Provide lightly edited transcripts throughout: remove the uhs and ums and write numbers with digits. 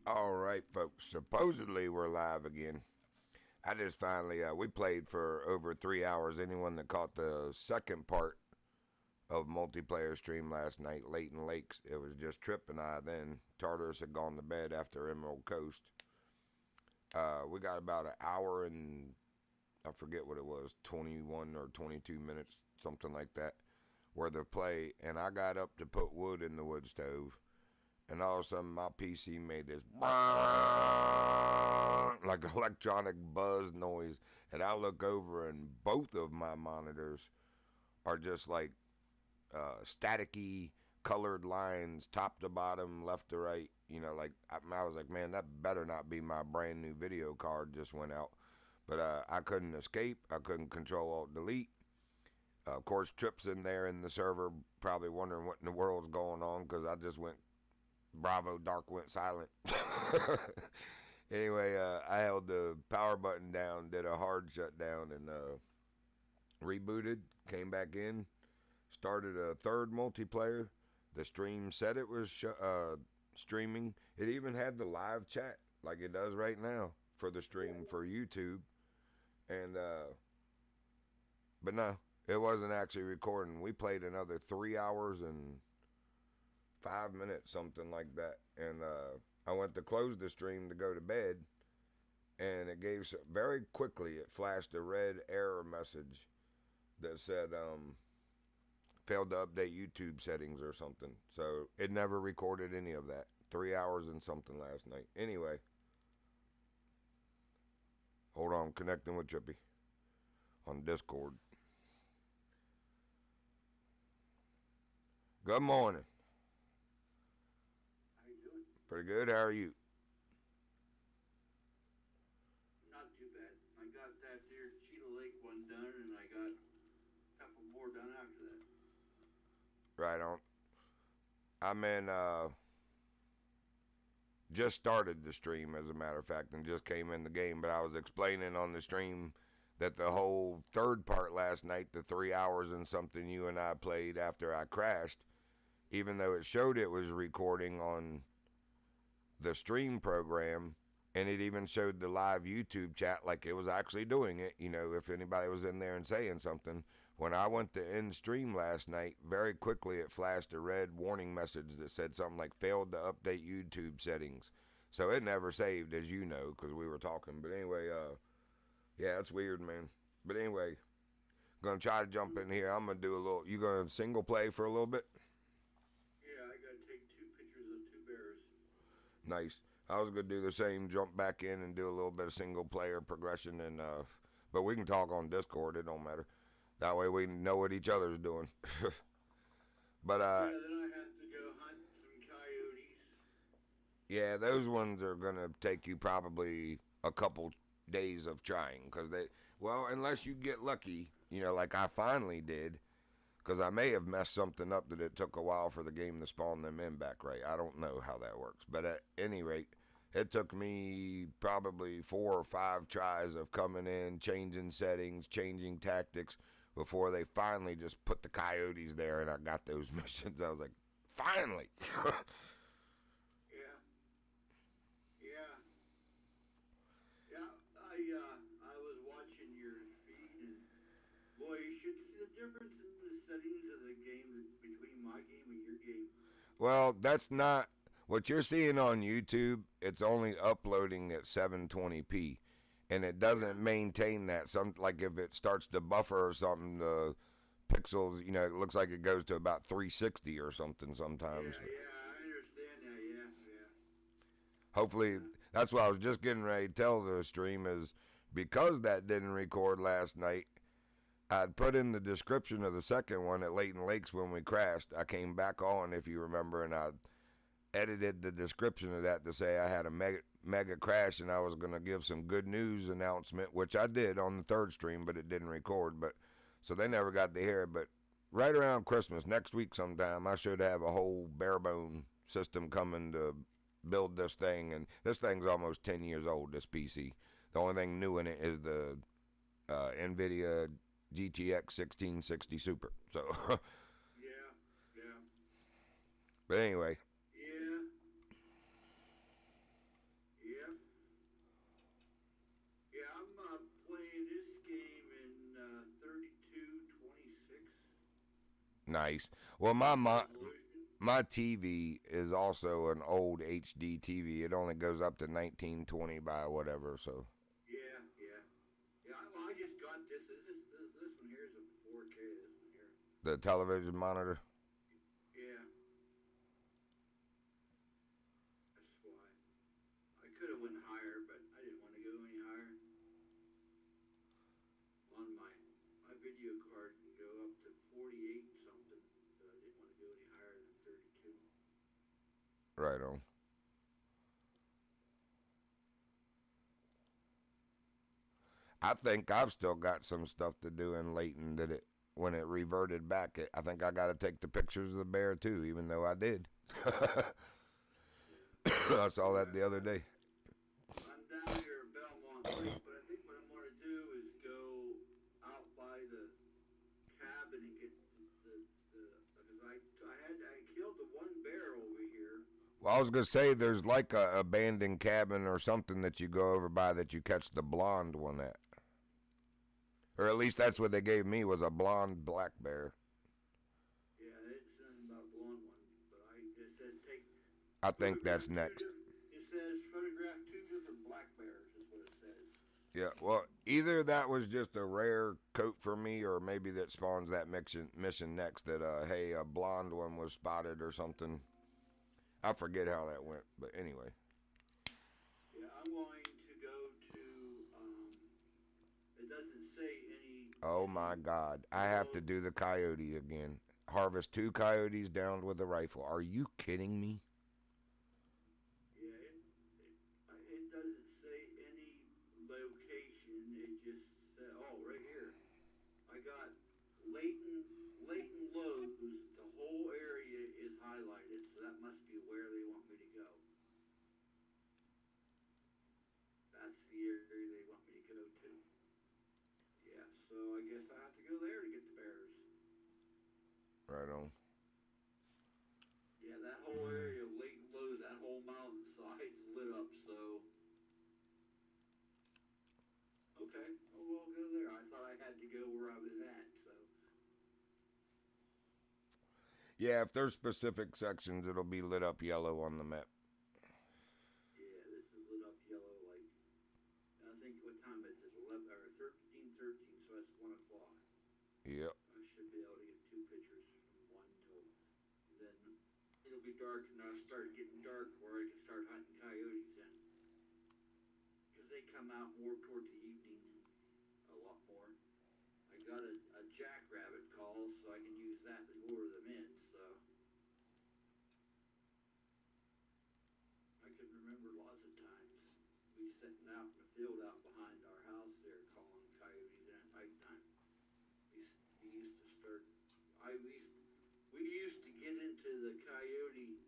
All right, folks. Supposedly we're live again. I just finally we played for over 3 hours. Anyone that caught the second part of multiplayer stream last night, Leighton Lakes, it was just Trip and I. Then Tartarus had gone to bed after Emerald Coast. We got about an hour and I forget what it was, 21 or 22 minutes, something like that, worth of play. And I got up to put wood in the wood stove. And all of a sudden, my PC made this like electronic buzz noise. And I look over, and both of my monitors are just like staticky colored lines, top to bottom, left to right. You know, like I was like, man, that better not be my brand new video card just went out. But I couldn't escape. I couldn't control alt delete. Of course, Trip's in there in the server, probably wondering what in the world's going on because I just went Bravo Dark went silent. Anyway, I held the power button down, did a hard shutdown, and rebooted, came back in, started a third multiplayer. The stream said it was streaming. It even had the live chat like it does right now for the stream for YouTube. And, but no, it wasn't actually recording. We played another 3 hours and 5 minutes, something like that. And I went to close the stream to go to bed, and it gave very quickly. It flashed a red error message that said failed to update YouTube settings or something. So it never recorded any of that. 3 hours and something last night. Anyway, hold on, I'm connecting with Trippy on Discord. Good morning. Pretty good. How are you? Not too bad. I got that there Cheetah Lake one done, and I got a couple more done after that. Right on. I'm in, just started the stream, as a matter of fact, and just came in the game, but I was explaining on the stream that the whole third part last night, the 3 hours and something you and I played after I crashed, even though it showed it was recording on the stream program, and it even showed the live YouTube chat like it was actually doing it, you know, if anybody was in there and saying something. When I went to end stream last night, very quickly it flashed a red warning message that said something like failed to update YouTube settings. So it never saved, as you know, because we were talking. But anyway, yeah, it's weird, man. But anyway, gonna try to jump in here. I'm gonna do a little. You gonna single play for a little bit? Yeah, I gotta take 2 pictures of 2 bears. Nice. I was gonna do the same, jump back in and do a little bit of single player progression, and but we can talk on Discord. It don't matter. That way we know what each other's doing. But yeah, then I have to go hunt some coyotes. yeah, those ones are gonna take you probably a couple days of trying, because well, unless you get lucky, you know, like I finally did. Because I may have messed something up that it took a while for the game to spawn them in back right. I don't know how that works. But at any rate, it took me probably 4 or 5 tries of coming in, changing settings, changing tactics, before they finally just put the coyotes there and I got those missions. I was like, finally! Yeah. Yeah. Yeah, I was watching your feed, and boy, you should see the difference in the settings of the game between my game and your game. Well, that's not what you're seeing on YouTube. It's only uploading at 720p, and it doesn't maintain that. Some, like if it starts to buffer or something, the pixels, you know, it looks like it goes to about 360 or something sometimes. Yeah, I understand that. Yeah. Hopefully, that's what I was just getting ready to tell the stream, is because that didn't record last night. I'd put in the description of the second one at Leighton Lakes when we crashed. I came back on, if you remember, and I edited the description of that to say I had a mega crash and I was going to give some good news announcement, which I did on the third stream, but it didn't record. But so they never got to hear it. But right around Christmas, next week sometime, I should have a whole barebone system coming to build this thing. And this thing's almost 10 years old, this PC. The only thing new in it is the NVIDIA GTX 1660 Super. So Yeah. but anyway, Yeah. Nice. Well, resolution. my TV is also an old HD TV. It only goes up to 1920 by whatever. So Yeah, yeah, yeah. Well, I just got this. This one here is a 4K. This one here. the television monitor. Yeah, that's why. I could have went higher, but I didn't want to go any higher. On my video card can go up to 48 something, but I didn't want to go any higher than 32. Right on. I think I've still got some stuff to do in Layton that it when it reverted back. I think I got to take the pictures of the bear too, even though I did. Yeah. I saw Well, that the other day. I'm down here at Belmont Lake, but I think what I'm going to do is go out by the cabin and get because I killed the one bear over here. Well, I was gonna say there's like a abandoned cabin or something that you go over by that you catch the blonde one at, or at least that's what they gave me was a blonde black bear. Yeah, it's something about blonde one, but it says take I think photograph that's next. It says photograph two different black bears is what it says. Yeah, well, either that was just a rare coat for me, or maybe that spawns that mission next. That hey, a blonde one was spotted or something. I forget how that went, but anyway. Yeah, I'm going to go to. It doesn't say Oh any my God, I have to do the coyote again. Harvest 2 coyotes downed with a rifle. Are you kidding me? Yeah, it doesn't say any location. It just said, oh, right here. I got Leighton Lowe's. The whole area is highlighted, so that must be where they want me to go. That's the area they want me to go to. Yeah, so I guess I have to go there to get the bears. Right on. Yeah, that whole area of Leighton Lowe's, that whole mountainside is lit up, so. Okay, oh, well, I'll go there. I thought I had to go where I was at, so. Yeah, if there's specific sections, it'll be lit up yellow on the map. Yeah, this is lit up yellow, like, I think, what time is it? 11, or 13:13, so that's 1 o'clock. Yep. I should be able to get 2 pictures from 1 till, then it'll be dark, and I'll start getting dark where I can start hunting coyotes then. Because they come out more toward the evening, a lot more. I got a jackrabbit call, so I can use that to lure them in, so. I can remember lots of times we sitting out in the field out behind our house there calling coyotes in at nighttime. We used to start, we used to get into the coyote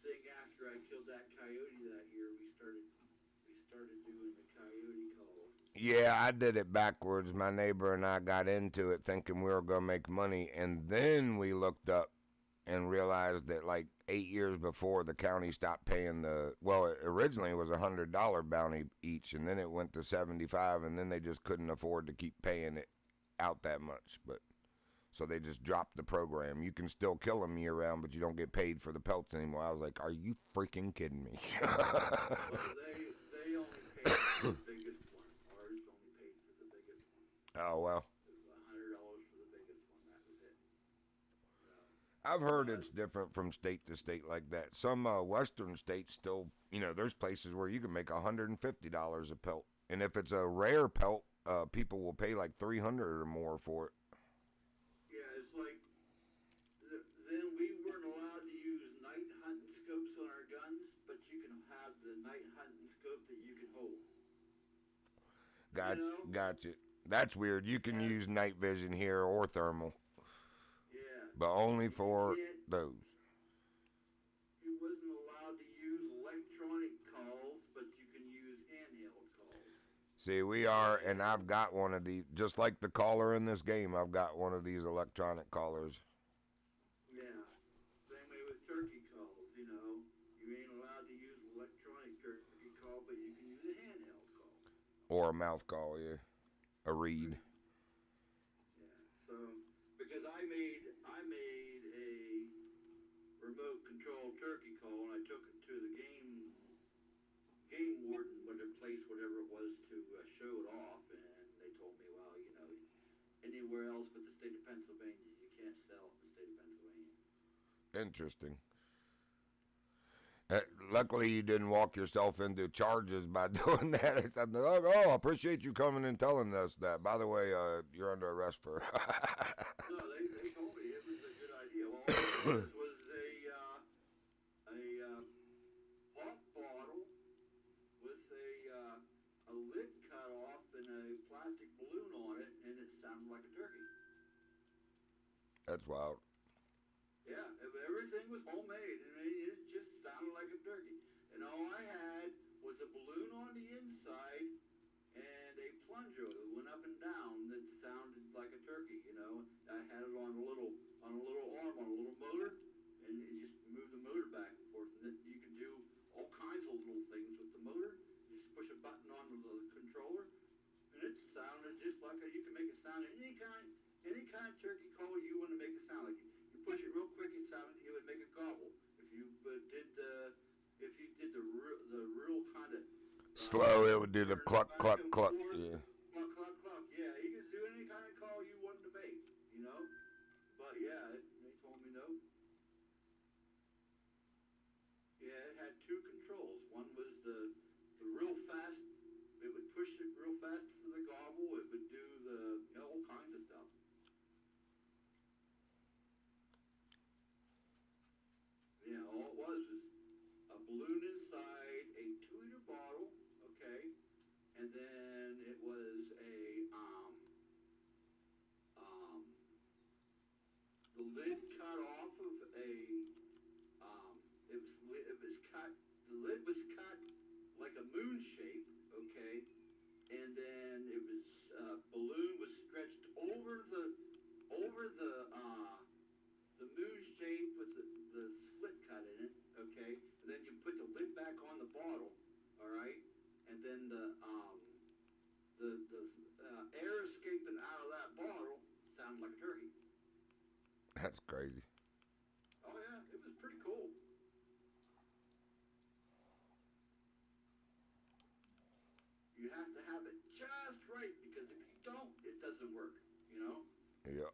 thing after I killed that coyote that year. We started doing the coyote calls. Yeah, I did it backwards. My neighbor and I got into it thinking we were going to make money, and then we looked up and realized that like 8 years before the county stopped paying it originally was $100 bounty each, and then it went to 75, and then they just couldn't afford to keep paying it out that much. But so they just dropped the program. You can still kill them year round, but you don't get paid for the pelts anymore. I was like, are you freaking kidding me? Well, they only paid for the biggest one. Ours only paid for the biggest one. Oh well. It was $100 for the biggest one. That was it. I've heard it's different from state to state like that. Some western states still, there's places where you can make $150 a pelt, and if it's a rare pelt, people will pay like $300 or more for it. Yeah, it's like then we weren't allowed to use night hunting scopes on our guns, but you can have the night hunting scope that you can hold. Gotcha. That's weird. You can use night vision here or thermal. Yeah. But only for those. You wasn't allowed to use electronic calls, but you can use handheld calls. See, we are, and I've got one of these, just like the caller in this game, I've got one of these electronic callers. Yeah. Same way with turkey calls, You ain't allowed to use electronic turkey call, but you can use a handheld call. Or a mouth call, yeah. A reed. Yeah. So, because because I made a remote control turkey call, and I took it to the game warden, whatever place, whatever it was, to show it off, and they told me, well, you know, anywhere else but the state of Pennsylvania, you can't sell it in the state of Pennsylvania. Interesting. Luckily, you didn't walk yourself into charges by doing that. I said, oh, I appreciate you coming and telling us that. By the way, you're under arrest for. No, they told me it was a good idea. Well, all it was a pop bottle with a lid cut off and a plastic balloon on it, and it sounded like a turkey. That's wild. Yeah, everything was homemade, and it just sounded like a turkey. And all I had was a balloon on the inside and a plunger that went up and down that sounded like a turkey. You know, I had it on a little arm, on a little motor, and it just moved the motor back and forth. And then you can do all kinds of little things with the motor. You just push a button on the controller, and it sounded just like you can make it sound any kind of turkey call you want to make it sound like. Push it real quick, it would make a gobble. If you did the real kind of slow, it would do the cluck, cluck, cluck. Yeah. Cluck, cluck, cluck. Yeah, you could do any kind of call you wanted to make, you know. But yeah, they told me no. Yeah, it had two controls. One was the real fast. It would push it real fast for the gobble. It would do all kinds of stuff. Yeah, all it was a balloon inside a 2-liter bottle, okay, and then it was the lid cut off of the lid was cut like a moon shape, okay, and then it was balloon was stretched over the moon shape with the slit cut in it, okay, and then you put the lid back on the bottle, all right, and then the air escaping out of that bottle sounded like a turkey. That's crazy. Oh yeah, it was pretty cool. You have to have it just right, because if you don't, it doesn't work, you know? Yeah.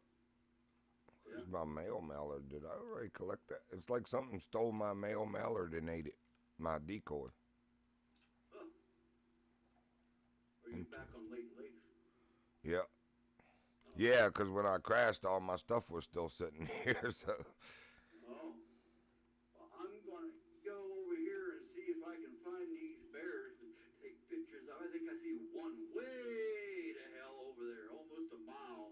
Where's my mail mallard? Did I already collect that? It's like something stole my mail mallard and ate it. My decoy. Huh. Are you back on Lake Lakes? Yeah. Yeah, because when I crashed, all my stuff was still sitting here, so. Oh. Well, I'm going to go over here and see if I can find these bears and take pictures of. I think I see one way to hell over there, almost a mile.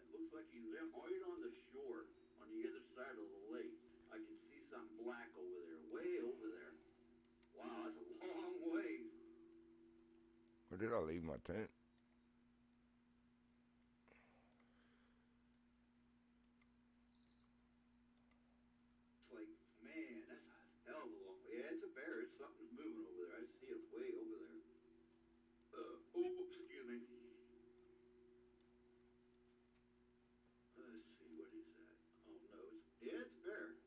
It looks like he's right on the shore, on the other side of the lake. I can see something black over there, way over there. Wow, that's a long way. Where did I leave my tent? It's like, man, that's a hell of a long way. Yeah, it's a bear. It's something's moving over there. I see it way over there. Excuse me. Let's see, what is that? Oh no, it's a bear.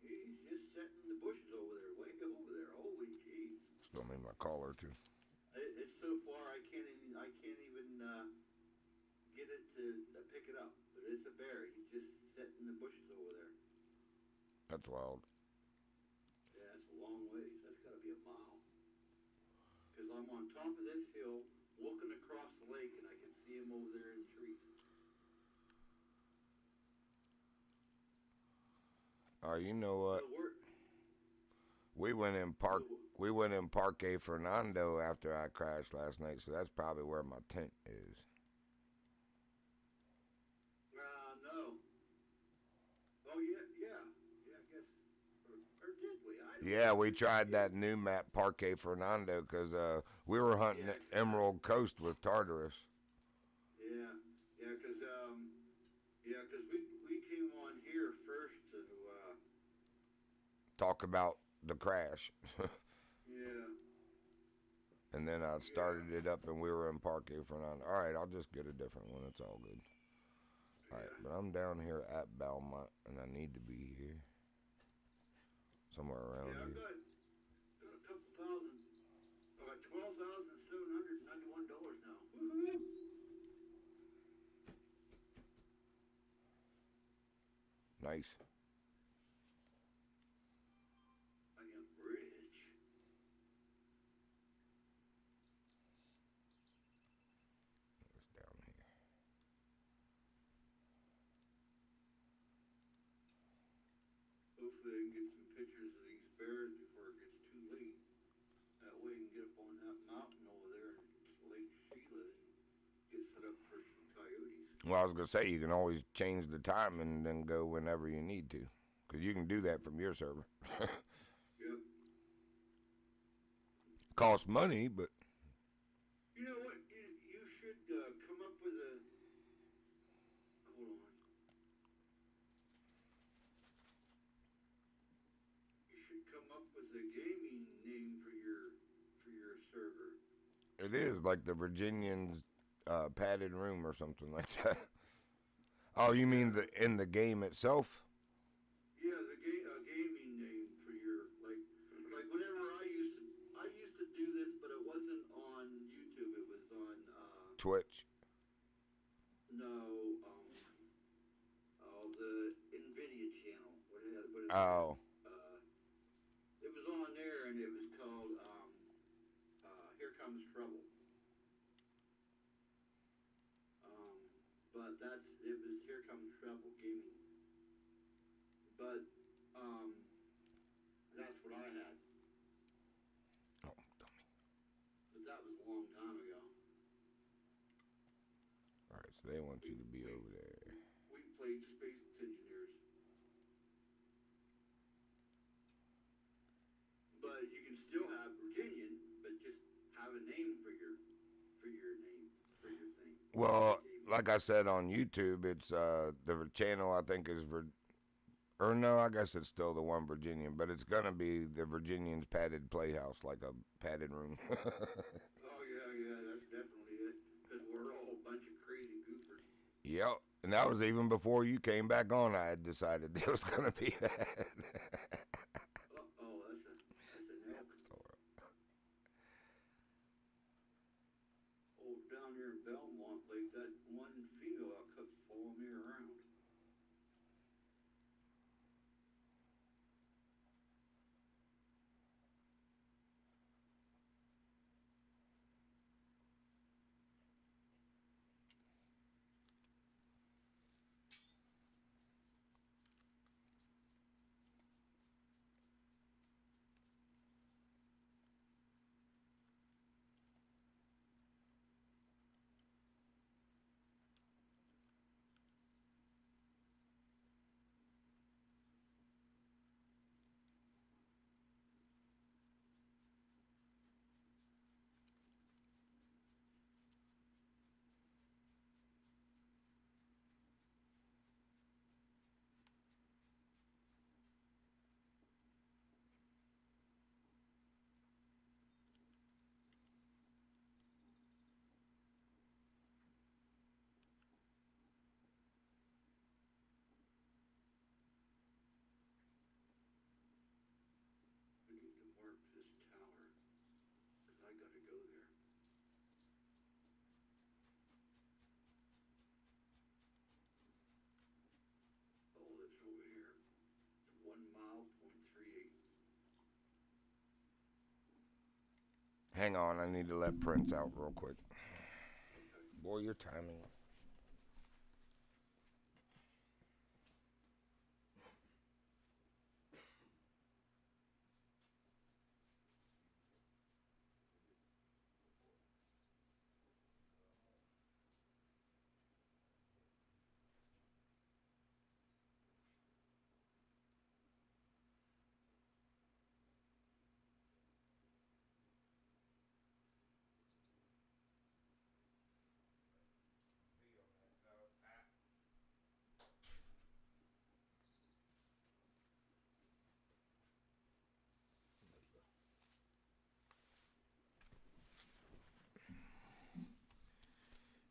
He's just sitting in the bushes over there, way over there. Holy jeez. Still need my collar too. It's so far I can't even get it to pick it up. But it's a bear. He's just sitting in the bushes over there. That's wild. Yeah, it's a long ways. That's got to be a mile. Because I'm on top of this hill, looking across the lake, and I can see him over there in the trees. You know what? We went in Parque Fernando after I crashed last night, so that's probably where my tent is. No. Oh yeah, I guess. Or did we? Yeah, we tried that new map, Parque Fernando, because we were hunting Emerald Coast with Tartarus. Yeah, because we came on here first to talk about the crash. Yeah. And then I started it up, and we were in Parque Fernando. All right, I'll just get a different one. It's all good. Alright, but I'm down here at Belmont, and I need to be here. Somewhere around Yeah, I've here. got a couple thousand. I got $12,791 now. Woohoo! Nice. I am rich. It's down here. Hopefully, I can get some pictures of these bears before it gets too late. That way, I can get up on that mountain over there and Lake Sheila and get set up for some coyotes. Well, I was gonna say you can always change the time and then go whenever you need to, because you can do that from your server. Yep. Costs money, but You know what? You should come up with a. Hold on. You should come up with a gaming name for your server. it is like the Virginian's padded room or something like that. Oh, you mean in the game itself? Yeah, a gaming name for your like whenever I used to do this, but it wasn't on YouTube. It was on Twitch. no the Nvidia channel. What is Oh, it was on there and it was called Here Comes Trouble. But it was Here Comes Trouble Gaming. But that's what I had. oh, dummy. But that was a long time ago. All right, so they want you to be over there. We played Space Engineers. But you can still have Virginian, but just have a name for your name for your thing. Well, like I said on YouTube, it's the channel I think is or no, I guess it's still the one Virginian, but it's gonna be the Virginian's padded playhouse, like a padded room. Oh yeah, that's definitely it. Because we're all a bunch of crazy goofers. Yep, and that was even before you came back on. I had decided it was gonna be that. Oh, that's an elk. Oh, down here in Belmont, like that one female elk kept following me around. I need to mark this tower, because I gotta go there. Oh, it's over here. It's 1 mile, .38. Hang on, I need to let Prince out real quick. Okay. Boy, your timing.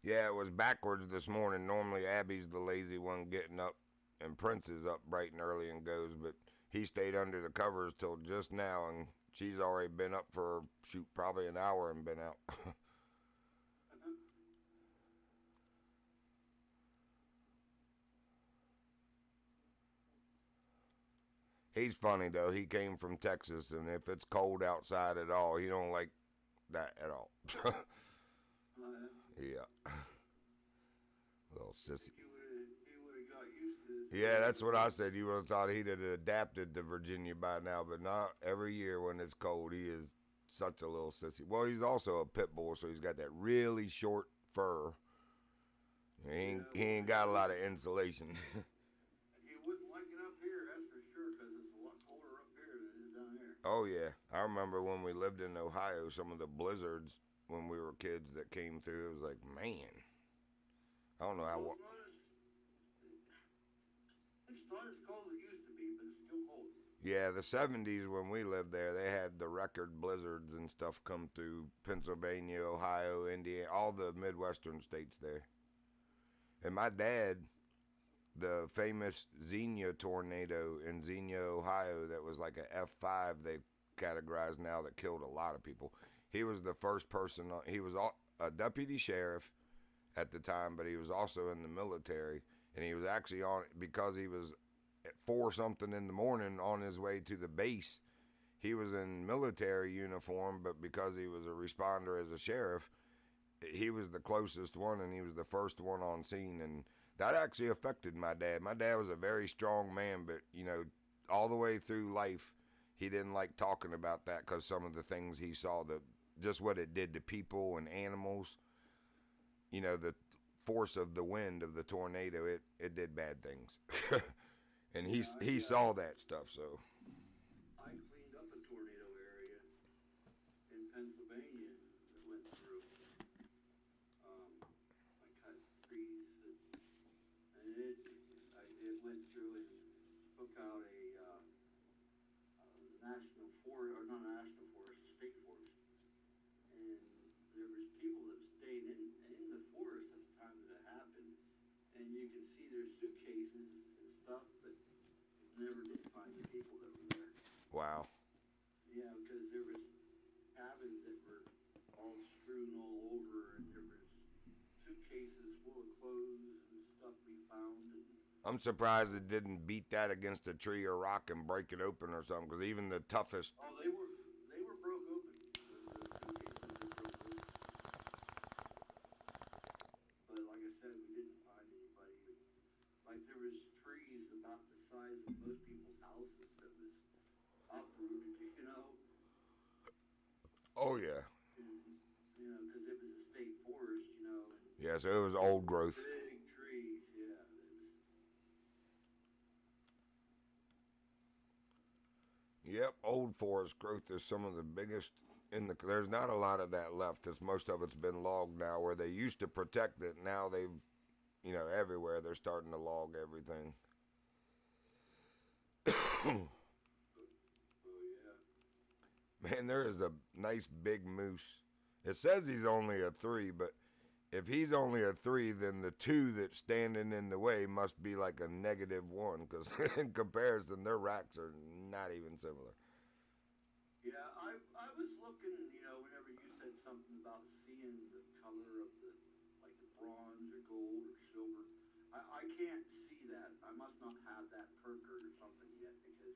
Yeah, it was backwards this morning. Normally Abby's the lazy one getting up, and Prince is up bright and early and goes, but he stayed under the covers till just now, and she's already been up for, shoot, probably an hour and been out. He's funny though. He came from Texas, and if it's cold outside at all, he don't like that at all. Yeah, little sissy. He would have got used to it. Yeah, that's what I said. You would have thought he'd have adapted to Virginia by now, but not every year when it's cold. He is such a little sissy. Well, he's also a pit bull, so he's got that really short fur. He ain't got a lot of insulation. He wouldn't like it up here, that's for sure, because it's a lot colder up here than it is down here. Oh yeah, I remember when we lived in Ohio, some of the blizzards when we were kids that came through. It was like, man, I don't know how. Well, it's not as cold as it used to be, but it's still cold. Yeah, the 70s when we lived there, they had the record blizzards and stuff come through Pennsylvania, Ohio, Indiana, all the Midwestern states there. And my dad, the famous Xenia tornado in Xenia, Ohio, that was like a F5 they categorized now, that killed a lot of people. He was the first person, he was a deputy sheriff at the time, but he was also in the military. And he was actually on, because he was at 4 something in the morning on his way to the base. He was in military uniform, but because he was a responder as a sheriff, he was the closest one, and he was the first one on scene. And that actually affected my dad. My dad was a very strong man, but, you know, all the way through life, he didn't like talking about that because some of the things he saw, just what it did to people and animals. You know, the force of the wind of the tornado, it did bad things. And he saw that stuff, so. I cleaned up a tornado area in Pennsylvania that went through. I cut trees and it went through and took out a national forest, or not a national forest, a state forest. And there was people that stayed in the forest at the time that it happened. And you can see their suitcases and stuff, but never did find the people that were there. Wow. Yeah, because there was cabins that were all strewn all over, and there was suitcases full of clothes and stuff we found. And I'm surprised it didn't beat that against a tree or rock and break it open or something, because even the toughest. oh, they were broke open. The suitcases were broke open. But like I said, we didn't find anybody. Like there was trees about the size of most people's houses that was uprooted, you know. Oh yeah. And, you know, because it was a state forest, you know. And Yeah, so it was old growth. big trees, yeah. Yep, old forest growth is some of the biggest in the. There's not a lot of that left, because most of it's been logged now. Where they used to protect it, now they've, you know, everywhere they're starting to log everything. Oh, yeah. Man, there is a nice big moose. It says he's only a 3, but if he's only a 3, then the 2 that's standing in the way must be like a -1, because in comparison, their racks are not even similar. Yeah, I was looking, you know, whenever you said something about seeing the color of the, like the bronze or gold or silver, I can't see that. I must not have that perker or something yet, because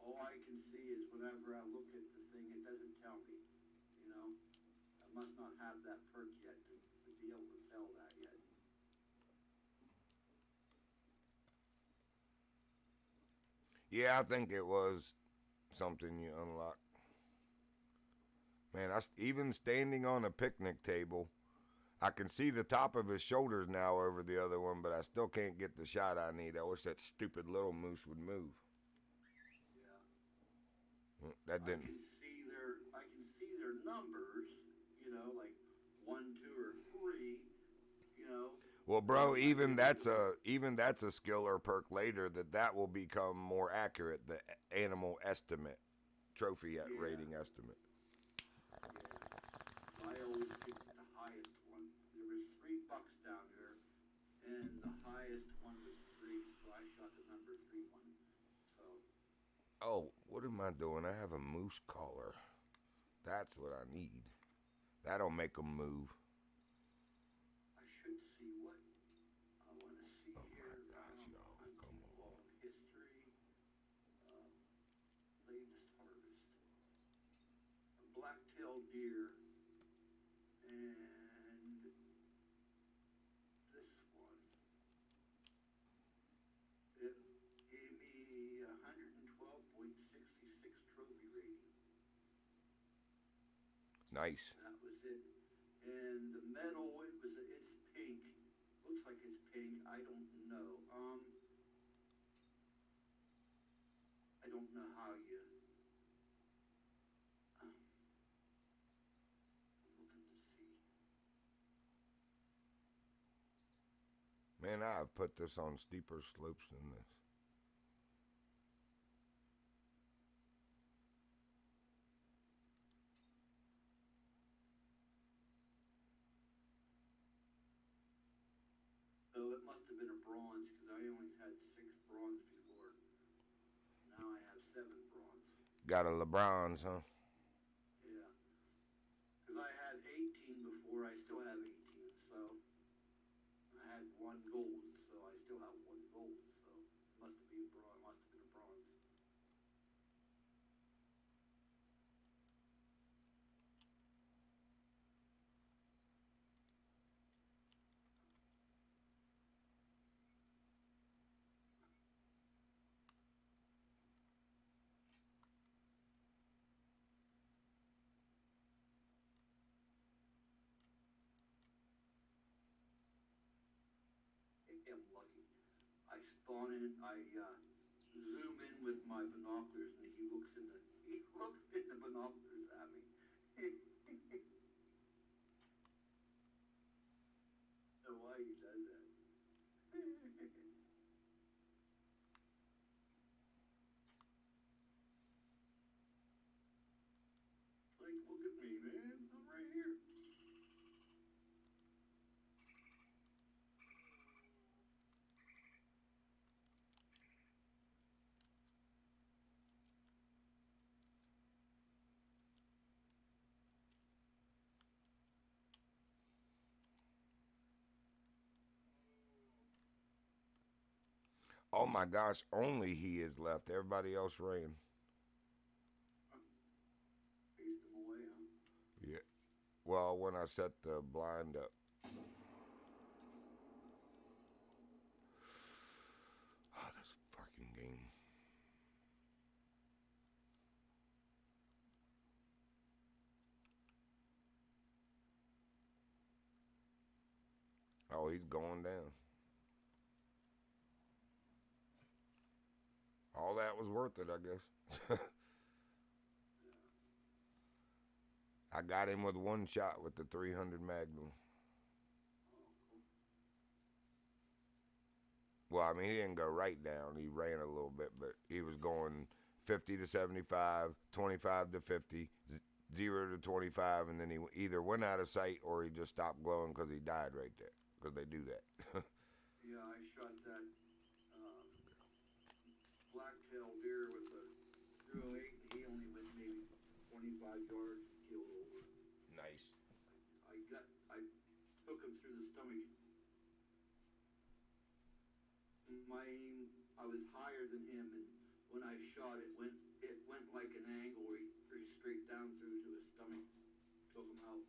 all I can see is whenever I look at the thing, it doesn't tell me, you know. I must not have that perk yet to be able to tell that yet. Yeah, I think it was something you unlock. Man, even standing on a picnic table, I can see the top of his shoulders now over the other one, but I still can't get the shot I need. I wish that stupid little moose would move. Yeah. That didn't. I can see their numbers, you know, like 1, 2, or 3, you know. Well, bro, even that's a skill or perk later that will become more accurate. The animal estimate, trophy rating estimate. Yeah. I always picked the highest one. There was $3 highest one was 3, so I shot the number 3 one. So. Oh, what am I doing? I have a moose collar. That's what I need. That'll make them move. I should see what I want to see Oh here. my gosh, y'all, come Hunting on. log history. Latest harvest. A black-tailed deer. And this one. It gave me 112.66 trophy rating. Nice. That was it. And the medal, it's pink. Looks like it's pink. I don't know. I don't know how you. I'm looking to see. Man, I've put this on steeper slopes than this. So it must have been a bronze because I only had 6 bronze before. Now I have 7 bronze. Got a LeBron's, huh? Yeah. Because I had 18 before. I still have 18. So I had 1 gold. So I still have 1 gold. So it must have been bronze. Must have been a bronze. I'm lucky. I spawn in. I zoom in with my binoculars, and he looks in the binoculars at me. I don't know why he does that. Like, look at me, man. I'm right here. Oh my gosh, only he is left. Everybody else ran. Chased him away, huh? Yeah. Well, when I set the blind up. Oh, this fucking game. Oh, he's going down. All that was worth it, I guess. I got him with 1 shot with the 300 Magnum. Well, I mean, he didn't go right down. He ran a little bit, but he was going 50 to 75, 25 to 50, 0 to 25, and then he either went out of sight or he just stopped glowing because he died right there. Because they do that. Yeah, I shot that black-tailed deer with a 308, and he only went maybe 25 yards, killed over. Nice. I took him through the stomach. My aim, I was higher than him, and when I shot, it went like an angle where he straight down through to his stomach, took him out.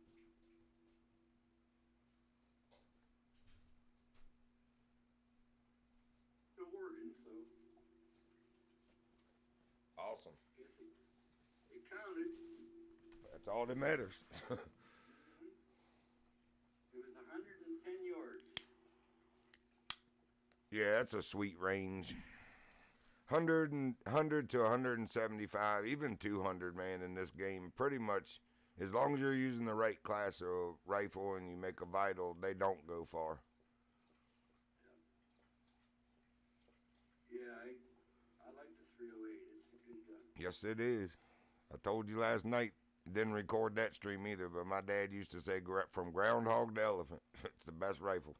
Still working, so Awesome. guess it counted. That's all that matters. It was 110 yards. Yeah, that's a sweet range. 100 to 175, even 200, man, in this game. Pretty much, as long as you're using the right class of rifle and you make a vital, they don't go far. Yeah, I like the 308. It's a good gun. Yes, it is. I told you last night, didn't record that stream either, but my dad used to say from groundhog to elephant. It's the best rifle.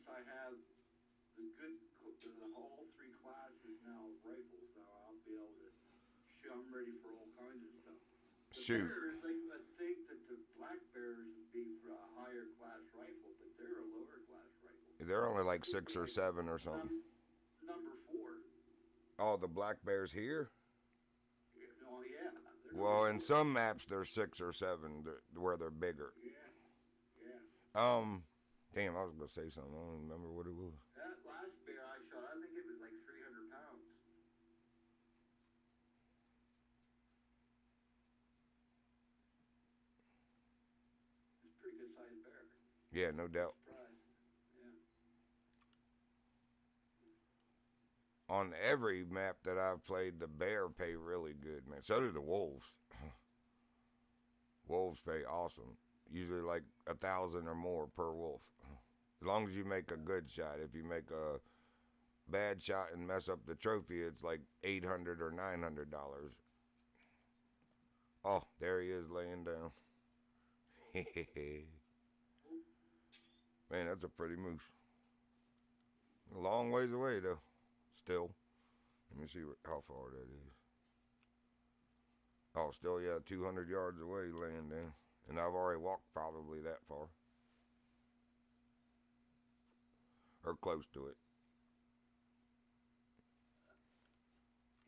I have all three classes now of rifles, now I'll be able to shoot. I'm ready for all kinds of stuff. The Shoot. bears, I think that the black bears would be for a higher class rifle, but they're a lower class rifle. They're only like 6 or 7 or something. Number 4. Oh, the black bears here? Oh, yeah. Well, in some maps they're 6 or 7 where they're bigger. Yeah. Damn, I was gonna say something. I don't remember what it was. That last bear I shot, I think it was like 300 pounds. It's a pretty good sized bear. Yeah, no doubt. Yeah. On every map that I've played, the bear pay really good, man. So do the wolves. Wolves pay awesome. Usually like 1,000 or more per wolf. As long as you make a good shot. If you make a bad shot and mess up the trophy, it's like $800 or $900. Oh, there he is laying down. Man, that's a pretty moose. A long ways away though. Still. Let me see how far that is. Oh, still, yeah, 200 yards away laying down. And I've already walked probably that far. Or close to it.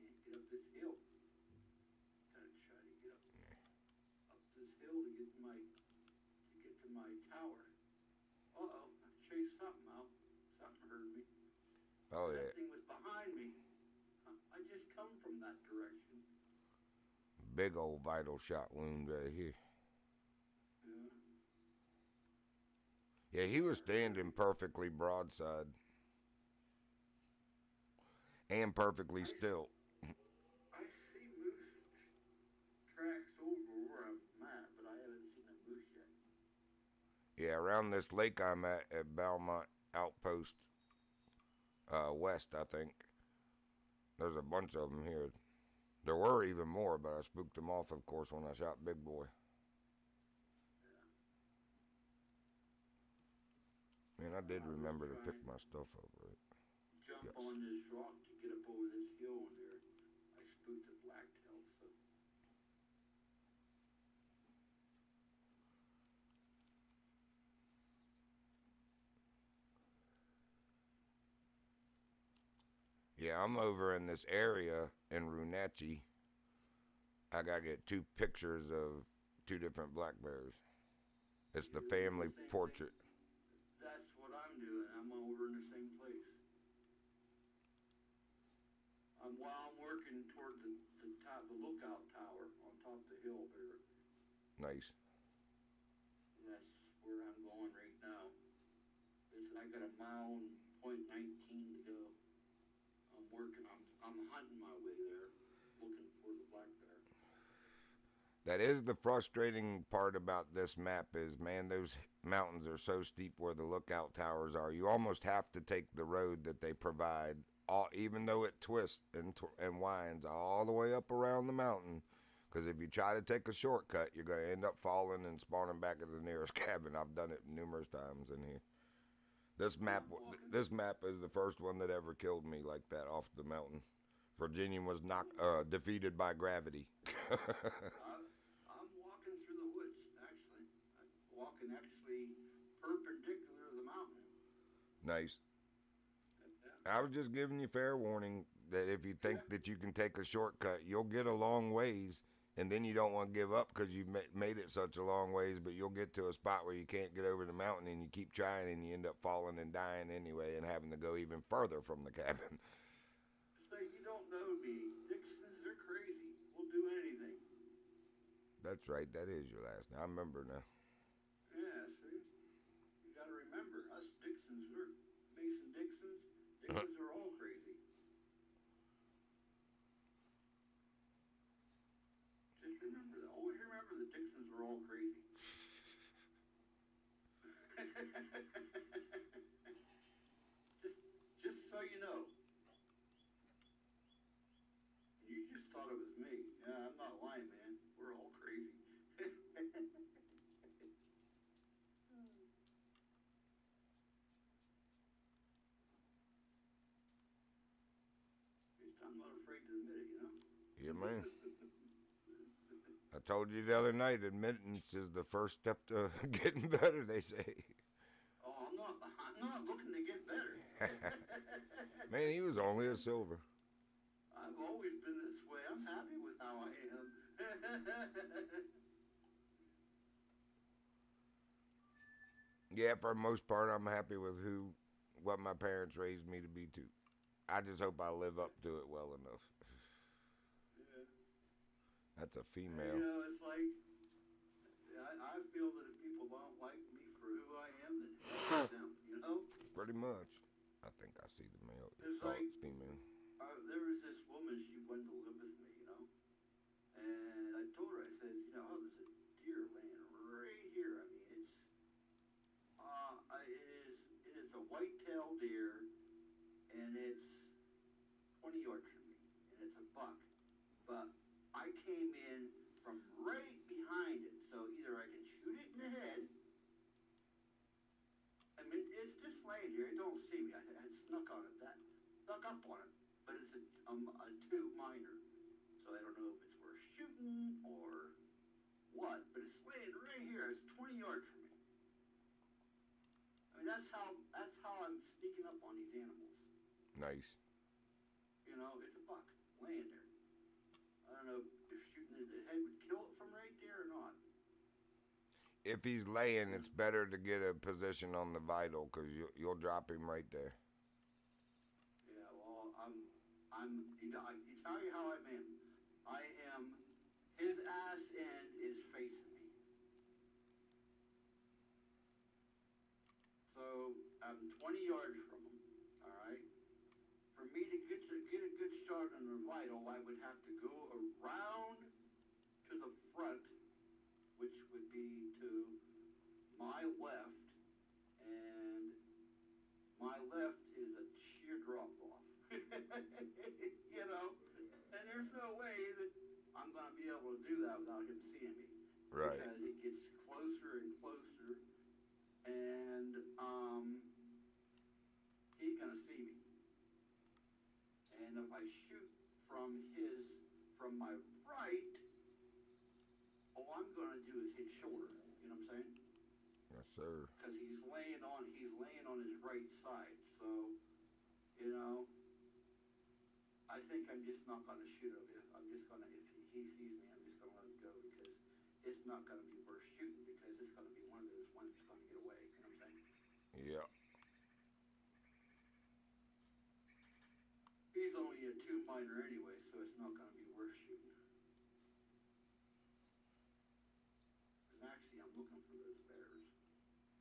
Can't get up this hill. Gotta try to get up this hill to get to my tower. Uh-oh, I chased something out. Something heard me. Oh, yeah. That thing was behind me. I just come from that direction. Big old vital shot wound right here. Yeah, he was standing perfectly broadside. And perfectly still. I see moose tracks over where I'm at, but I haven't seen a moose yet. Yeah, around this lake I'm at Belmont Outpost West, I think. There's a bunch of them here. There were even more, but I spooked them off, of course, when I shot Big Boy. Man, I did remember to pick my stuff up, right? Jump on this rock to get up over this hill in there. I spooked a blacktail, so. Yeah, I'm over in this area in Runatchi. I gotta get 2 pictures of 2 different black bears. It's the family portrait. That's what I'm doing. I'm over in the same place. While I'm working toward the lookout tower on top of the hill there. Nice. That's where I'm going right now. I got a mile and .19 to go. I'm working. I'm hunting my way there, looking for the black bear. That is the frustrating part about this map is, man, those mountains are so steep where the lookout towers are. You almost have to take the road that they provide, even though it twists and winds all the way up around the mountain. Because if you try to take a shortcut, you're going to end up falling and spawning back at the nearest cabin. I've done it numerous times in here. This map is the first one that ever killed me like that off the mountain. Virginian was defeated by gravity. I'm walking through the woods, actually. I'm walking perpendicular to the mountain. Nice. I was just giving you fair warning that if you think that you can take a shortcut, you'll get a long ways, and then you don't want to give up because you've made it such a long ways, but you'll get to a spot where you can't get over the mountain, and you keep trying, and you end up falling and dying anyway and having to go even further from the cabin. Say, you don't know me. Dixons are crazy. We'll do anything. That's right. That is your last name. I remember now. Yeah, see? You got to remember, us Dixons, we're Mason Dixons. Dixons are all crazy. Just remember that. Always remember the Dixons are all crazy. just so you know. You just thought it was me. Yeah, I'm not lying, man. We're all crazy. I'm not afraid to admit it, you know? Yeah, man. I told you the other night, admittance is the first step to getting better, they say. Oh, I'm not looking to get better. Man, he was only a silver. I've always been this way. I'm happy with how I am. Yeah, for the most part, I'm happy with what my parents raised me to be too. I just hope I live up to it well enough. Yeah. That's a And, female. it's like, I feel that if people don't like me for who I am, then hell with them, you know? Pretty much. I think I see the male. It's Oh, like, it's female. there was this woman, she wanted to live with me, you know? And I told her, I said, you know, oh, there's a deer laying right here. I mean, it is a white-tailed deer, and it's 20 yards from me, and it's a buck. But I came in from right behind it, so either I can shoot it in the head. I mean, it's just laying here. It don't see me. I snuck up on it, but it's a 2 minor, so I don't know if it's worth shooting or what. But it's laying right here. It's 20 yards from me. I mean, that's how I'm sneaking up on these animals. Nice. You know, it's a buck laying there. I don't know if shooting it in the head would kill it from right there or not. If he's laying, it's better to get a position on the vital because you'll drop him right there. Yeah, well, you know, I tell you how I am. I am, his ass end is facing me. So I'm 20 yards from him, all right? For me to get a good shot on the vital, I would have to go around to the front, which would be to my left, and my left is a sheer drop off. You know? And there's no way that I'm going to be able to do that without him seeing me. Right. Because it gets closer and closer, and he's going to see me. And if I shoot from my right, all I'm going to do is hit shoulder. You know what I'm saying? Yes, sir. Because he's laying on his right side. So, you know, I think I'm just not going to shoot him. I'm just going to, if he sees me, I'm just going to let him go because it's not going to be worth shooting because it's going to be one of those ones that's going to get away. You know what I'm saying? Yeah. He's only a 2 minor anyway, so it's not going to be worth shooting. And actually, I'm looking for those bears.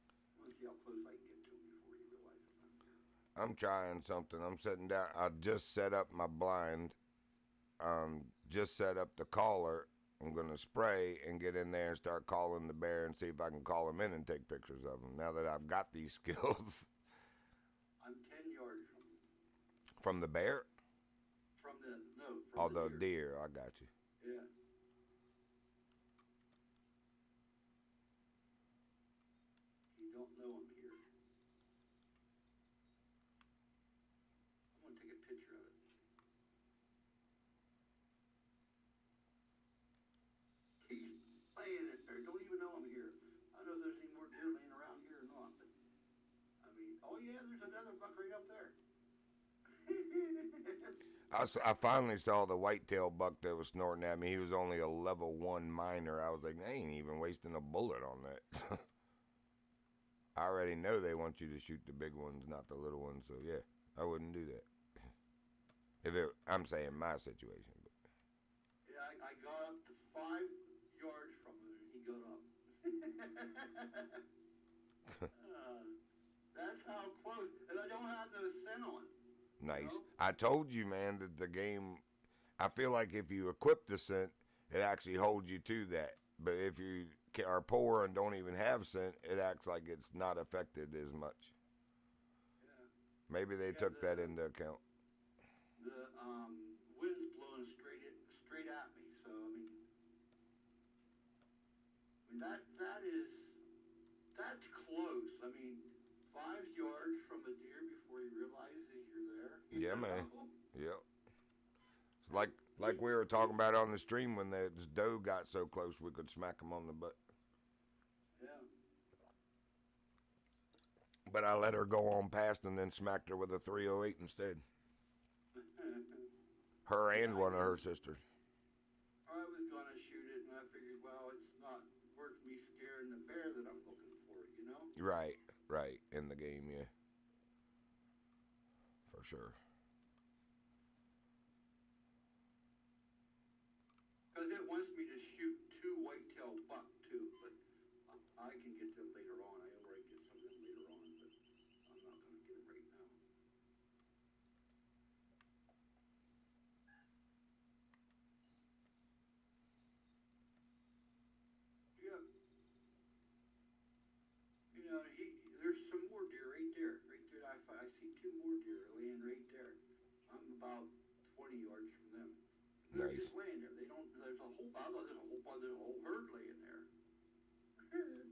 I want to see how close I can get to him before he realizes I'm here. I'm trying something. I'm sitting down. I just set up my blind. Just set up the caller. I'm going to spray and get in there and start calling the bear and see if I can call him in and take pictures of him now that I've got these skills. I'm 10 yards from him. From the bear? From the the deer. I got you. Yeah. You don't know I'm here. I'm going to take a picture of it. He's laying it there. Don't even know I'm here. I don't know if there's any more deer laying around here or not, but I mean, oh yeah, there's another buck right up there. I finally saw the whitetail buck that was snorting at me. He was only a level 1 minor. I was like, they ain't even wasting a bullet on that. I already know they want you to shoot the big ones, not the little ones. So yeah, I wouldn't do that. I'm saying my situation. But. Yeah, I got up to 5 yards from him and he got up. That's how close. And I don't have no scent on. Nice. You know? I told you, man, that the game, I feel like if you equip the scent, it actually holds you to that. But if you are poor and don't even have scent, it acts like it's not affected as much. Yeah. Maybe they took that into account. The wind's blowing straight at me. So I mean that's close. I mean, 5 yards from a deer before he realizes you're there. Yeah, man. Yep. Like we were talking about on the stream when the doe got so close we could smack him on the butt. Yeah. But I let her go on past and then smacked her with a 308 instead. Her and one of her sisters. I was gonna shoot it, and I figured, well, it's not worth me scaring the bear that I'm looking for, you know? Right. In the game, yeah. For sure. Because it wants me to shoot 2 whitetail buck too, but I can get them later on. I already get some of them later on, but I'm not gonna get them right now. Yeah. You know, there's some more deer right there. Right there, I see 2 more deer laying right there. I'm about 20 yards from them. They're Nice. just laying there. They don't. There's a whole herd laying there. Jeez.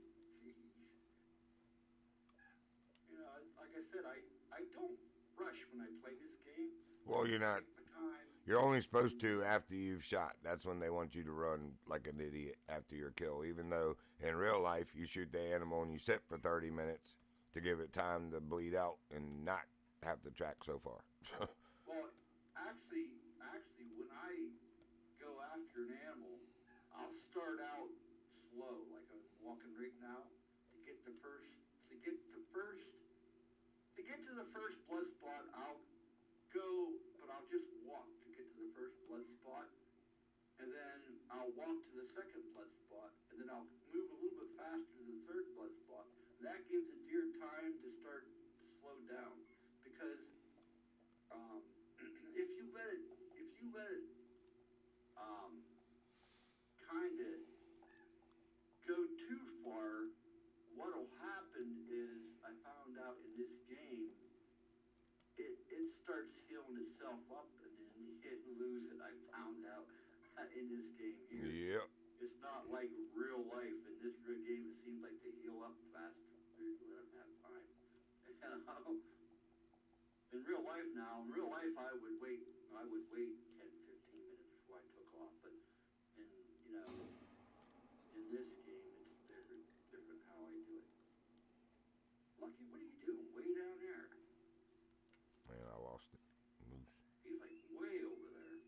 You know, like I said, I don't rush when I play this game. Well, you're not. Take my time. You're only supposed to after you've shot. That's when they want you to run like an idiot after your kill. Even though in real life you shoot the animal and you sit for 30 minutes to give it time to bleed out and not have to track so far. Well, actually, when I go after an animal, I'll start out slow, like I'm walking right now, to get to the first blood spot. I'll go, but I'll just walk to get to the first blood spot, and then I'll walk to the second blood spot, and then I'll move a little bit faster to the third blood spot. And that gives the deer time to start to slow down, because if you let it kind of go too far, what'll happen is, I found out in this game, it starts healing itself up and then it lose it. I found out in this game here. Yep. It's not like real life. In this real game, it seems like they heal up faster. They let them have time. In real life now, I would wait 10, 15 minutes before I took off. But in this game, it's different how I do it. Lucky, what are you doing way down there? Man, I lost it. Moose. He's like way over there.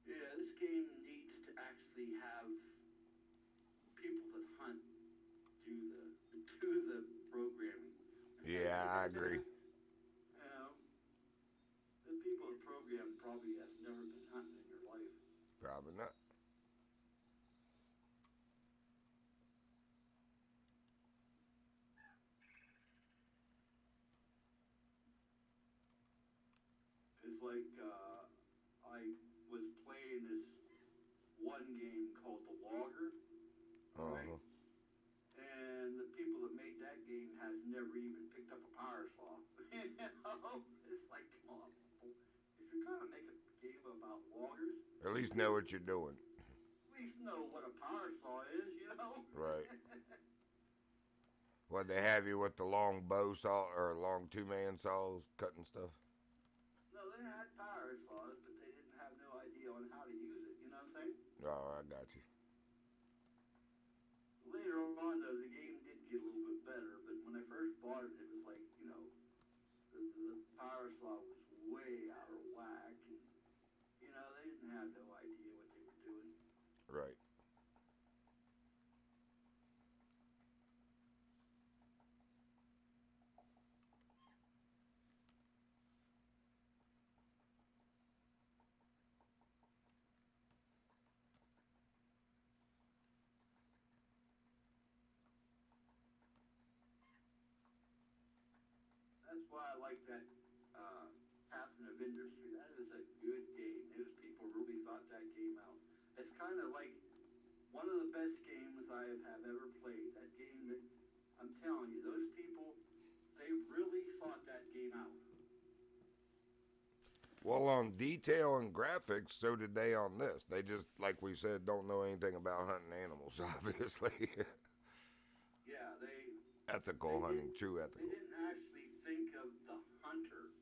Yeah, this game needs to actually have people that hunt do the programming. Yeah, I agree. The people that program probably have never been hunting in their life. Probably not. It's like I was playing this one game called The Logger, right? And the people that made that game has never even picked up a power saw. It's like, come on, people. If you're gonna make a game about loggers, At least know what you're doing. at least know what a power saw is, you know? Right. What, they have you with the long bow saw or long 2-man saws cutting stuff? No, they had power saws, but they didn't have no idea on how to use it, you know what I'm saying? Oh, I got you. Later on, though, the game did get a little bit better, but when I first bought it, it was like, the power saw was way out of whack, and, they didn't have no idea what they were doing. Right. That's why I like that Path of Industry. That is a good game. Those people really thought that game out. It's kind of like one of the best games I have ever played. That game that, I'm telling you, those people, they really thought that game out. Well, on detail and graphics, so did they on this. They just, like we said, don't know anything about hunting animals, obviously. Yeah, Ethical hunting, true they ethical. didn't actually think of the hunter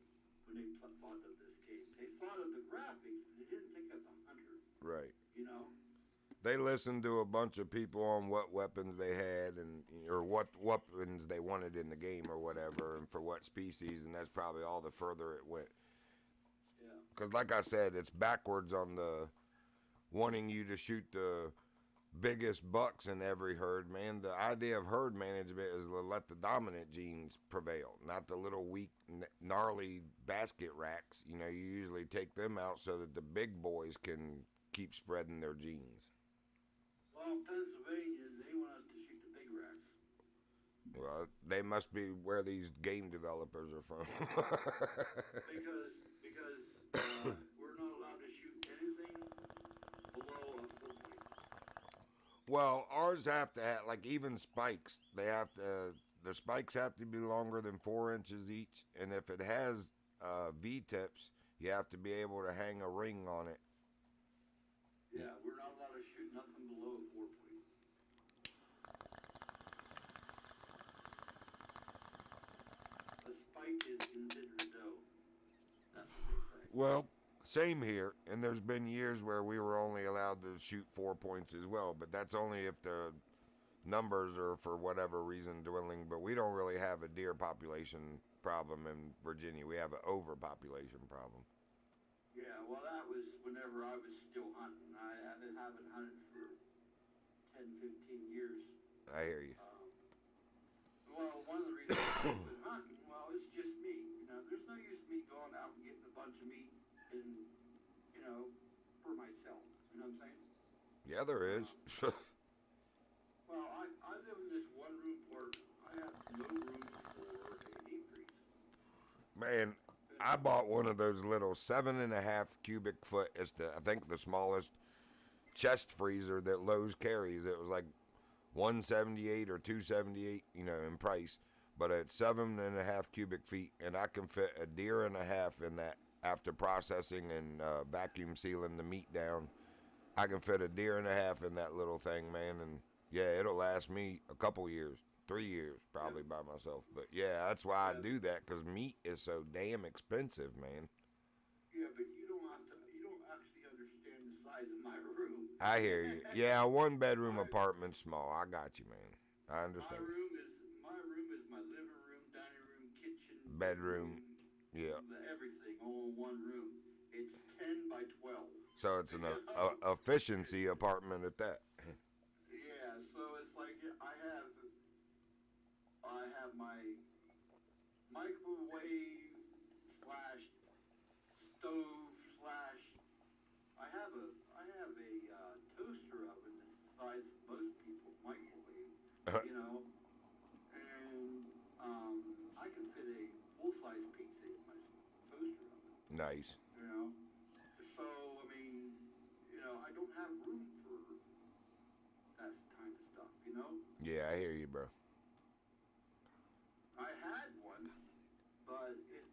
when they thought of this game. They thought of the graphics, but they didn't think of the hunter. Right. You know? They listened to a bunch of people on what weapons they had and or what weapons they wanted in the game or whatever, and for what species, and that's probably all the further it went. Yeah. Because, like I said, it's backwards on the wanting you to shoot the biggest bucks in every herd, man. The idea of herd management is to let the dominant genes prevail, not the little weak, gnarly basket racks. You know, you usually take them out so that the big boys can keep spreading their genes. Well, in Pennsylvania, they want us to shoot the big racks. Well, they must be where these game developers are from. because we're not allowed to shoot anything below a 4 point. Well, ours have to have, like, even spikes. They have to. The spikes have to be longer than 4 inches each, and if it has V-tips, you have to be able to hang a ring on it. Yeah, we're not allowed to shoot nothing below a 4 point. The spike is considered dough. That's what they say. Well, same here, and there's been years where we were only allowed to shoot 4 points as well, but that's only if the numbers are for whatever reason dwindling. But we don't really have a deer population problem in Virginia. We have an overpopulation problem. Yeah, well, that was whenever I was still hunting. I haven't hunted for 10, 15 years. I hear you. Well, one of the reasons I was hunting, well, it's just me. You know, there's no use me going out and getting a bunch of meat and, you know, for myself. You know what I'm saying? Yeah, there is. Well, I live in this one-room apartment. I have no room for a deep freeze. Man, I bought one of those little 7.5 cubic foot. It's I think the smallest chest freezer that Lowe's carries. It was like 178 or 278, you know, in price, but it's 7.5 cubic feet, and I can fit a deer and a half in that after processing and vacuum sealing the meat down. I can fit a deer and a half in that little thing, man, and yeah, it'll last me a couple years, 3 years probably by myself. But yeah, that's why I do that, because meat is so damn expensive, man. Yeah, but you don't actually understand the size of my room. I hear you. Yeah, a 1-bedroom apartment, small. I got you, man. I understand. My room is my living room, dining room, kitchen, Bedroom. Yeah. Everything all in one room. It's 10 by 12. So it's an efficiency apartment at that. Yeah, so it's like I have my microwave slash stove slash I have a toaster oven that's the size of most people's microwave, you know, and I can fit a full-size pizza in my toaster oven. Nice. You know, so I mean, you know, I don't have room for that kind of stuff. You know. Yeah, I hear you, bro. I had one, but it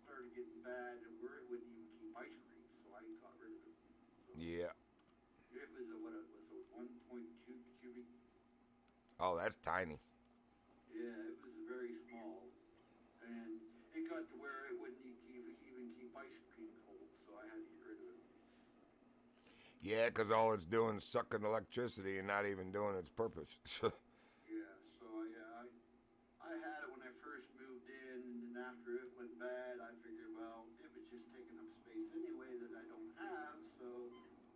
started getting bad, and where it wouldn't even keep ice cream, so I got rid of it. So Yeah. it was a 1.2 cubic. Oh, that's tiny. Yeah, it was very small, and it got to where it wouldn't even keep ice cream cold, so I had to get rid of it. Yeah, because all it's doing is sucking electricity and not even doing its purpose. Yeah, so I had it when I first moved in, and then after it went bad, I figured, well, it was just taking up space anyway that I don't have, so.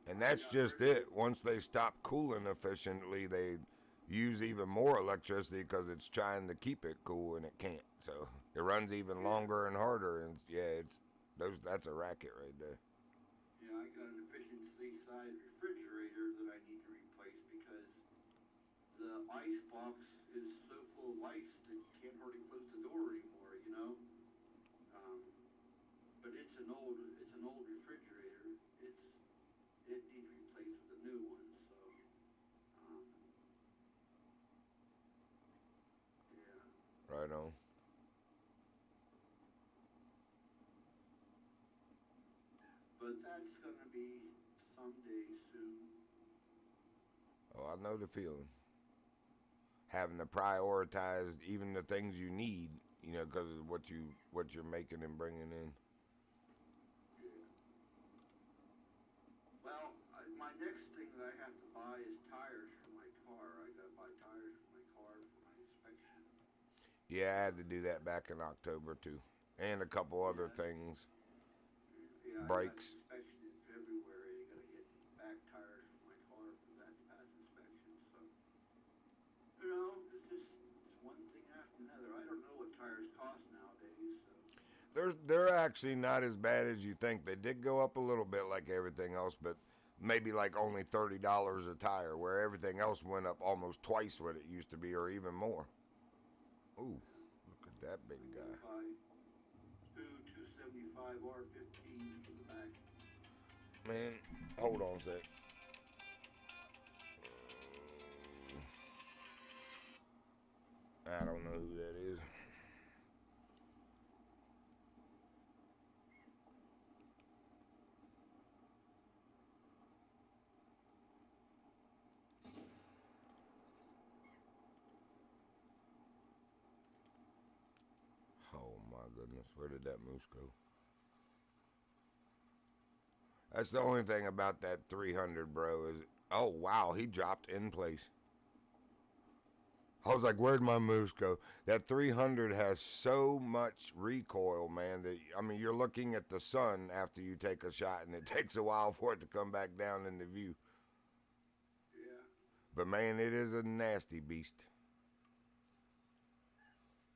And that's just it. Once they stop cooling efficiently, they use even more electricity because it's trying to keep it cool and it can't. So it runs even longer and harder. And yeah, that's a racket right there. Yeah, I got an efficiency size refrigerator that I need to replace because the ice box is so full of ice that you can't hardly close the door anymore, you know? But it's an old refrigerator. It needs replaced with a new one, so yeah. Right on. but that's gonna be someday soon. Oh, I know the feeling. Having to prioritize even the things you need, you know, because of what you're making and bringing in. Yeah. Well, my next thing that I have to buy is tires for my car. I gotta buy tires for my car for my inspection. Yeah, I had to do that back in October too, and a couple other Yeah, things. yeah, I got Brakes. inspection in February. I gotta get back tires for my car for that to pass inspection. So, it's one thing after another. I don't know what tires cost nowadays. So, They're actually not as bad as you think. They did go up a little bit like everything else, but maybe like only $30 a tire, where everything else went up almost twice what it used to be, or even more. Ooh, look at that big I guy. gotta buy two 275 R15s for the back. Man, hold on a sec. I don't know who that is. Oh my goodness, where did that moose go? That's the only thing about that 300, bro, is, oh wow, he dropped in place. I was like, where'd my moose go? That 300 has so much recoil, man, that, I mean, you're looking at the sun after you take a shot, and it takes a while for it to come back down into view. Yeah. But man, it is a nasty beast.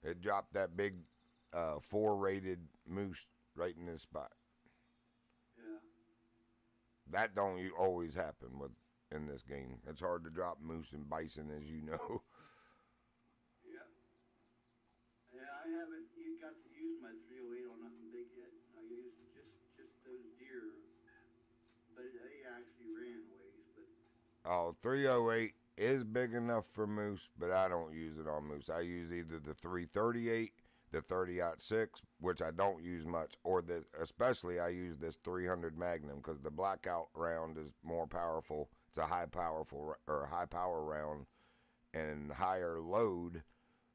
It dropped that big 4 rated moose right in this spot. Yeah. That don't always happen with in this game. It's hard to drop moose and bison, as you know. Yeah. Yeah, I haven't got to use my 308 on nothing big yet. I used just those deer, but they actually ran ways. But Oh, 308 is big enough for moose, but I don't use it on moose. I use either the 338, the 30-06, which I don't use much, or especially I use this 300 Magnum because the blackout round is more powerful. It's a high power round and higher load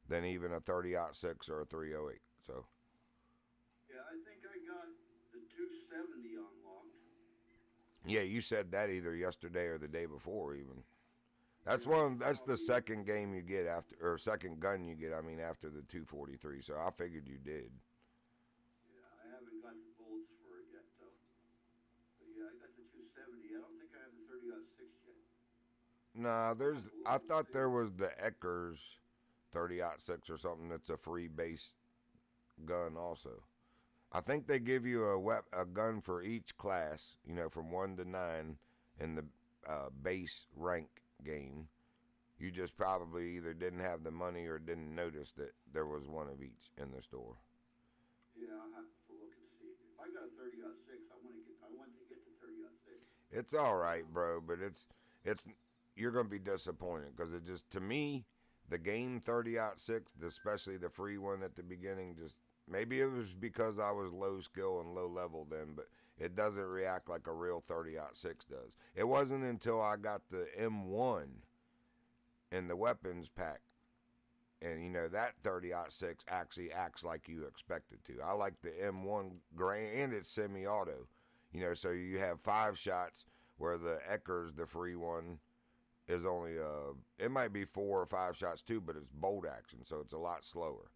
than even a 30-06 or a 308. So yeah, I think I got the 270 unlocked. yeah, you said that either yesterday or the day before even. Yeah, I think That's I'll the be. second game you get after, or second gun you get. I mean, after the 243. So I figured you did. Yeah, I haven't got the bullets for it yet though. But yeah, I got the 270. I don't think I have the 30-06 yet. Nah, I'll have to look I and thought see. there was the Eckers 30-06 or something. That's a free base gun also. I think they give you a gun for each class. You know, from 1 to 9 in the base rank game. You just probably either didn't have the money or didn't notice that there was one of each in the store. Yeah, I'll have to look and see. If I got a 30-06, I want to get the 30-06. It's all right, bro, but it's you're gonna be disappointed because it just, to me, the game 30-06, especially the free one at the beginning, just, maybe it was because I was low skill and low level then, but it doesn't react like a real 30-06 does. It wasn't until I got the M1 in the weapons pack, and you know that 30-06 actually acts like you expect it to. I like the M1 grain, and it's semi-auto. You know, so you have 5 shots where the Eckers, the free one, is only it might be 4 or 5 shots too, but it's bolt action, so it's a lot slower.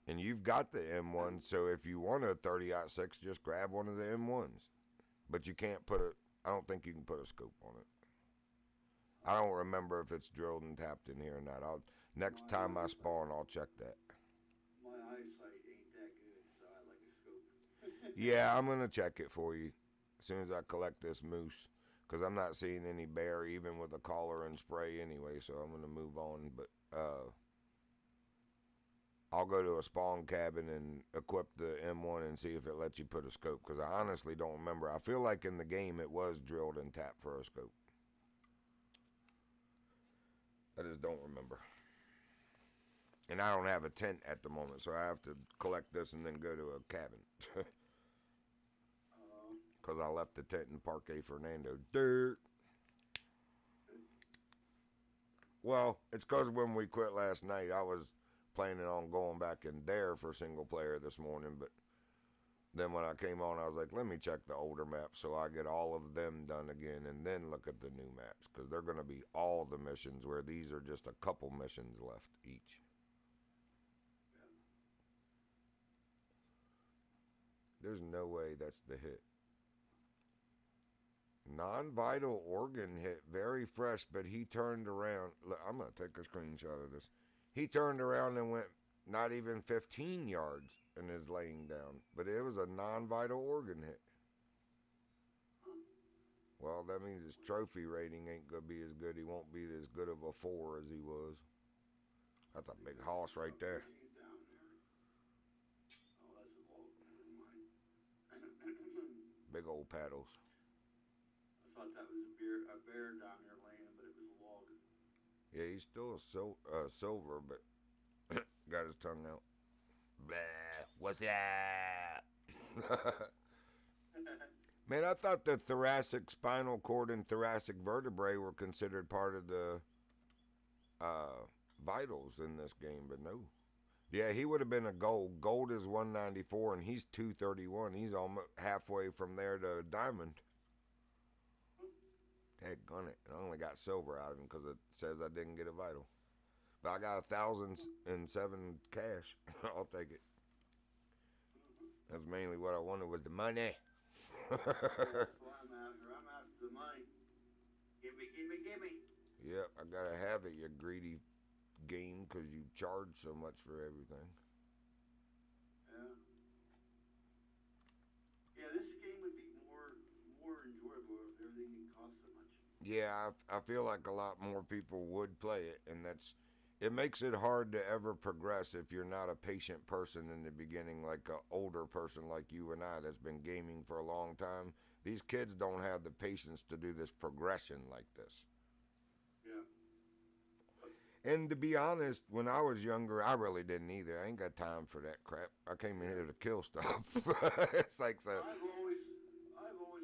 And you've got the M1, so if you want a 30-06, just grab one of the M1s. But you can't put it. I don't think you can put a scope on it. I don't remember if it's drilled and tapped in here or not. Next My time I spawn, I'll check that. my eyesight ain't that good, so I like a scope. Yeah, I'm gonna check it for you as soon as I collect this moose, because I'm not seeing any bear even with a collar and spray anyway. So I'm gonna move on. But I'll go to a spawn cabin and equip the M1 and see if it lets you put a scope, because I honestly don't remember. I feel like in the game it was drilled and tapped for a scope. I just don't remember. And I don't have a tent at the moment, so I have to collect this and then go to a cabin. because I left the tent in Parque Fernando. Dirt. Well, it's because when we quit last night, I was planning on going back in there for single player this morning, but then when I came on, I was like, let me check the older maps so I get all of them done again and then look at the new maps, because they're going to be all the missions, where these are just a couple missions left each. There's no way that's the hit. Non-vital organ hit, very fresh, but he turned around. Look, I'm going to take a screenshot of this. He turned around and went not even 15 yards and is laying down, but it was a non-vital organ hit. Well, that means his trophy rating ain't going to be as good. He won't be as good of a 4 as he was. That's a big hoss right there. Big old paddles. I thought that was a bear down there laying, but it was a log. Yeah, he's still a silver, but got his tongue out. Blah, what's that? Man, I thought the thoracic spinal cord and thoracic vertebrae were considered part of the vitals in this game, but no. Yeah, he would have been a gold. Gold is 194, and he's 231. He's almost halfway from there to diamond. Daggone it. I only got silver out of him because it says I didn't get a vital. But I got 1,007 cash. I'll take it. That's mainly what I wanted, was the money. That's what I'm after. I'm after the money. Gimme, gimme, gimme. Yep, I gotta have it, you greedy game, because you charge so much for everything. Yeah. Yeah, this game would be more enjoyable if everything didn't cost so much. Yeah, I feel like a lot more people would play it, and it makes it hard to ever progress if you're not a patient person in the beginning, like an older person like you and I that's been gaming for a long time. These kids don't have the patience to do this progression like this. Yeah. And to be honest, when I was younger, I really didn't either. I ain't got time for that crap. I came in here to kill stuff. It's like so. I've always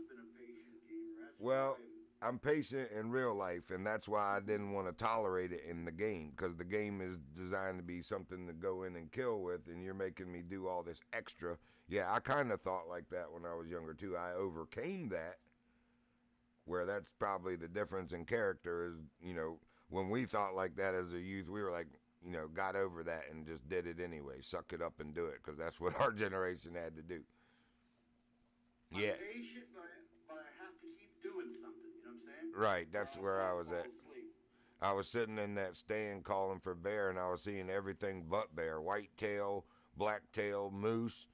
been a patient gamer. That's Well, why I'm patient in real life, and that's why I didn't want to tolerate it in the game, because the game is designed to be something to go in and kill with, and you're making me do all this extra. Yeah, I kind of thought like that when I was younger too. I overcame that, where that's probably the difference in character is, when we thought like that as a youth, we were like, got over that and just did it anyway. Suck it up and do it, because that's what our generation had to do. Yeah. I'm patient, but I have to keep doing something. You know what I'm saying? Right, that's where I was at. I was sitting in that stand calling for bear, and I was seeing everything but bear. Whitetail, blacktail, moose,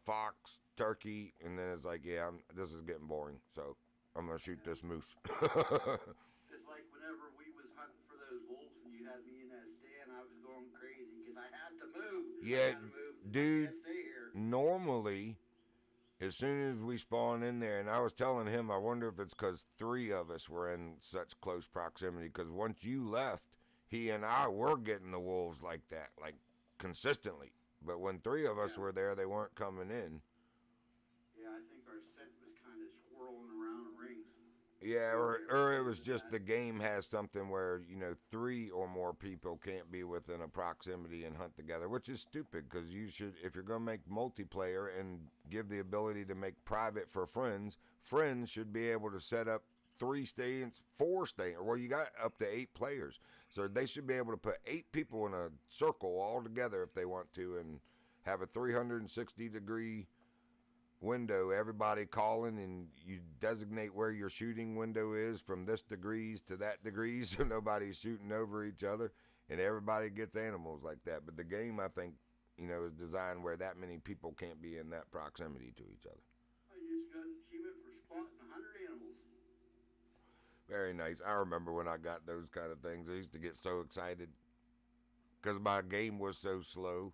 fox, turkey, and then it's like, yeah, this is getting boring, so I'm going to shoot this moose. It's like whenever we was hunting for those wolves and you had me in that stand, I was going crazy because I had to move. Yeah, I had to move. dude, I can't stay here. normally, as soon as we spawn in there, and I was telling him, I wonder if it's because 3 of us were in such close proximity, because once you left, he and I were getting the wolves like that, like consistently. But when 3 of us were there, they weren't coming in. Yeah, I think our scent was kind of swirling around in rings. Yeah, or it was just the game has something where, 3 or more people can't be within a proximity and hunt together, which is stupid, because you should, if you're going to make multiplayer and give the ability to make private for friends should be able to set up 3 stands, 4 stands, well, you got up to 8 players. So they should be able to put 8 people in a circle all together if they want to, and have a 360-degree window, everybody calling, and you designate where your shooting window is from this degrees to that degrees, so nobody's shooting over each other, and everybody gets animals like that. But the game, I think, is designed where that many people can't be in that proximity to each other. I just got an achievement for spotting 100 animals. Very nice. I remember when I got those kind of things, I used to get so excited because my game was so slow.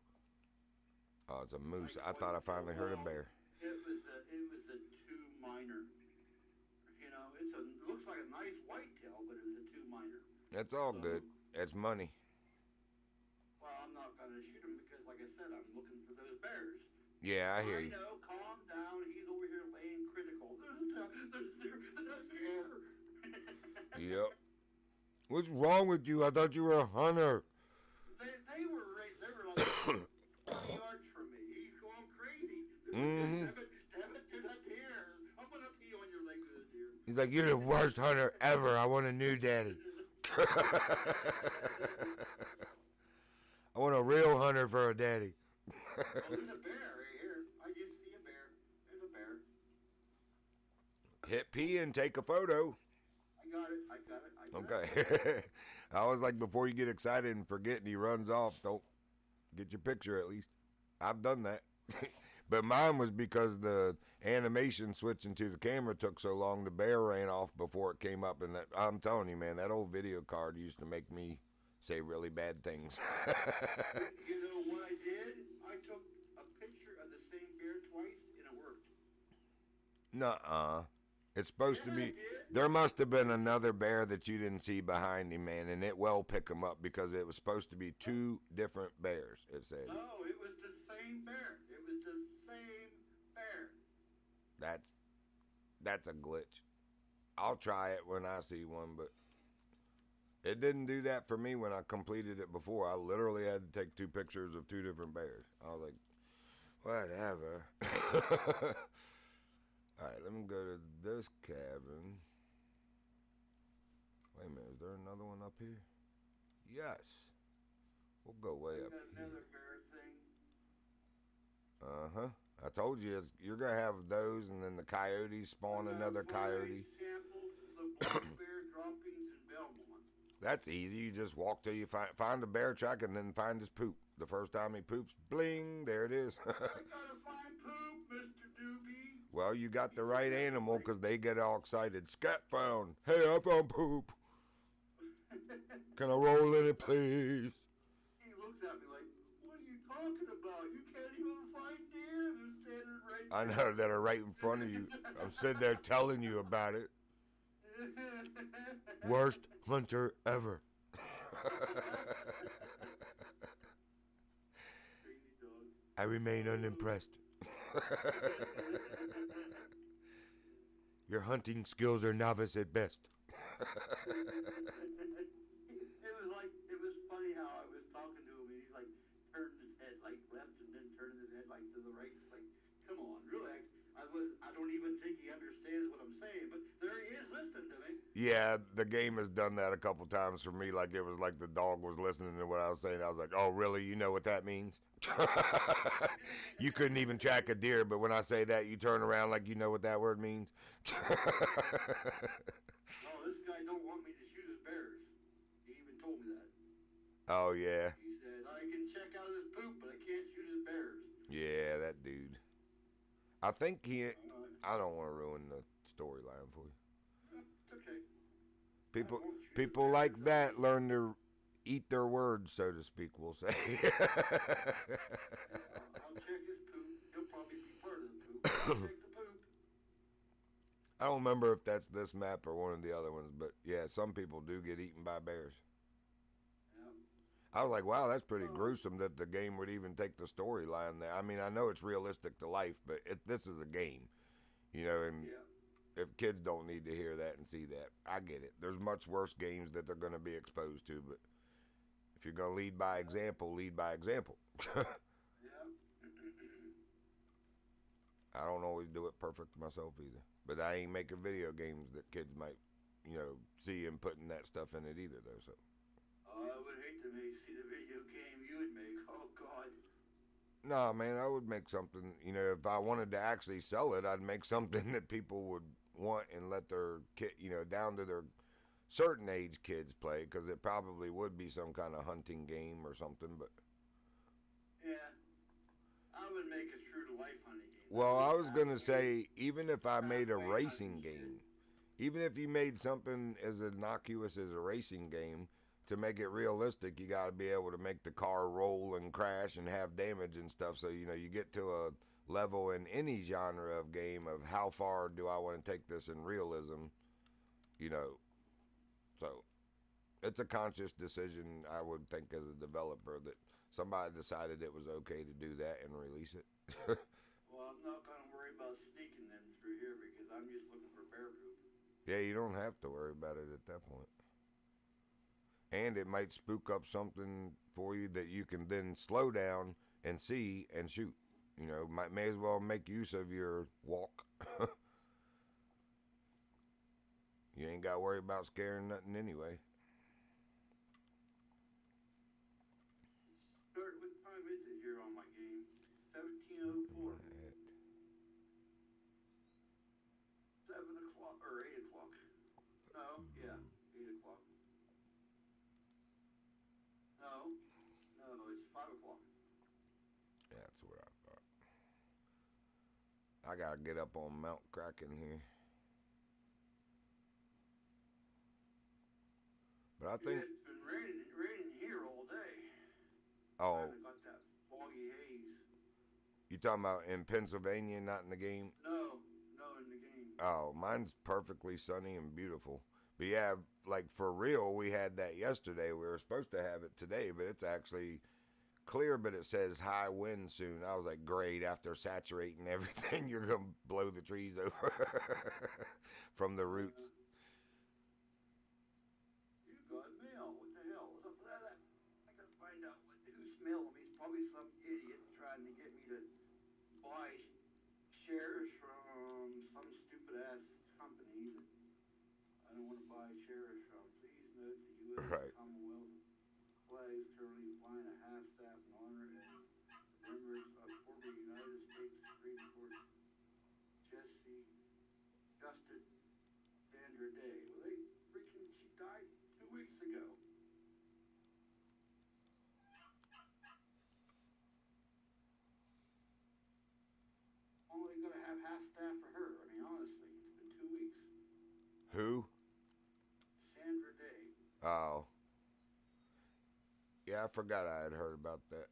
Oh, it's a moose. I thought I finally heard a bear. It was a 2 minor. It looks like a nice whitetail, but it was a 2 minor. That's all good. It's money. Well, I'm not gonna shoot him because, like I said, I'm looking for those bears. Yeah, I hear you. I know. Calm down. He's over here laying critical Yep. What's wrong with you? I thought you were a hunter. They were right. They were like 20 yards from me. He's going crazy. Mm-hmm. Stab it to that deer. I'm gonna pee on your leg with a deer. He's like, you're the worst hunter ever. I want a new daddy. I want a real hunter for a daddy. Oh, there's a bear right here. I just see a bear. There's a bear. Hit P and take a photo. I got it. I got it. I got it. Okay. I was like, before you get excited and forget and he runs off, don't get your picture at least. I've done that. But mine was because the animation switching to the camera took so long, the bear ran off before it came up. And that, I'm telling you, man, that old video card used to make me say really bad things. You know what I did? I took a picture of the same bear twice and it worked. Nuh-uh. It's supposed to Yeah, I be. did. There must have been another bear that you didn't see behind him, man, and it will pick him up because it was supposed to be two different bears, it said. No, it was the same bear. It was the same bear. That's a glitch. I'll try it when I see one, but it didn't do that for me when I completed it before. I literally had to take two pictures of two different bears. I was like, whatever. All right, let me go to this cabin. Wait a minute, is there another one up here? Yes. We'll go way I up got here. another bear thing. Uh-huh. I told you, you're going to have those, and then the coyotes spawn another coyote. Samples of black bear droppings in Belmont. That's easy. You just walk till you find a bear track and then find his poop. The first time he poops, bling, there it is. I gotta find poop, Mr. Doobie. Well, you got the right animal because they get all excited. Scat found. Hey, I found poop. Can I roll in it, please? He looks at me like, what are you talking about? You can't even find deer. They're standing right I know that are right in front of you. I'm sitting there telling you about it. Worst hunter ever. I remain unimpressed. Your hunting skills are novice at best. It was funny how I was talking to him and he's like turning his head like left and then turning his head like to the right. It's like, come on, relax. I don't even think he understands what I'm saying, but there he is listening to me. Yeah, the game has done that a couple times for me. Like it was like the dog was listening to what I was saying. I was like, oh, really? You know what that means? You couldn't even track a deer, but when I say that, you turn around like you know what that word means. Oh, this guy don't want me to shoot his bears. He even told me that. Oh, yeah. He said, I can check out his poop, but I can't shoot his bears. Yeah, that dude. I think I don't want to ruin the storyline for you. It's okay. People like that learn to eat their words, so to speak, we'll say. I'll check his poop. He'll probably be part of the poop. I'll check the poop. I don't remember if that's this map or one of the other ones, but yeah, some people do get eaten by bears. Yeah. I was like, wow, that's pretty gruesome that the game would even take the storyline there. I mean, I know it's realistic to life, but this is a game, you know, and Yeah. if kids don't need to hear that and see that, I get it. There's much worse games that they're going to be exposed to, but if you're going to lead by example, lead by example. Yeah. I don't always do it perfect myself either, but I ain't making video games that kids might, you know, see and putting that stuff in it either, though, so. I would hate to see the video game you would make. Oh, God. Nah, man, I would make something, you know, if I wanted to actually sell it, I'd make something that people would want and let their kid, you know, down to their certain age kids play, because it probably would be some kind of hunting game or something, but. Yeah. I would make a true to life hunting game. Well, I was going to say, even if I made a racing game, even if you made something as innocuous as a racing game, to make it realistic, you got to be able to make the car roll and crash and have damage and stuff. So, you know, you get to a level in any genre of game of how far do I want to take this in realism, you know. So, it's a conscious decision, I would think, as a developer, that somebody decided it was okay to do that and release it. Well, I'm not going to worry about sneaking them through here because I'm just looking for bear poop. Yeah, you don't have to worry about it at that point. And it might spook up something for you that you can then slow down and see and shoot. You know, may as well make use of your walk. You ain't got to worry about scaring nothing anyway. Start, what time is it here on my game? 17:04. 7 o'clock, or 8 o'clock. No, yeah, 8 o'clock. No, it's 5 o'clock. Yeah, that's what I thought. I gotta get up on Mount Kraken here. But I think. Yeah, it's been raining here all day. Oh. Kind of got that foggy haze. You talking about in Pennsylvania, not in the game? No, in the game. Oh, mine's perfectly sunny and beautiful. But yeah, like for real, we had that yesterday. We were supposed to have it today, but it's actually clear, but it says high wind soon. I was like, great, after saturating everything, you're going to blow the trees over from the roots. You got mail. What the hell? What's up with that? I gotta find out who's mailing me. It's probably some idiot trying to get me to buy shares from some stupid ass company that I don't want to buy shares from. Please note the U.S. Right. Commonwealth flag is currently flying a half-staff in honor and remembrance of former United States Supreme Court Justice Sandra Day. Well, she died 2 weeks ago. Only gonna have half staff for her. I mean, honestly, it's been 2 weeks. Who? Sandra Day. Oh. Yeah, I forgot I had heard about that.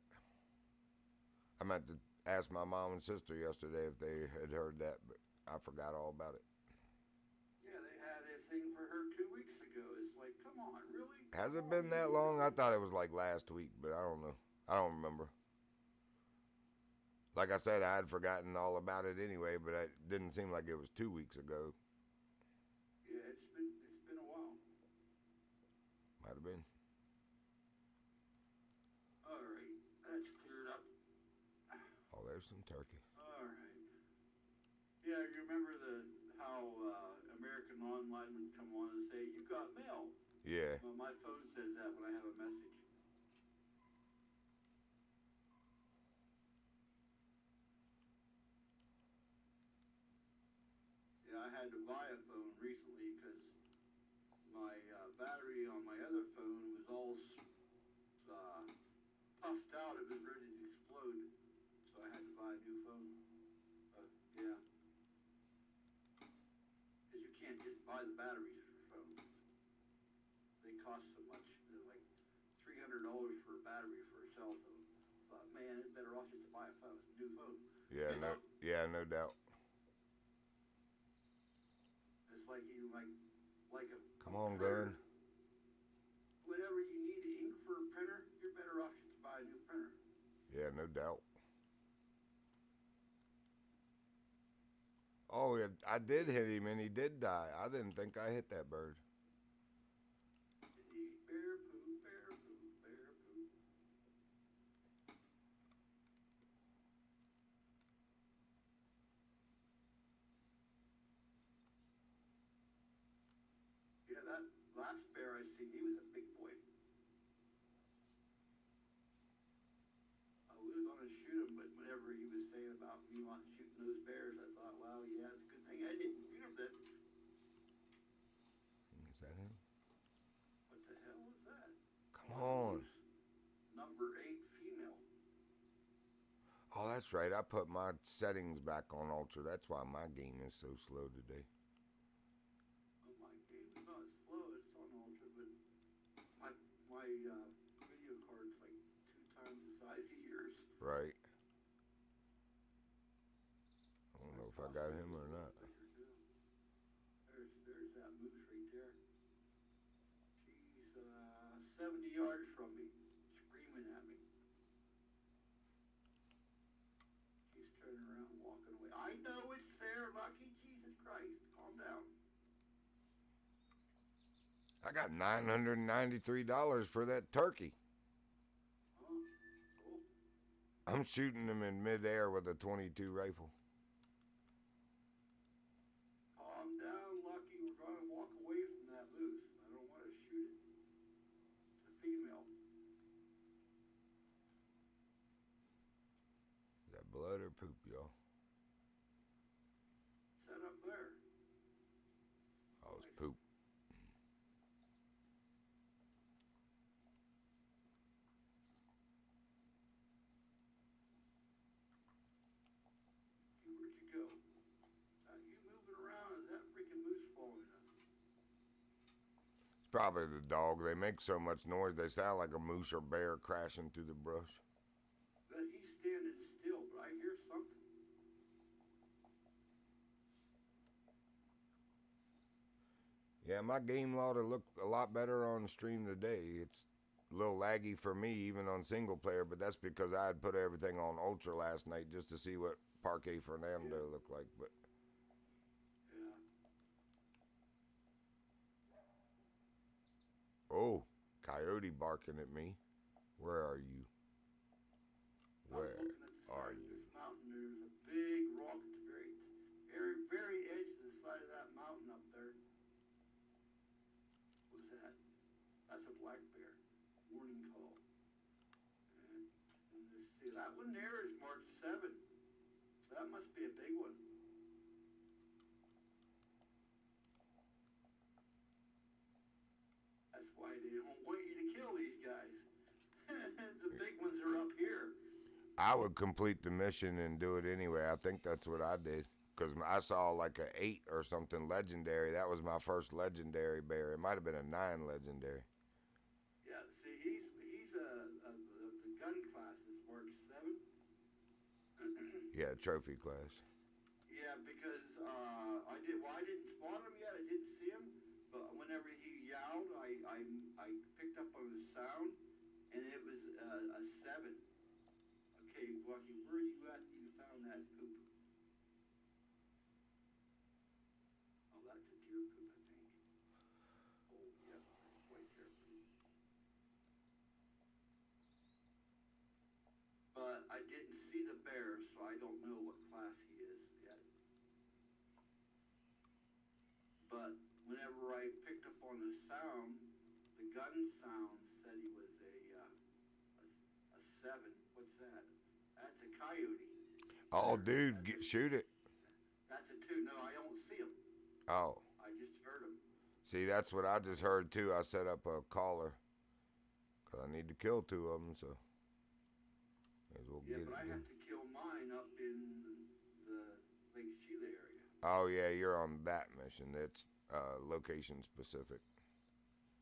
I meant to ask my mom and sister yesterday if they had heard that, but I forgot all about it. Yeah, they had a thing for her 2 weeks ago. It's like, come on, really? Has it been that long? I thought it was like last week, but I don't know. I don't remember. Like I said, I had forgotten all about it anyway, but it didn't seem like it was 2 weeks ago. Yeah, it's been a while. Might have been. All right, that's cleared up. Oh, there's some turkey. All right. Yeah, you remember how American Online would come on and say, "You got mail." Yeah. Well, my phone says that when I have a message. Yeah, I had to buy a phone recently because my battery on my other phone was all puffed out. It was ready to explode, so I had to buy a new phone. Yeah, because you can't just buy the batteries for phones. They cost so much. They're like $300 for a battery for a cell phone. But man, it's better off just to buy a phone, a new phone. Yeah, no doubt. It's like you like a. Come on, gun. Whenever you need ink for a printer, you're better off just to buy a new printer. Yeah, no doubt. Oh, yeah, I did hit him and he did die. I didn't think I hit that bird. Bear poop, bear poop, bear poop. Yeah, that last bear I seen, he was a big boy. I was gonna shoot him, but whenever he was saying about me not shooting those bears, I thought, well, yeah, it's a good thing I didn't shoot him then. Is that him? What the hell was that? Come on. Number 8 female. Oh, that's right. I put my settings back on ultra. That's why my game is so slow today. Oh, my game's not slow. It's on ultra, but my video card's like 2 times the size of yours. Right. I don't know if I got him or not. There's that moose right there. She's 70 yards from me, screaming at me. She's turning around and walking away. I know it's there, Lucky. Jesus Christ, calm down. I got $993 for that turkey. Oh, cool. I'm shooting them in midair with a 22 rifle. Calm down, Lucky. We're going to walk away from that moose. I don't want to shoot it. It's a female. Is that blood or poop, y'all? Set up there. Oh, it's poop. Where'd you go? You moving around? Is that freaking moose following us? It's probably the dog. They make so much noise, they sound like a moose or bear crashing through the brush. But he's standing still, but I hear something. Yeah, my game log looked a lot better on the stream today. It's a little laggy for me, even on single player, but that's because I had put everything on ultra last night just to see what Parque Fernando looked like. But Yeah. oh, coyote barking at me. Where are you? Where I'm looking at the are side of you? this mountain. There's a big rock at the very edge of the side of that mountain up there. What's that? That's a black bear. Warning call. And let's see, that one there is marked 7. That must be a big one. That's why they don't want you to kill these guys. The big ones are up here. I would complete the mission and do it anyway. I think that's what I did. Because I saw like a 8 or something legendary. That was my first legendary bear. It might have been a 9 legendary. Yeah, see, he's the gun class is marked 7. Yeah, trophy class. Yeah, because I didn't spot him yet. I didn't see him, but whenever he yowled, I picked up on the sound, and it was a 7. Okay, Lucky, where are you at? You found that poop. Oh, that's a deer poop, I think. Oh, yep, that's white deer poop. But I didn't see the bear, so I don't know what class he is yet. But whenever I picked up on the sound, the gun sound said he was a 7. What's that? That's a coyote. Oh, There. dude, shoot it. That's a 2. No, I don't see him. Oh. I just heard him. See, that's what I just heard too. I set up a caller. Because I need to kill 2 of them, so. May as well Yeah, get but it I done. have to kill mine up in the Lake Sheila area. Oh, yeah, you're on that mission. It's location specific.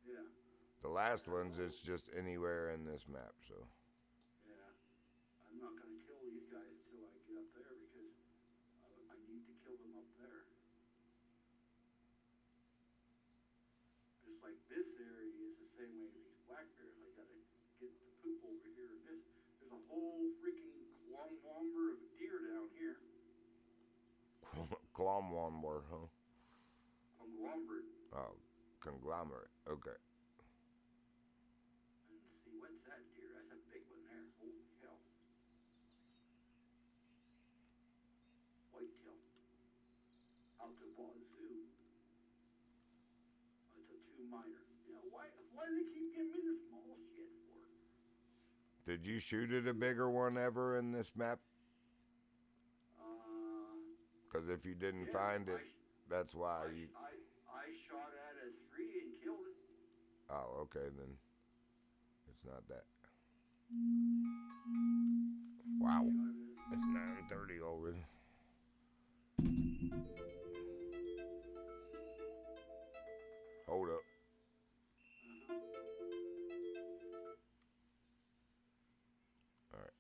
Yeah. The last ones, it's just anywhere in this map, so. Yeah. I'm not going to kill these guys until I get up there because I need to kill them up there. Just like this area is the same way as these black bears. I got to get the poop over here. And there's a whole freaking conglomerate of deer down here. Clomwomber, huh? Conglomerate. Oh, conglomerate. Okay. And see, what's that deer? That's a big one there. Holy hell. Whitetail. Out to Wazoo. It's a 2 minor. You know, why do they keep giving me the small shit for? Did you shoot at a bigger one ever in this map? Because if you didn't find it, that's why you. I shot at a 3 and killed it. Oh, okay, then it's not that. Wow, it's 9:30 already. Hold up. All right.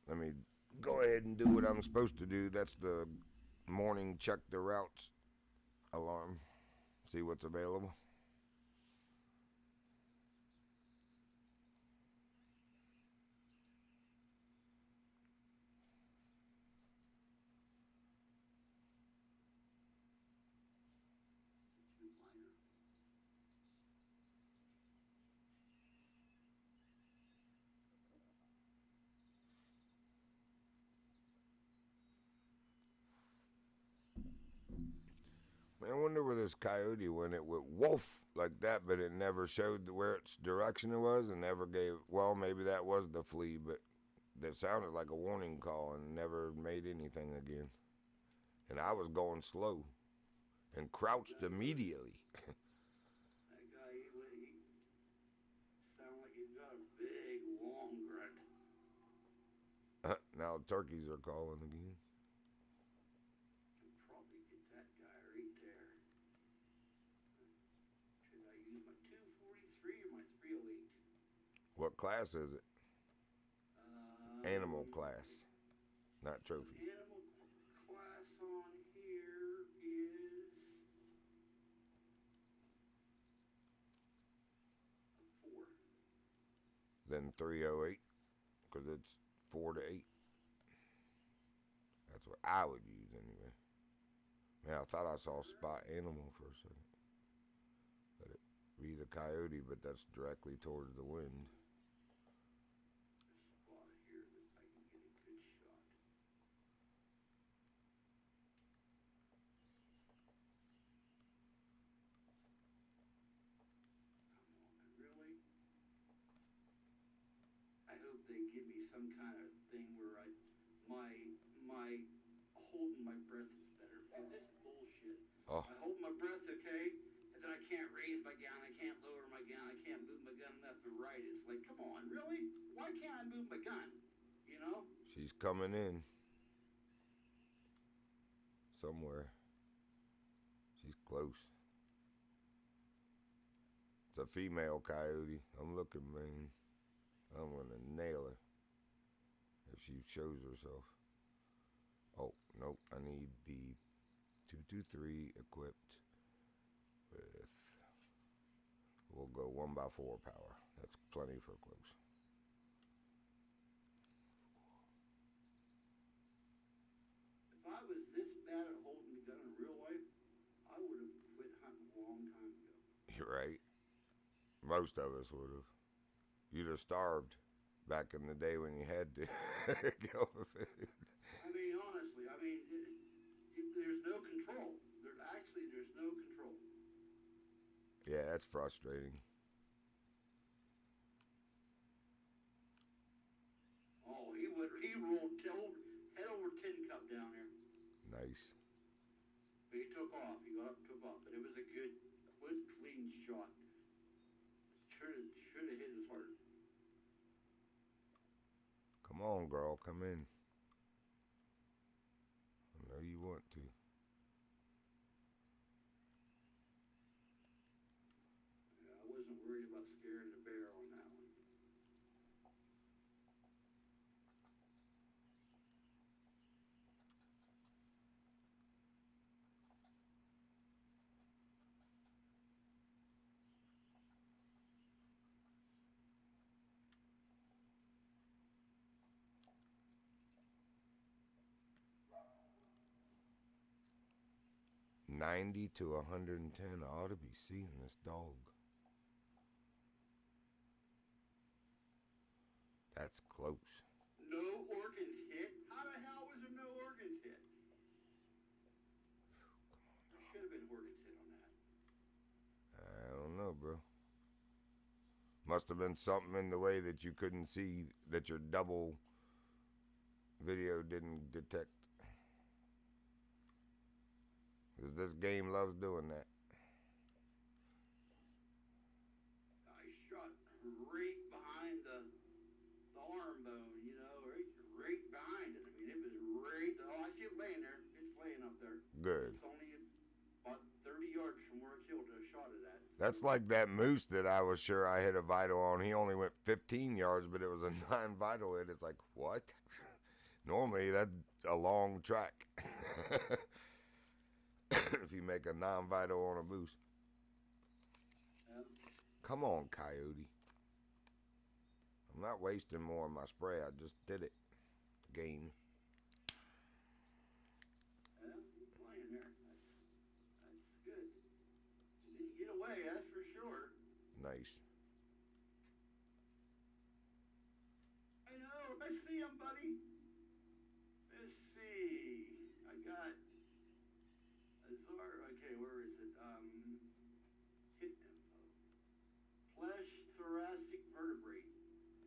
Let me go ahead and do what I'm supposed to do. That's the morning check the routes alarm. See what's available. wonder where this coyote went. It went wolf like that, but it never showed where its direction it was, and never gave. Well, maybe that was the flea, but that sounded like a warning call and never made anything again. And I was going slow and crouched immediately. That guy, he sounded like he's got a big, long grunt. Now turkeys are calling again. Can probably get that guy right there. Should I use my 243 or my 308? What class is it? Animal class, not trophy. Animal class on here is a 4. Then 308, because it's 4 to 8. That's what I would use anyway. Man, I thought I saw spot animal for a second. Let it be the coyote, but that's directly towards the wind. Spot here that I can get a good shot. Come on, really? I hope they give me some kind of thing where my holding my breath is better. Because this is bullshit. Oh. I hold my breath, okay, and then I can't raise my gun, I can't lower my gun, I can't move my gun left or right. It's like, come on, really? Why can't I move my gun? You know? She's coming in. Somewhere. She's close. It's a female coyote. I'm looking, man. I'm gonna nail her if she shows herself. Oh, nope. I need the 223 equipped with. We'll go 1x4 power. That's plenty for close. If I was this bad at holding the gun in real life, I would have quit hunting a long time ago. You're right. Most of us would have. You'd have starved back in the day when you had to go for food. I mean, honestly, there's no control. There's no control. Yeah, that's frustrating. Oh, he rolled head over tin cup down there. Nice. But he took off. He got up and took off. But it was a good, clean shot. Should have hit his heart. Come on, girl, come in. I know you want to. Yeah, I wasn't worried about scaring the bear on that one. $90 to $110. I ought to be seeing this dog. That's close. No organs hit? How the hell was there no organs hit? There should have been organs hit on that. I don't know, bro. Must have been something in the way that you couldn't see, that your double video didn't detect. Because this game loves doing that. I shot right behind the arm bone, you know, right behind it. I mean, it was right. Oh, I see it laying there. It's laying up there. Good. It's only about 30 yards from where I killed it. I shot it at. That's like that moose that I was sure I hit a vital on. He only went 15 yards, but it was a 9 vital hit. It's like, what? Normally, that's a long track. If you make a non-vital on a moose. Yep. Come on, coyote. I'm not wasting more of my spray. I just did it. Game. Yeah, you're playing there. That's good. You didn't get away, that's for sure. Nice. I know. I see him, buddy. Let's see. I got Azar. Okay, where is it? thoracic vertebrae.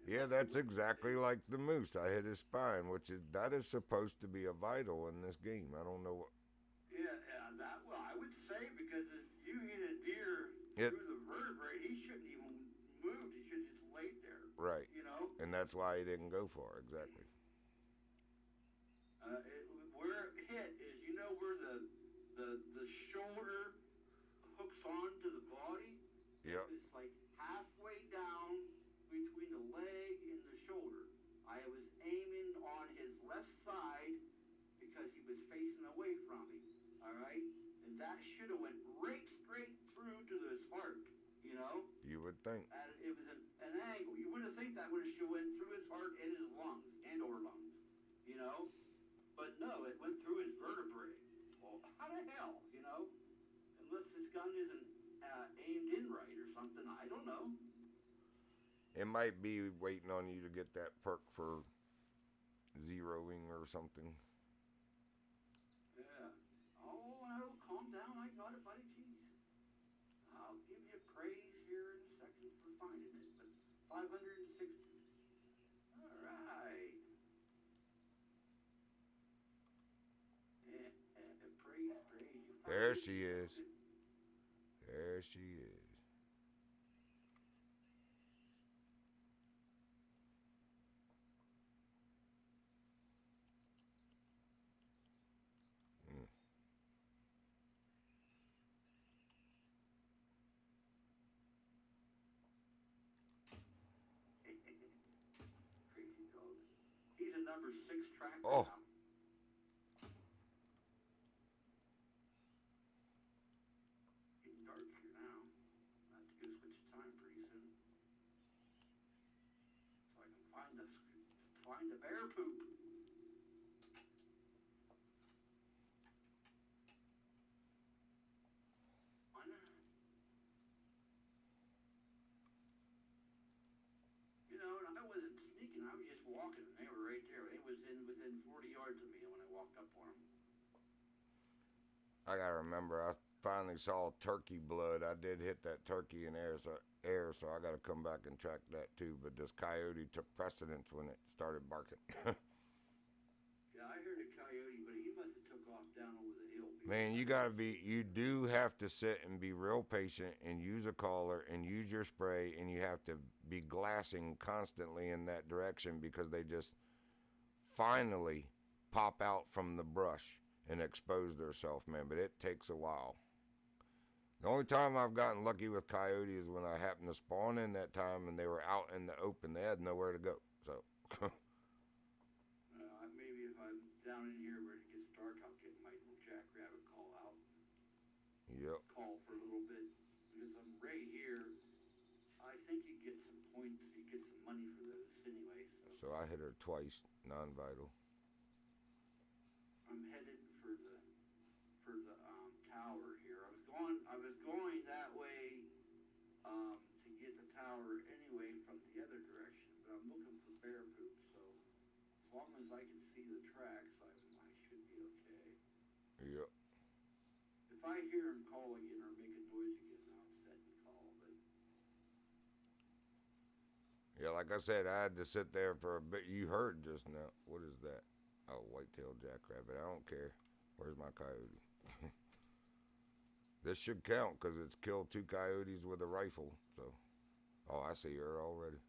Yeah, that's exactly like the moose. I hit his spine, that is supposed to be a vital in this game. I don't know what. Yeah, that well, I would say because if you hit a deer It through the vertebrae, he shouldn't even moved. He should have just laid there. right, You know. and that's why he didn't go far. Exactly. Where it hit is, you know, where the shoulder hooks onto the body. Yep. It's like halfway down between the leg and the shoulder. I was aiming on his left side because he was facing away from me. All right, and that should have went right straight through to his heart. You know. You would think. And it was an angle. You would have think that would have went through his heart and his lungs or lungs. You know. But no, it went through his vertebrae. Well, how the hell, you know? Unless this gun isn't aimed in right or something, I don't know. It might be waiting on you to get that perk for zeroing or something. Yeah. Oh, no, calm down. I got it, buddy. Jeez. I'll give you praise here in a second for finding it. But 560. All right. There she is. There she is. Crazy dog. He's a number 6 track Oh. now. Getting dark here now. I have to go switch time pretty soon. So I can find the bear poop. Why not? You know, and I wasn't sneaking. I was just walking, and they were right there. It was within 40 yards of me when I walked up on them. I gotta remember, I finally saw turkey blood. I did hit that turkey in air, so I gotta come back and track that too. But this coyote took precedence when it started barking. Yeah, I heard a coyote, but he must have took off down over the hill. Man, you do have to sit and be real patient and use a caller and use your spray, and you have to be glassing constantly in that direction because they just finally pop out from the brush and expose themselves, man. But it takes a while. The only time I've gotten lucky with coyote is when I happened to spawn in that time and they were out in the open. They had nowhere to go. So. Maybe if I'm down in here where it gets dark, I'll get my little jackrabbit call out. Yep. Call for a little bit because I'm right here. I think you get some points. You get some money for those anyway. So I hit her twice, non-vital. I'm headed for the tower here. I was going that way to get the tower anyway from the other direction, but I'm looking for bear poop. So as long as I can see the tracks, I should be okay. Yep. If I hear him call again or make a noise again, I'll set and call. But Yeah, like I said, I had to sit there for a bit. You heard just now. What is that? Oh, white-tailed jackrabbit. I don't care. Where's my coyote? This should count because it's killed 2 coyotes with a rifle. So, oh, I see her already.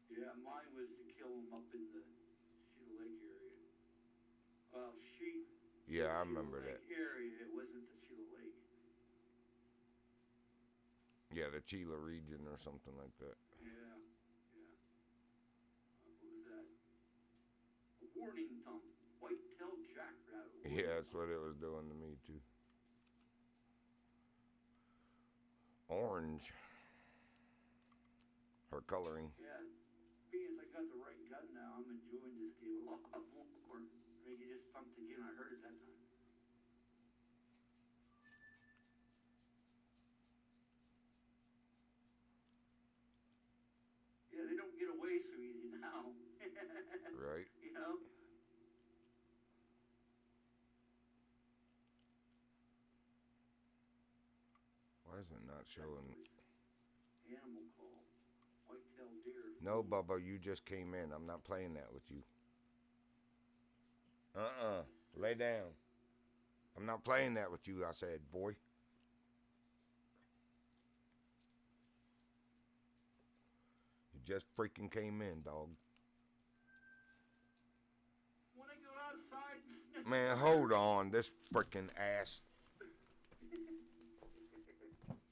yeah, mine was to kill him up in the Sheila Lake area. Well, Yeah, I remember that. Area. It wasn't the Sheila Lake. Yeah, the Chila region or something like that. Yeah. What was that? A warning thumb. White-tailed jackrabbit. Yeah, that's what it was doing to me too. Orange. Her coloring. Yeah. Being as I got the right gun now, I'm enjoying this game a lot more. Maybe you just thumped again. I heard it that time. Yeah, they don't get away so easy now. Right. You know? Why is it not showing? animal call. White-tailed deer. No, Bubba, you just came in. I'm not playing that with you. Lay down. I'm not playing that with you, I said, boy. You just freaking came in, dog. When I go outside and sniff. Man, hold on. This freaking ass.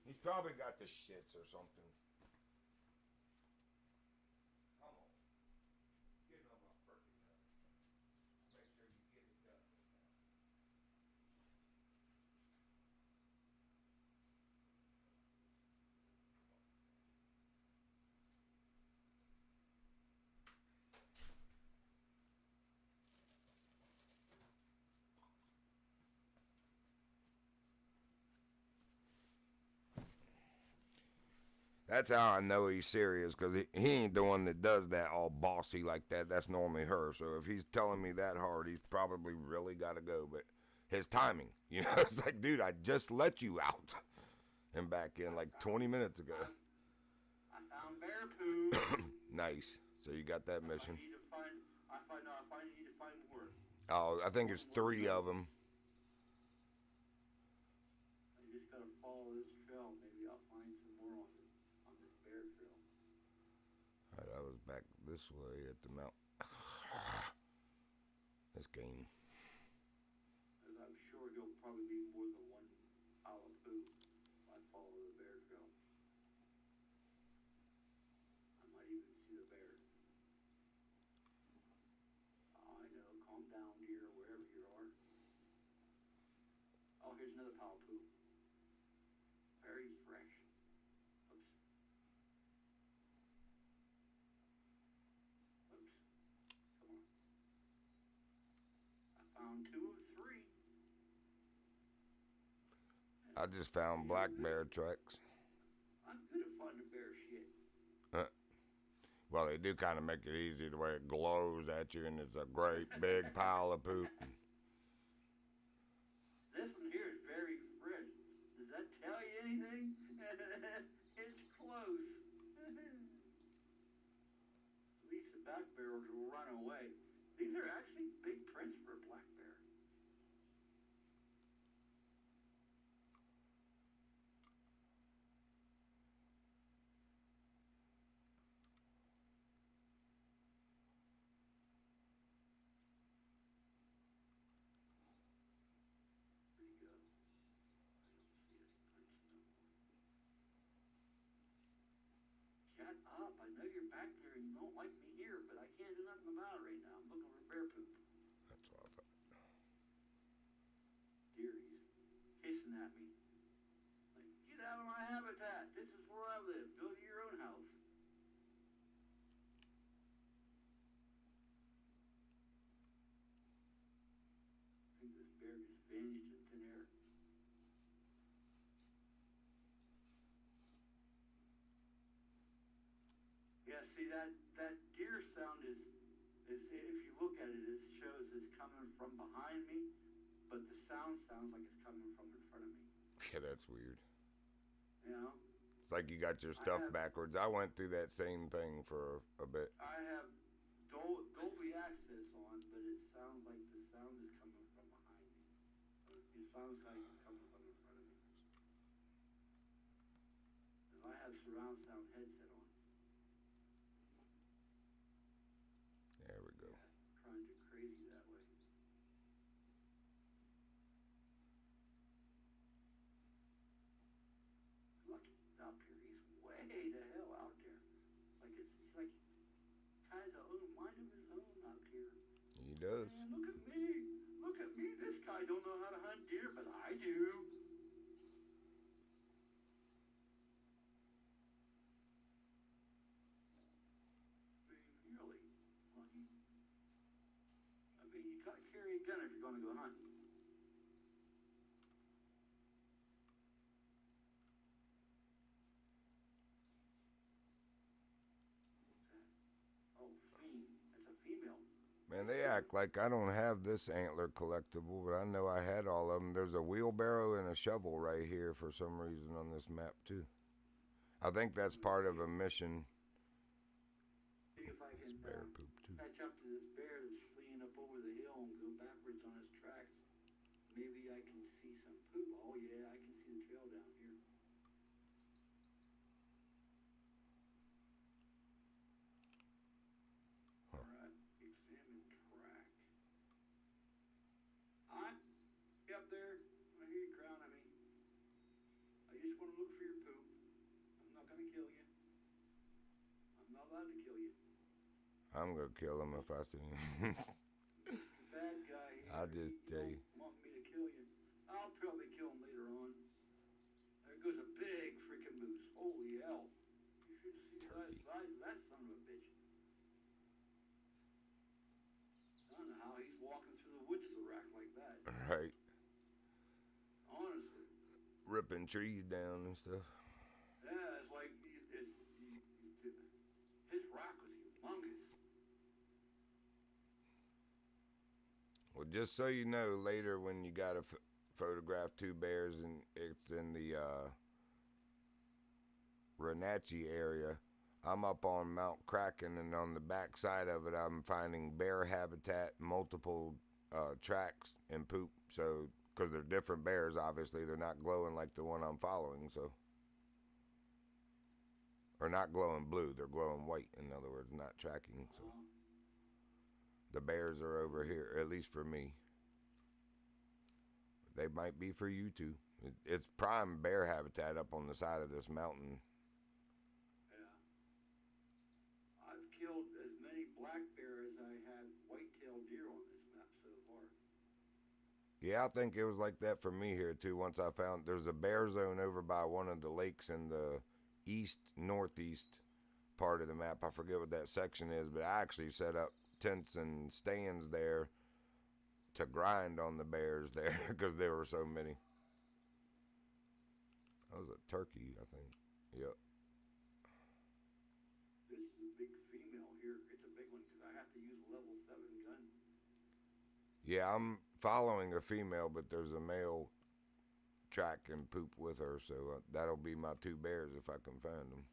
He's probably got the shits or something. Come on. Get on my freaking head. Make sure you get it done. That's how I know he's serious, because he ain't the one that does that all bossy like that. That's normally her. So if he's telling me that hard, he's probably really got to go. But his timing, you know, it's like, dude, I just let you out and back in like 20 minutes ago. I found bear poo. Nice. So you got that mission. I need to find more. Oh, I think it's 3 of them. I just gotta follow this trail. Maybe I'll find some more on this bear trail. All right, I was back this way at the mount. This game. As I'm sure he'll probably be more than one pile of poo if I follow the bear trail. I might even see the bear. Oh, I know. Calm down, dear, wherever you are. Oh, here's another pile of poo. Very fresh. Oops. Oops. Come on. I found 2 of 3. I just found black bear tracks. I'm good at finding bear shit. Well, they do kind of make it easy the way it glows at you, and it's a great big pile of poop. This one here is very fresh. Does that tell you anything? It's close. At least the black bears will run away. These are actually big prints for a black bear. Where'd he go? I don't see his prints no more. Shut up. I know you're back there and you don't like me here, but I can't do nothing about it right now. I'm looking for bear poop. That's what I thought. Deer, he's hissing at me. Like, get out of my habitat. This is where I live. Build your own house. I think this bear just vanished in thin air. Yeah, see that deer sound is if you look at it, it shows it's coming from behind me, but the sound sounds like it's coming from in front of me. Yeah, that's weird. You know? It's like you got your stuff backwards. I went through that same thing for a bit. I have Dolby Access on, but it sounds like the sound is coming from behind me. It sounds like it's coming from in front of me. And I have surround sound headset on. There we go. Trying to crazy that way. Look up here, he's way the hell out there. He's like has a own mind of his own out here. He does. Man, look at me. Look at me. This guy don't know how to hunt deer, but I do. Really lucky. I mean, you gotta carry a gun if you're gonna go hunting. Oh, that's a female. Man, they act like I don't have this antler collectible, but I know I had all of them. There's a wheelbarrow and a shovel right here for some reason on this map, too. I think that's part of a mission. See if I It's can bear poop too. catch up to this bear that's fleeing up over the hill and go backwards on his tracks. Maybe I can see some poop. Oh yeah, I can see the trail down here. Huh. Alright, examine track. I'm up there. I hear you crowing at me. I just want to look for your poop. I'm not going to kill you. I'm not allowed to kill you. I'm gonna kill him if I see him. The bad guy here. I just tell you. Want me to kill you. I'll probably kill him later on. There goes a big freaking moose. Holy hell. You should see the size of that son of a bitch. I don't know how he's walking through the woods of the rack like that. Right. Honestly. Ripping trees down and stuff. Yeah, it's like his rock was humongous. Well, just so you know, later when you gotta photograph two bears and it's in the Wenatchee area, I'm up on Mount Kraken, and on the back side of it, I'm finding bear habitat, multiple tracks, and poop. So, because they're different bears, obviously, they're not glowing like the one I'm following. So, or not glowing blue, they're glowing white. In other words, not tracking. So, the bears are over here, at least for me. They might be for you too. It's prime bear habitat up on the side of this mountain. I've killed as many black bear as I have white-tailed deer on this map so far. Yeah, I think it was like that for me here too. Once I found there's a bear zone over by one of the lakes in the northeast part of the map. I forget what that section is, but I actually set up tents and stands there to grind on the bears there because there were so many. That was a turkey, I think. Yep. This is a big female here. It's a big one because I have to use a level 7 gun. Yeah, I'm following a female, but there's a male track and poop with her, so that'll be my two bears if I can find them.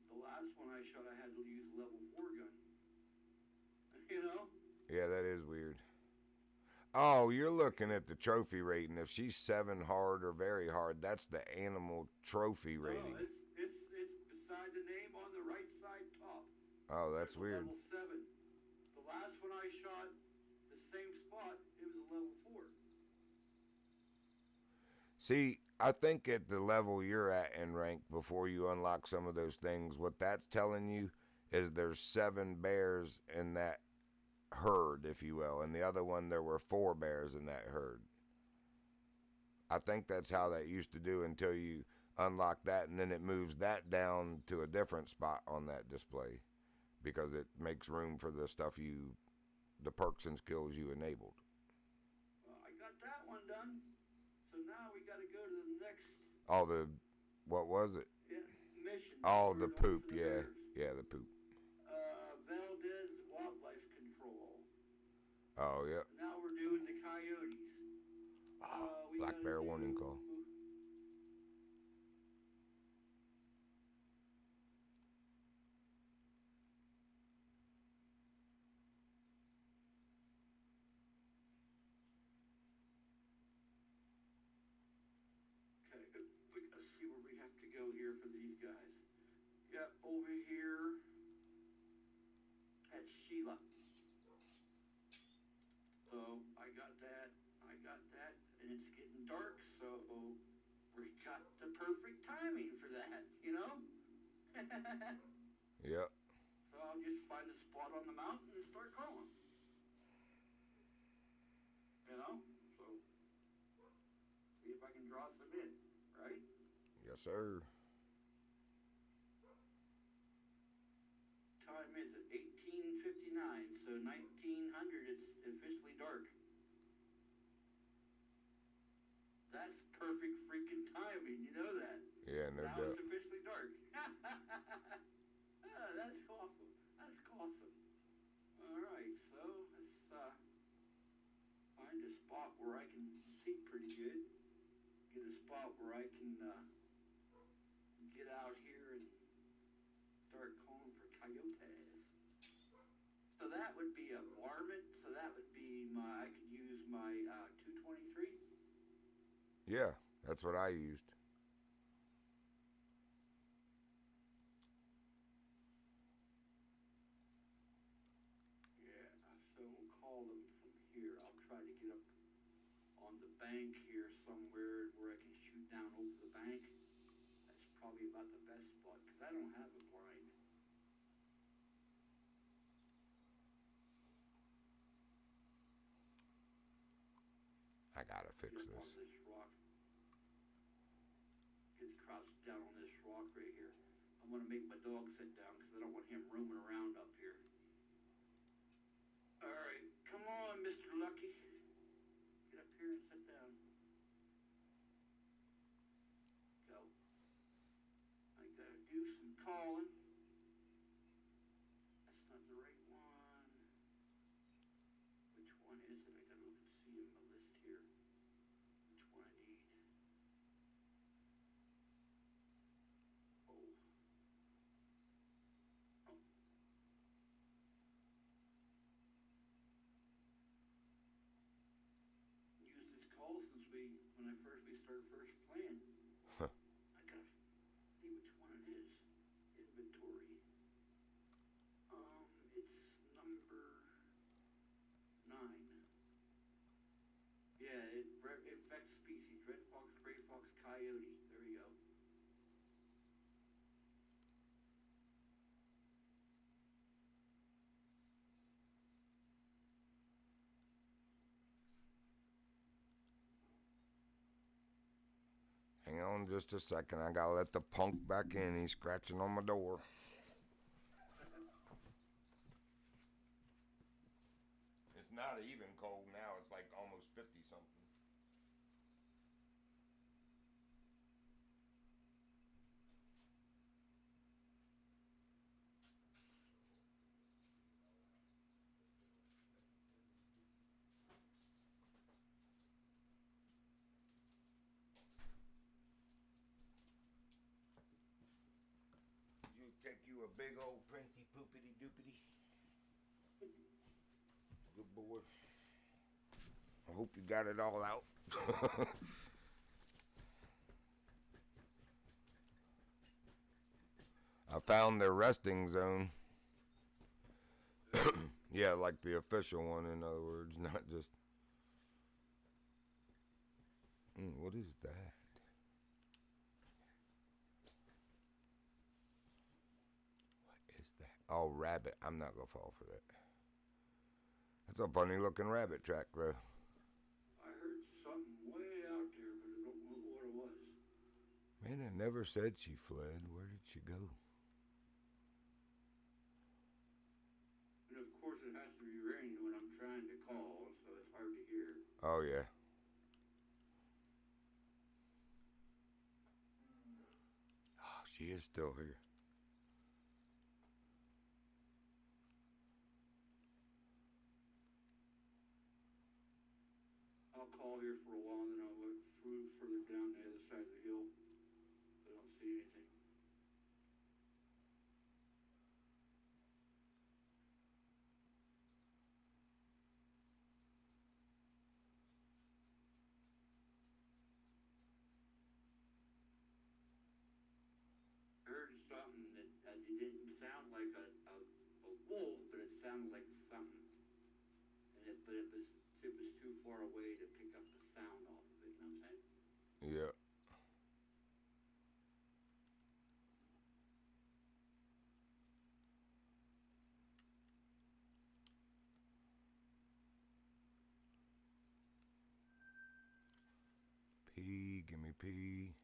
The last one I shot, I had to use a level 4 gun. You know? Yeah, that is weird. Oh, you're looking at the trophy rating. If she's 7 hard or very hard, that's the animal trophy rating. No, it's beside the name on the right side top. Oh, that's weird. Level 7. The last one I shot, the same spot, it was a level 4. See, I think at the level you're at in rank, before you unlock some of those things, what that's telling you is there's 7 bears in that herd, if you will, and the other one there were 4 bears in that herd. I think that's how that used to do until you unlock that, and then it moves that down to a different spot on that display because it makes room for the stuff the perks and skills you enabled. Well, I got that one done, so now we got to go to the next. Oh, what was it? Yeah, mission. Oh, the poop, yeah. Bears. Yeah, the poop. Valdez Wildlife Control. Oh, yeah. Now we're doing the coyotes. Black bear warning call. Okay, let's see where we have to go here for these guys. Yeah, over here at Sheila. So I got that, and it's getting dark, so we got the perfect timing for that, you know? Yep. So I'll just find a spot on the mountain and start calling. You know? So, see if I can draw some in, right? Yes, sir. Time is at 18:59, so 1900 it's officially dark. That's perfect freaking timing, you know that? Yeah, no now doubt. It's officially dark. That's awesome. That's awesome. Alright, so let's find a spot where I can see pretty good. Get a spot where I can get out out here and start calling for coyotes. So that would be a varmint. So that would be my. I could use my 223. Yeah, that's what I used. Yeah, so we'll call them from here. I'll try to get up on the bank here somewhere where I can shoot down over the bank. That's probably about the best spot because I don't have a blind. I gotta fix Get this. on this rock. Get crouched down on this rock right here. I'm gonna make my dog sit down because I don't want him roaming around up here. All right, come on, Mr. Lucky. Get up here and sit down. Go. I gotta do some calling. That's not the right one. Which one is it? I gotta look and see in my list here. Which one I need. Oh. Oh. Used this call since when I first started playing. I gotta see which one it is. Inventory. It's number 9. Yeah, it affects species. Red fox, gray fox, coyote. There we go. Hang on just a second. I gotta let the punk back in. He's scratching on my door. It's not even cold now. It's like almost 50 something. You take you a big old princey poopity doopity. Good boy. I hope you got it all out. I found their resting zone. Yeah, like the official one, in other words, not just. What is that? What is that? Oh, rabbit. I'm not going to fall for that. That's a funny looking rabbit track, though. I heard something way out there, but I don't know what it was. Man, I never said she fled. Where did she go? And of course it has to be raining when I'm trying to call, so it's hard to hear. Oh, yeah. Oh, she is still here. I'll call here for a while, and then I'll look further down the other side of the hill. I don't see anything. I heard something that it didn't sound like a wolf, but it sounded like something. But it was too far away to pick up the sound off of it. You know what I'm saying? Yeah. P, give me P.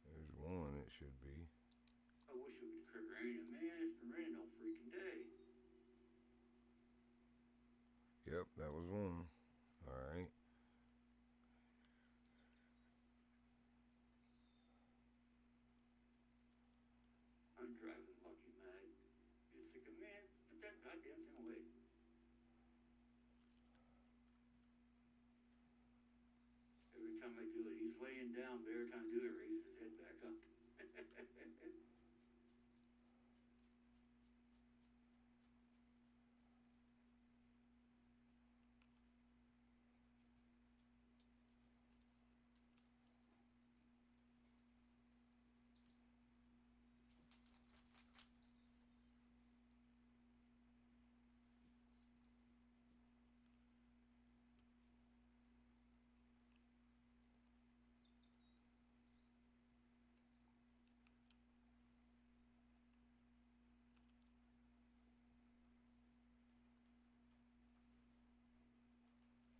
There's one, it should be. I wish it would quit raining. Man, it's been raining all freaking day. Yep, that was one. Alright. I'm driving Lucky mad. You're thinking, man, put that goddamn thing away. Every time I do it, he's was laying down, but every time I do it, raises his head back up.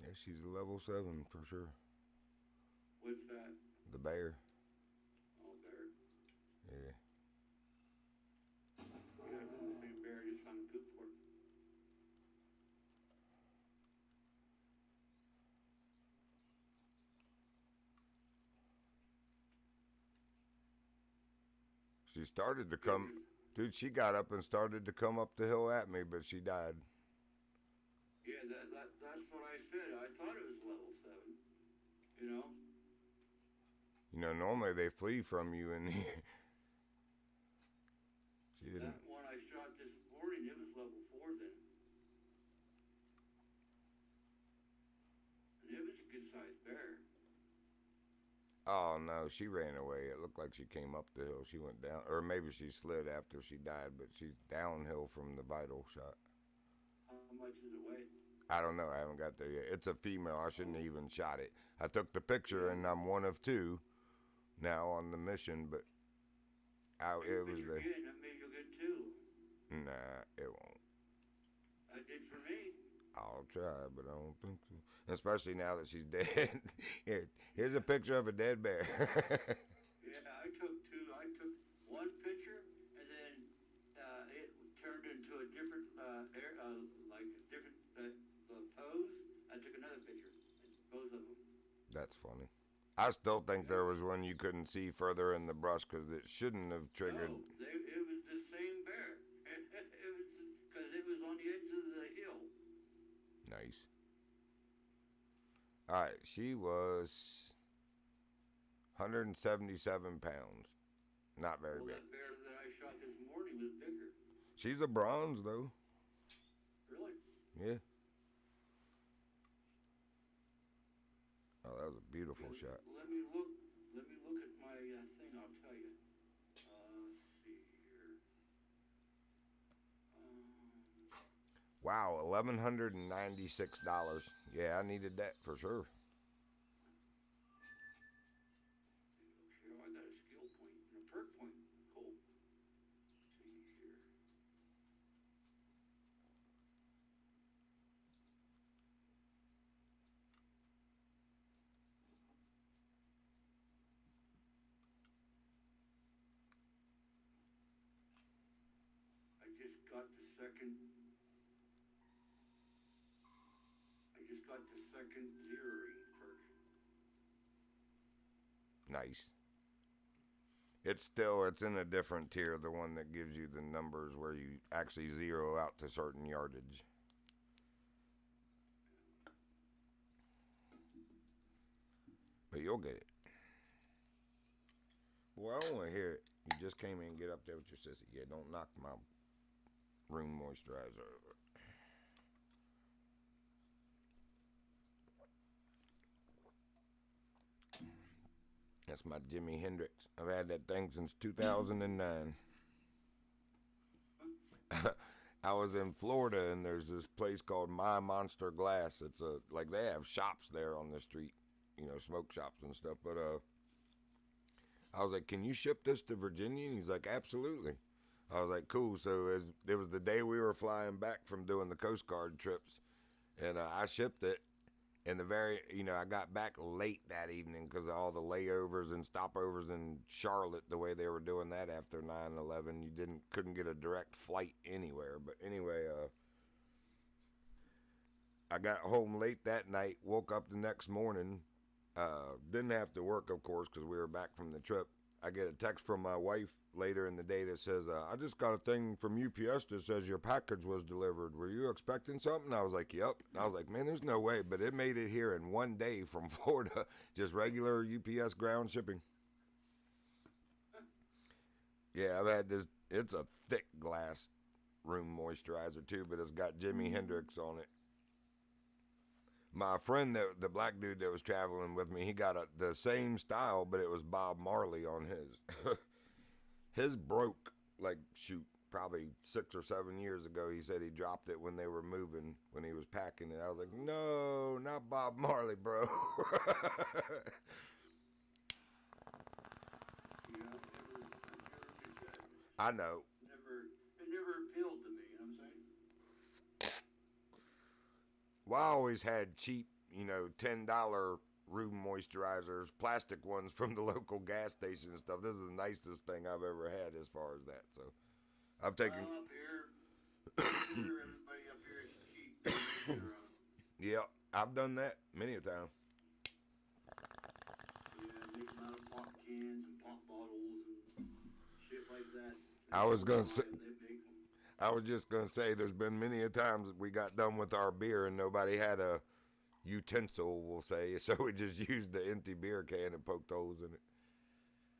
Yeah, she's a level 7 for sure. What's that? The bear. Oh, bear. Yeah. Yeah, it's the same bear I just found a poop for. She started to come. Dude, she got up and started to come up the hill at me, but she died. Yeah, that's what I said. I thought it was level 7. You know? You know, normally they flee from you in here. She didn't. That one I shot this morning, it was level 4 then. And it was a good sized bear. Oh no, she ran away. It looked like she came up the hill. She went down, or maybe she slid after she died, but she's downhill from the vital shot. How much does it weigh? I don't know. I haven't got there yet. It's a female. I shouldn't have even shot it. I took the picture, and I'm one of 2 now on the mission, but it was the. Again, that made you good too. Nah, it won't. That did for me. I'll try, but I don't think so. Especially now that she's dead. Here's a picture of a dead bear. Yeah, I took 2. I took one picture, and then it turned into a different, like a different pose. I took another picture, both of them. That's funny. I still think there was one you couldn't see further in the brush because it shouldn't have triggered. No, it was the same bear. It was because it was on the edge of the hill. Nice. All right, she was 177 pounds. Not very big. That bear that I shot this morning was bigger. She's a bronze, though. Really? Yeah. Oh, that was a beautiful shot. Let me look at my thing. I'll tell you. Let's see here. Wow, $1,196. Yeah, I needed that for sure. Okay, I got a skill point and a perk point. Cool. Let's see here. I just got the second zeroing perk. Nice. It's in a different tier, the one that gives you the numbers where you actually zero out to certain yardage. But you'll get it. Well, I don't want to hear it. You just came in and get up there with your sissy. Yeah, don't knock my room moisturizer over. That's my Jimi Hendrix. I've had that thing since 2009. I was in Florida, and there's this place called My Monster Glass. It's like they have shops there on the street, smoke shops and stuff. But I was like, "Can you ship this to Virginia?" And he's like, "Absolutely." I was like, "Cool." So it was the day we were flying back from doing the Coast Guard trips, and I shipped it. And I got back late that evening because of all the layovers and stopovers in Charlotte, the way they were doing that after 9/11. You couldn't get a direct flight anywhere. But anyway, I got home late that night, woke up the next morning, didn't have to work, of course, because we were back from the trip. I get a text from my wife later in the day that says, I just got a thing from UPS that says your package was delivered. Were you expecting something? I was like, yep. And I was like, man, there's no way. But it made it here in one day from Florida, just regular UPS ground shipping. Yeah, I've had this. It's a thick glass room moisturizer too, but it's got Jimi Hendrix on it. My friend, the black dude that was traveling with me, he got the same style, but it was Bob Marley on his. His broke, like, shoot, probably 6 or 7 years ago. He said he dropped it when they were moving, when he was packing it. I was like, no, not Bob Marley, bro. I know. It never appealed to me, you know what I'm saying? Well, I always had cheap, $10 room moisturizers, plastic ones from the local gas station and stuff. This is the nicest thing I've ever had as far as that. So I've taken. Well, up here, everybody up here is cheap. Yeah, I've done that many a time. Yeah, make them out of pop cans and pop bottles and shit like that. I was just gonna say, there's been many a times that we got done with our beer and nobody had a utensil, we'll say, so we just used the empty beer can and poked holes in it.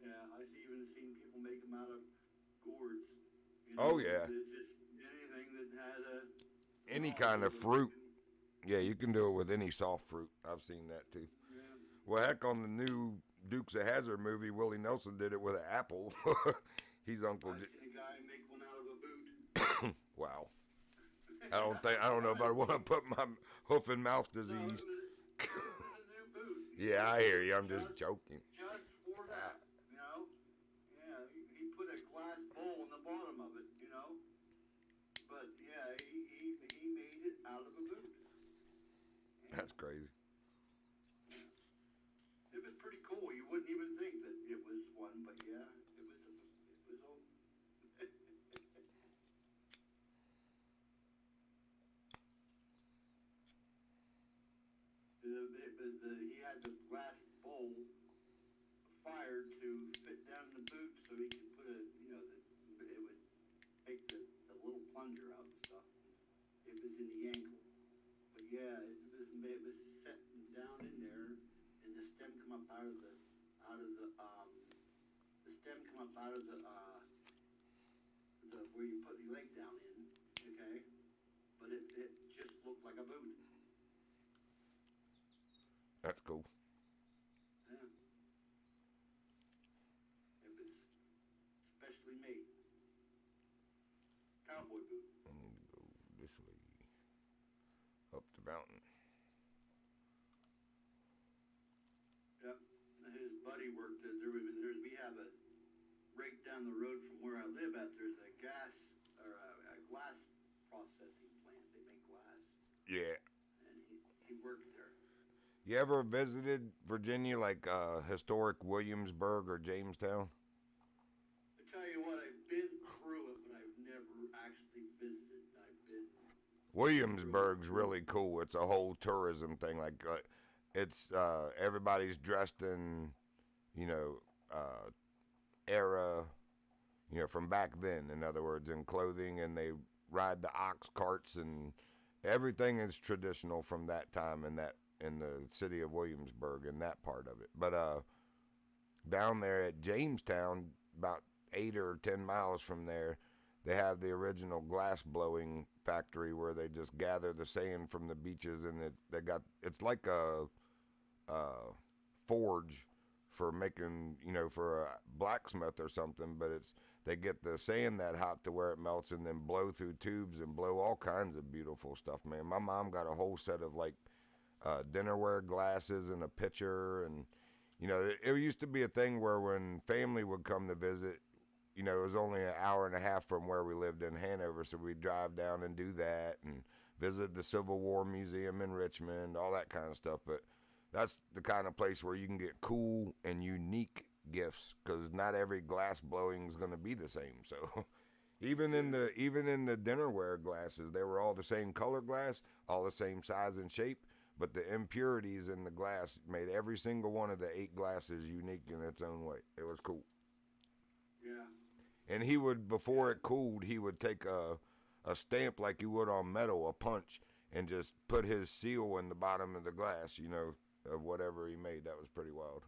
Yeah, I've even seen people make them out of gourds. Oh yeah. It's just anything that had any kind of fruit. Yeah, you can do it with any soft fruit. I've seen that too. Yeah. Well, heck, on the new Dukes of Hazzard movie, Willie Nelson did it with an apple. He's Uncle. I've seen a guy make one out of a boot. Wow. I don't know if I want to put my hoof and mouth disease. No, it was a new boot. Yeah, I hear you. I'm just joking. Just for that, Yeah, he put a glass bowl in the bottom of it, But yeah, he made it out of a boot. That's crazy. It was pretty cool. You wouldn't even think that it was one, but yeah, it was old. He had the glass bowl fired to fit down the boot so he could put it would take the little plunger out and stuff. It was in the ankle. But yeah, it was set down in there, and the stem come up out of the where you put your leg down in, okay? But it just looked like a boot. That's cool. Yeah. It was specially made. Cowboy boot. I need to go this way. Up the mountain. Yep. His buddy worked at, we have a, right down the road from where I live at, there's a gas, or a glass processing plant. They make glass. Yeah. And he worked there. You ever visited Virginia, like historic Williamsburg or Jamestown? I tell you what, I've been through it, but I've never actually visited. Williamsburg's really cool. It's a whole tourism thing. Like, it's everybody's dressed in, era, from back then. In other words, in clothing, and they ride the ox carts, and everything is traditional from that time in the city of Williamsburg and that part of it. But down there at Jamestown, about 8 or 10 miles from there, they have the original glass blowing factory where they just gather the sand from the beaches, and it's like a forge for making, for a blacksmith or something, but they get the sand that hot to where it melts and then blow through tubes and blow all kinds of beautiful stuff, man. My mom got a whole set of like dinnerware glasses and a pitcher, and it used to be a thing where when family would come to visit, it was only an hour and a half from where we lived in Hanover, so we'd drive down and do that and visit the Civil War Museum in Richmond, all that kind of stuff. But that's the kind of place where you can get cool and unique gifts, because not every glass blowing is going to be the same. So even in the dinnerware glasses, they were all the same color glass, all the same size and shape, but the impurities in the glass made every single one of the 8 glasses unique in its own way. It was cool. Yeah. And he would, before it cooled, he would take a stamp like you would on metal, a punch, and just put his seal in the bottom of the glass, you know, of whatever he made. That was pretty wild.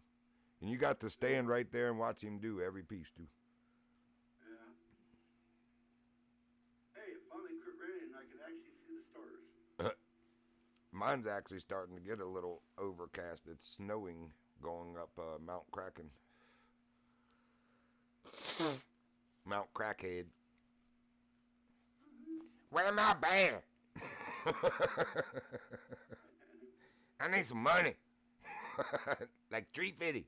And you got to stand right there and watch him do every piece, too. Yeah. Hey, it finally quit raining and I can actually see the stars. Mine's actually starting to get a little overcast. It's snowing going up Mount Kraken. Mount Crackhead. Where my band? I need some money. Like $350.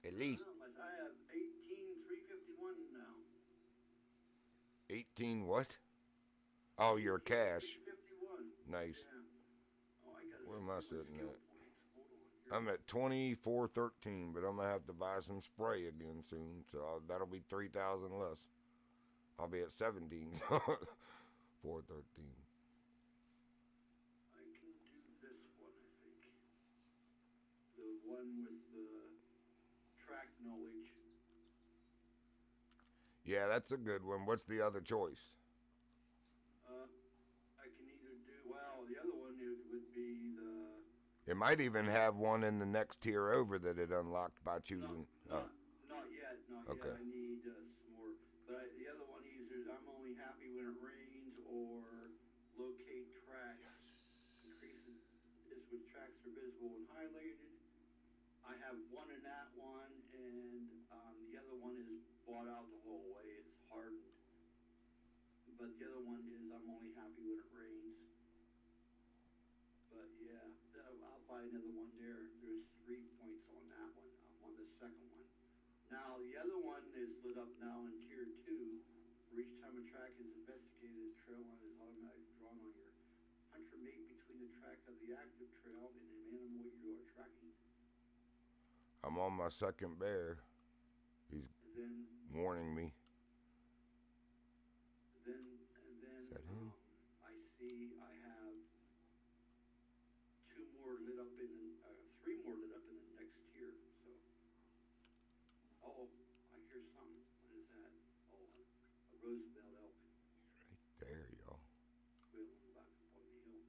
At least. I have 18,351 now. 18 what? Oh, your cash. 351. Nice. Yeah. Oh, I got Where am I sitting at? Hold on. I'm at 2413, but I'm gonna have to buy some spray again soon, so that'll be 3,000 less. I'll be at 17. 413. I can do this one, I think. The one with the track knowledge. Yeah, that's a good one. What's the other choice? I can either do, well, the other one would be the... It might even have one in the next tier over that it unlocked by choosing. Not yet. Okay. I need some more. But the other one is I'm only happy when it rains or locate tracks. Increases is when tracks are visible and highlighted. I have one in that one, and the other one is bought out the whole way. It's hardened. But the other one is I'm only happy when it rains. But yeah, I'll buy another one there. There's 3 points on that one. I'm on the second one. Now the other one is lit up now in tier 2. For each time a track is investigated, a trail line is automatically drawn on your hunter mate between the track of the active trail and an animal you are tracking. I'm on my second bear. He's warning me. Then Is that him? I see I have 2 more lit up in the, 3 more lit up in the next tier. So, oh, I hear something. What is that? Oh, a Roosevelt elk. Right there, y'all. Squealing back up on the hill.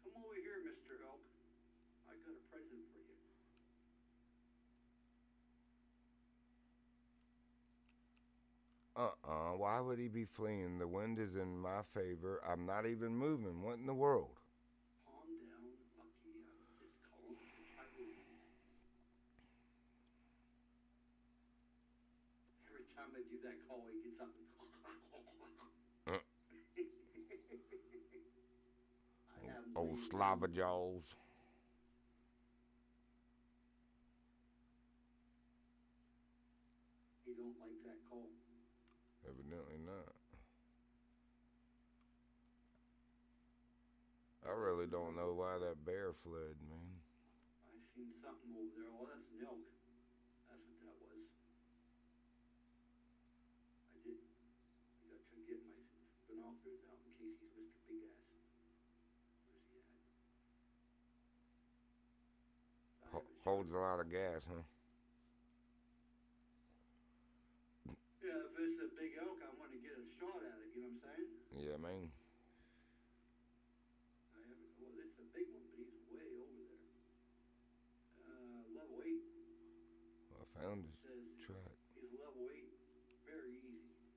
Come over here, Mr. Elk. I got a present for you. Why would he be fleeing? The wind is in my favor. I'm not even moving. What in the world? Calm down, Lucky. I'm just calling for priorities. Every time I do that call, he gets up and Old slobber jaws. He don't like that call. Evidently not. I really don't know why that bear fled, man. I seen something over there. Oh, that's an elk. That's what that was. I got to get my binoculars out in case he's Mr. Big Ass. Where's he at? Holds a lot of gas, huh? Yeah, if it's a big elk, I want to get a shot at it. You know what I'm saying? Yeah, man. Well, it's a big one, but he's way over there. Level 8. Well, I found his track. He's level 8, very easy.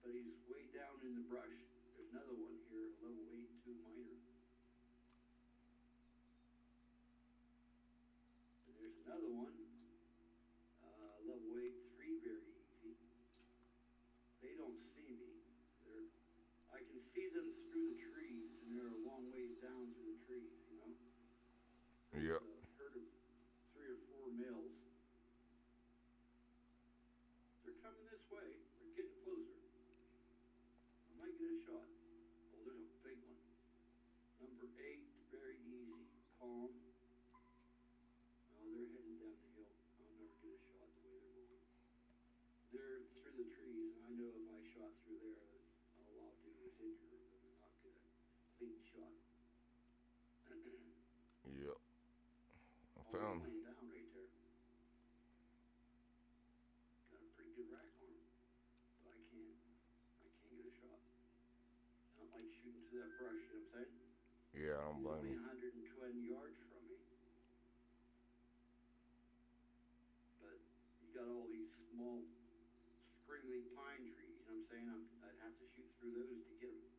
But he's way down in the brush. There's another one here, level 8, 2 minor. And there's another one, level 8, 3, very easy. They don't see me. I can see them through the trees, and they're a long ways down through the trees, you know? Yep. Herd of 3 or 4 males. They're coming this way. They're getting closer. I might get a shot. Oh, there's a big one. Number 8, very easy. Calm. Oh, they're heading down the hill. I'll never get a shot the way they're moving. They're through the trees, and I know if I shot through there, all I'll do is injure them and not get a clean shot. Yep. I Oh, found. laying down right there. shot. I don't like shooting through that brush, you know what I'm saying? Yeah, I don't He's blame only you. 120 yards from me. But you got all these small, scringly pine trees, you know what I'm saying? I'd have to shoot through those to get them.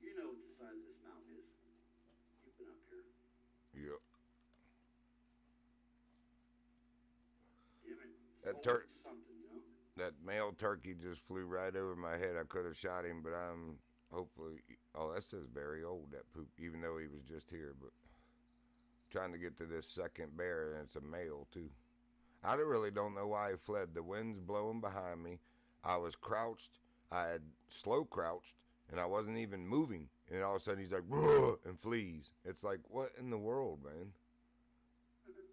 You know what the size of this mountain is. You've been up here. Yep. Damn it. That Always something, you know? that male turkey just flew right over my head. I could have shot him, but I'm hopefully. Oh, that says very old, that poop, even though he was just here. But trying to get to this second bear, and it's a male, too. I really don't know why he fled. The wind's blowing behind me. I was crouched. I had slow crouched, and I wasn't even moving. And all of a sudden, he's like, "Bruh," and flees. It's like, what in the world, man? Maybe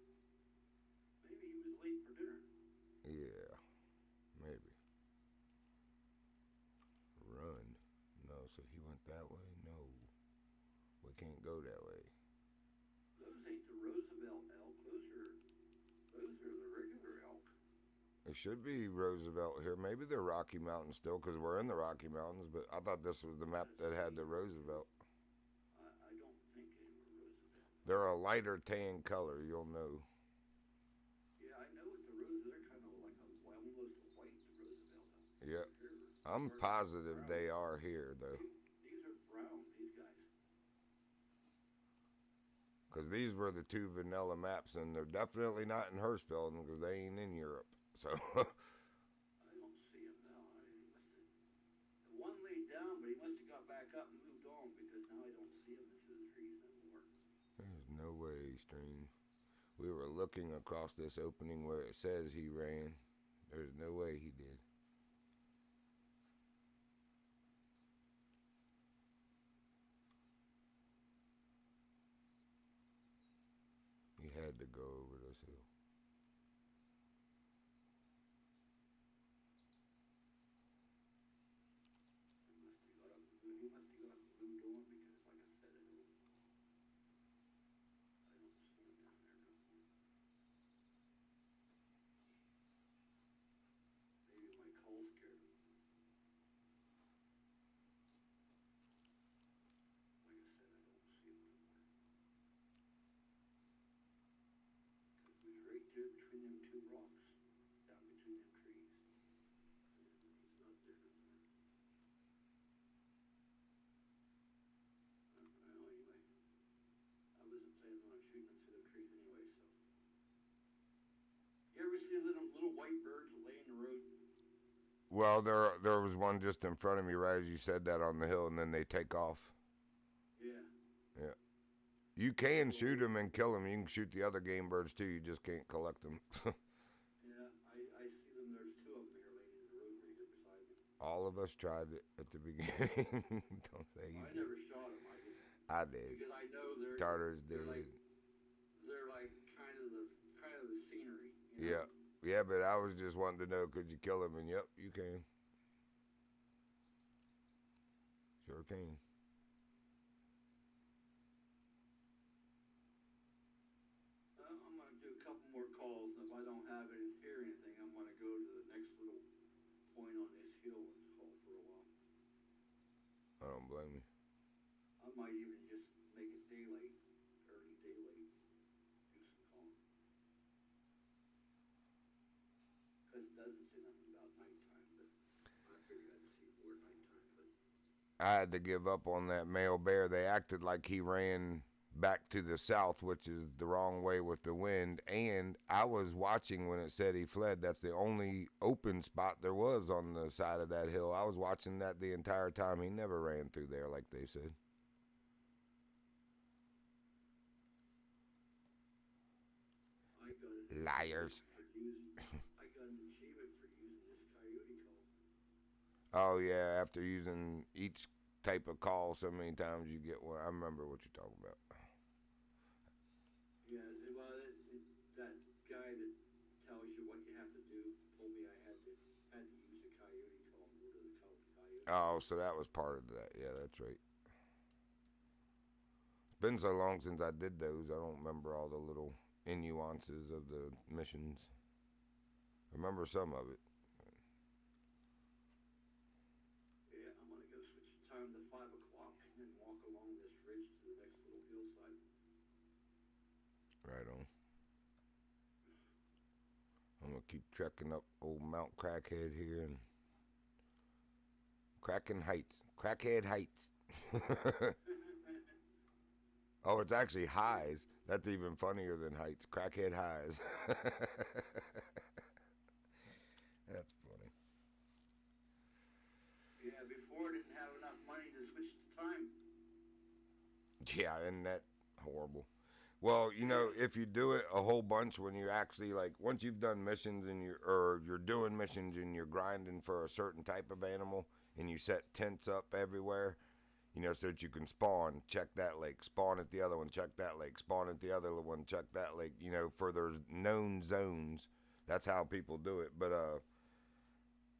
he was late for dinner. Yeah, maybe. Run. No, so he went that way? No. We can't go that way. Those ain't the Roosevelt elk. Those are the regular elk. It should be Roosevelt here. Maybe they're Rocky Mountains still because we're in the Rocky Mountains, but I thought this was the map that had the Roosevelt. I don't think they were Roosevelt. They're a lighter tan color, you'll know. Yeah, I know what the Roosevelt. They're kind of like almost white, the Roosevelt elk. Yeah. I'm positive they are here, though. These are brown, these guys. Because these were the two vanilla maps, and they're definitely not in Hirschfeld because they ain't in Europe. So I don't see him now. The one laid down, but he must have got back up and moved on because now I don't see him into the trees anymore. there's no way, Stream. We were looking across this opening where it says he ran. There's no way he did. He had to go over this hill. He must have got up and moved on because, like I said, I don't see him down there no more. Maybe my call scared him. Like I said, I don't see him anymore. Because we was right there between them two rocks, down between them trees. And he's not there no more. Well, anyway, I wasn't planning on shooting him through the trees anyway, so. You ever see little white birds that lay in the road? Well, there was one just in front of me right as you said that on the hill, and then they take off. Yeah. Yeah. You can shoot them and kill them. You can shoot the other game birds too. You just can't collect them. Yeah, I see them. There's two of them here laying in the road right here beside me. All of us tried it at the beginning. Don't say you I did. never shot them. I did. Because I know Tartars they're did. they're like kind of the scenery. You know? Yeah. Yeah, but I was just wanting to know, could you kill them? And yep, you can. Sure can. I'm going to do a couple more calls, and if I don't hear anything, I'm going to go to the next little point on this hill and call for a while. I don't blame you. I might even just make it daylight, early daylight, do some calling. Because it doesn't say nothing about nighttime, but I figured I'd see more nighttime. But I had to give up on that male bear. They acted like he ran back to the south, which is the wrong way with the wind. And I was watching when it said he fled. That's the only open spot there was on the side of that hill. I was watching that the entire time. He never ran through there like they said. I got an Liars. I got an achievement for using this coyote call. Oh, yeah, after using each type of call so many times, you get one. I remember what you're talking about. Yeah, well, that guy that tells you what you have to do told me I had to use the coyote call in order to call the coyote. Oh, so that was part of that. Yeah, that's right. It's been so long since I did those, I don't remember all the little nuances of the missions. remember some of it. Yeah, I'm gonna go switch the time to 5 o'clock and then walk along this ridge to the next little hillside. Right on. I'm gonna keep trekking up old Mount Crackhead here and Kraken Heights. Crackhead Heights. Oh, it's actually highs. That's even funnier than heights. Crackhead highs. That's funny. Yeah, before I didn't have enough money to switch the time. Yeah, isn't that horrible? Well, you know, if you do it a whole bunch when you actually like once you've done missions and you're doing missions and you're grinding for a certain type of animal and you set tents up everywhere, you know, so that you can spawn, check that lake, spawn at the other one, check that lake, spawn at the other one, check that lake, you know, for their known zones. That's how people do it. But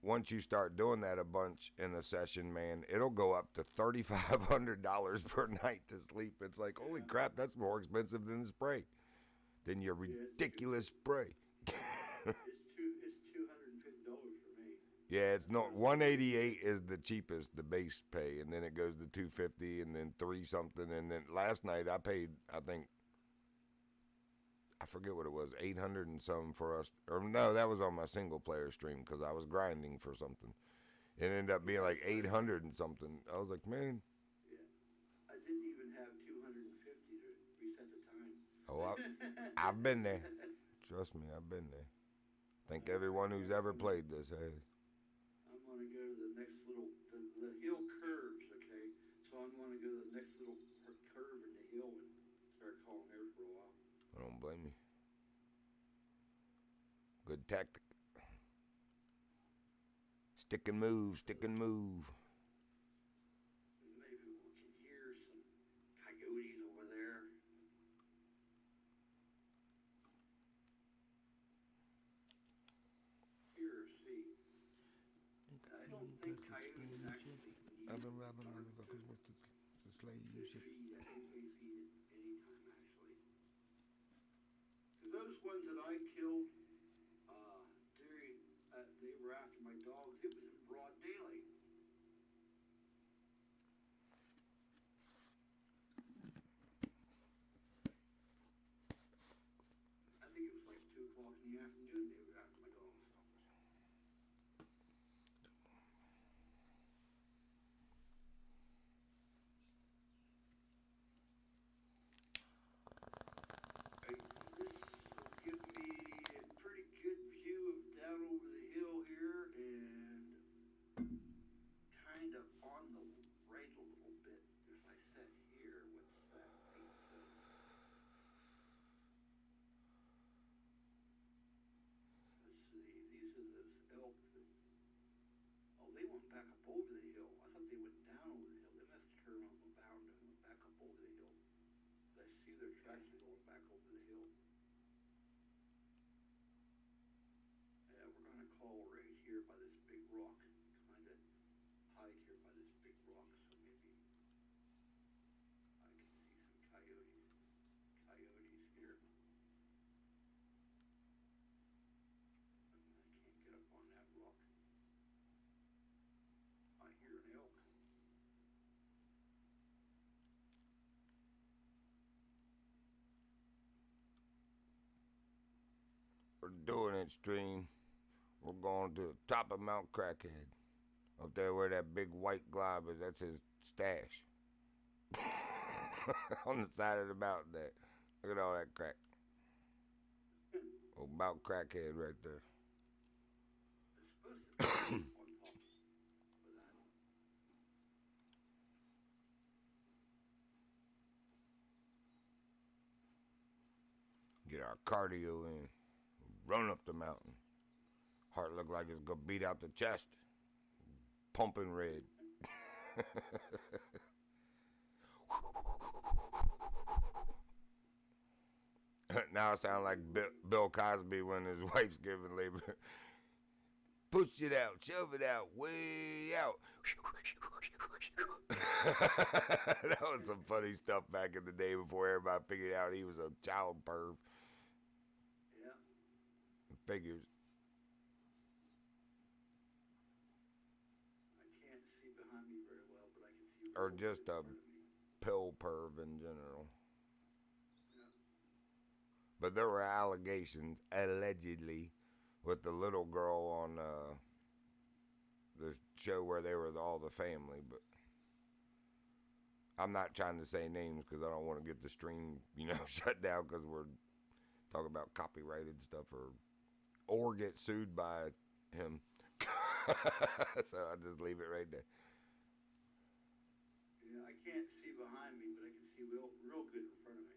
once you start doing that a bunch in a session, man, it'll go up to $3,500 per night to sleep. It's like, holy crap, that's more expensive than the spray, than your ridiculous spray. It's $250 for me. Yeah, it's not 188 is the cheapest, the base pay, and then it goes to 250, and then 3 something, and then last night I paid, I think, I forget what it was, 800 and something for us, or no, that was on my single player stream because I was grinding for something. It ended up being like 800 and something. I was like, man. Yeah, I didn't even have 250 to reset the time. Oh, I've been there. Trust me, I've been there. I think everyone who's ever played this has. I'm gonna go to the next little, the hill curves, okay? So I'm gonna go to the next little curve in the hill and start calling there for a while. I don't blame you. Good tactic. Stick and move, stick and move. Maybe we can hear some coyotes over there. Here, see. I don't think coyotes actually need I've been robbing dark motherfuckers with the slave you shit. feed. I think they feed it anytime, actually. Because those ones that I killed, they were after my dogs. It was in broad daylight. I think it was like 2 o'clock in the afternoon. They were after my dogs. This will give me a pretty good view of down over the hill here and kind of on the right a little bit. If I set here, what's that? Let's see, these are those elk that, oh, they went back up over the hill. I thought they went down over the hill. They must have turned around and went back up over the hill. I see their tracks are going back over the hill. Yeah, we're gonna call right here by this big rock. Kinda hide here by this big rock, so maybe I can see some coyotes. Coyotes here. I can't get up on that rock. I hear an elk. We're doing it, stream. We're going to the top of Mount Crackhead. Up there where that big white glob is, that's his stash. On the side of the mountain there. Look at all that crack. Oh, Mount Crackhead right there. It's supposed to be one pop, but I don't. Get our cardio in. Run up the mountain. Heart look like it's gonna beat out the chest. Pumping red. Now I sound like Bill Cosby when his wife's giving labor. Push it out, shove it out, way out. That was some funny stuff back in the day before everybody figured out he was a child perv. Yeah. Figures. or just a pill perv in general. But there were allegations, allegedly, with the little girl on the show where they were all the family. But I'm not trying to say names because I don't want to get the stream, shut down because we're talking about copyrighted stuff or get sued by him. So I'll just leave it right there. Yeah, I can't see behind me, but I can see real good in front of me.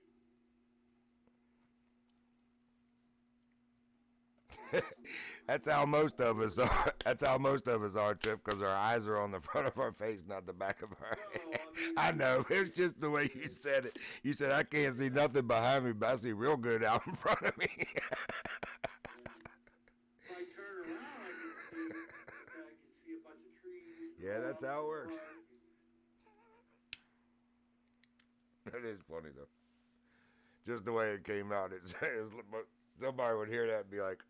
That's how most of us are. That's how most of us are, Trip, because our eyes are on the front of our face, not the back of our head. I know. It's just the way you said it. You said, I can't see nothing behind me, but I see real good out in front of me. If I turn around, I can see a bunch of trees. Yeah, that's how it works. That is funny, though. Just the way it came out. Somebody would hear that and be like,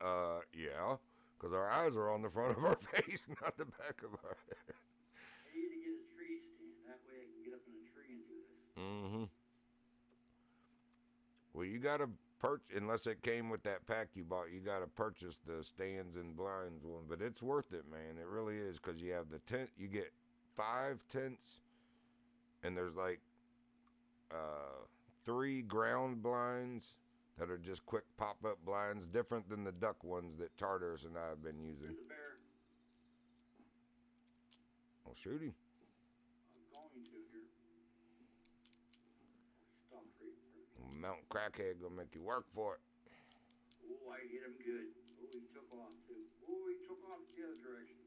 yeah, because our eyes are on the front of our face, not the back of our head. I need to get a tree stand. That way I can get up in a tree and do this. Mm-hmm. Well, you got to purchase, unless it came with that pack you bought, you got to purchase the stands and blinds one. But it's worth it, man. It really is, because you have the tent. You get 5 tents, and there's like 3 ground blinds that are just quick pop-up blinds, different than the duck ones that Tartarus and I have been using. There's a bear. I'll shoot him. I'm going to here. Stop right in front of me. Mountain crackhead gonna make you work for it. Oh, I hit him good. Oh, he took off too. Oh, he took off the other direction.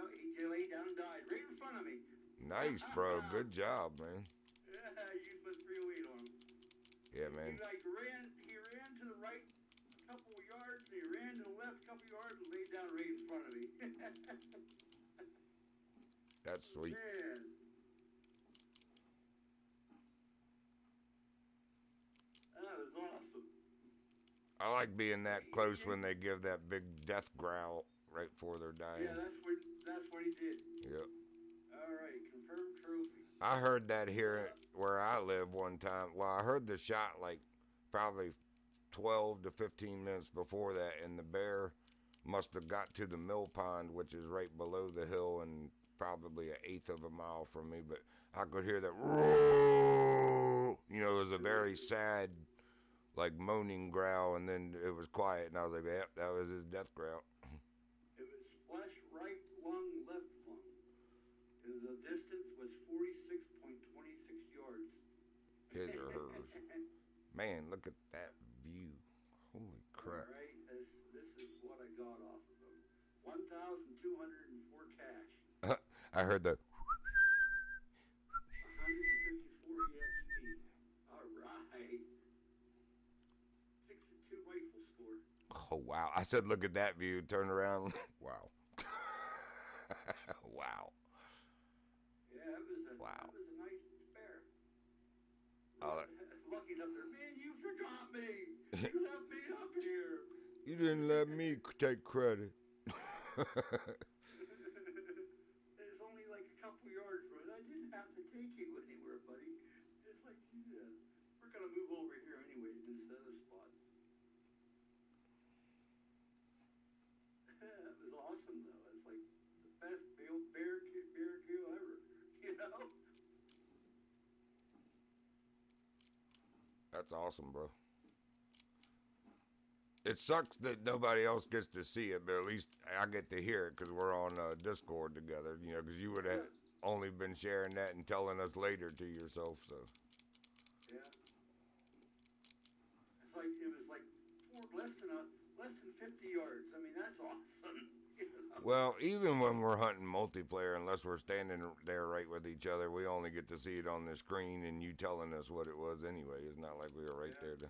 Oh, he lay down and died right in front of me. Nice, bro. Good job, man. Yeah, I used my 308 on him. Yeah, man. He ran to the right a couple of yards, and he ran to the left a couple of yards and laid down right in front of me. That's sweet. Man. That was awesome. I like being that close when they give that big death growl right before they're dying. Yeah, that's what he did. Yep. All right, confirmed trophy. I heard that here where I live one time. Well, I heard the shot like probably 12 to 15 minutes before that, and the bear must have got to the mill pond, which is right below the hill and probably 1/8 of a mile from me. But I could hear that, it was a very sad, like moaning growl, and then it was quiet, and I was like, yep, that was his death growl. It was flesh right lung, left lung. The distance was 46.26 yards. His or hers. Man, look at that view. Holy crap. All right, this is what I got off of them. 1,204 cash. I heard the 154 EXP. All right. 62 rifle score. oh wow. I said look at that view, turn around. Wow. Wow. Yeah, that was a nice bear. Lucky up there. Man, you forgot me. You left me up here. You didn't let me take credit. It's only like a couple yards from it. I didn't have to take you anywhere, buddy. It's like, we're going to move over here anyway to this other spot. That was awesome, though. It's like the best bear kill ever, That's awesome, bro. It sucks that nobody else gets to see it, but at least I get to hear it because we're on Discord together, because you would have only been sharing that and telling us later to yourself, so. Yeah. It was like less than 50 yards. I mean, that's awesome. Well, even when we're hunting multiplayer, unless we're standing there right with each other, we only get to see it on the screen and you telling us what it was anyway. It's not like we were right there to...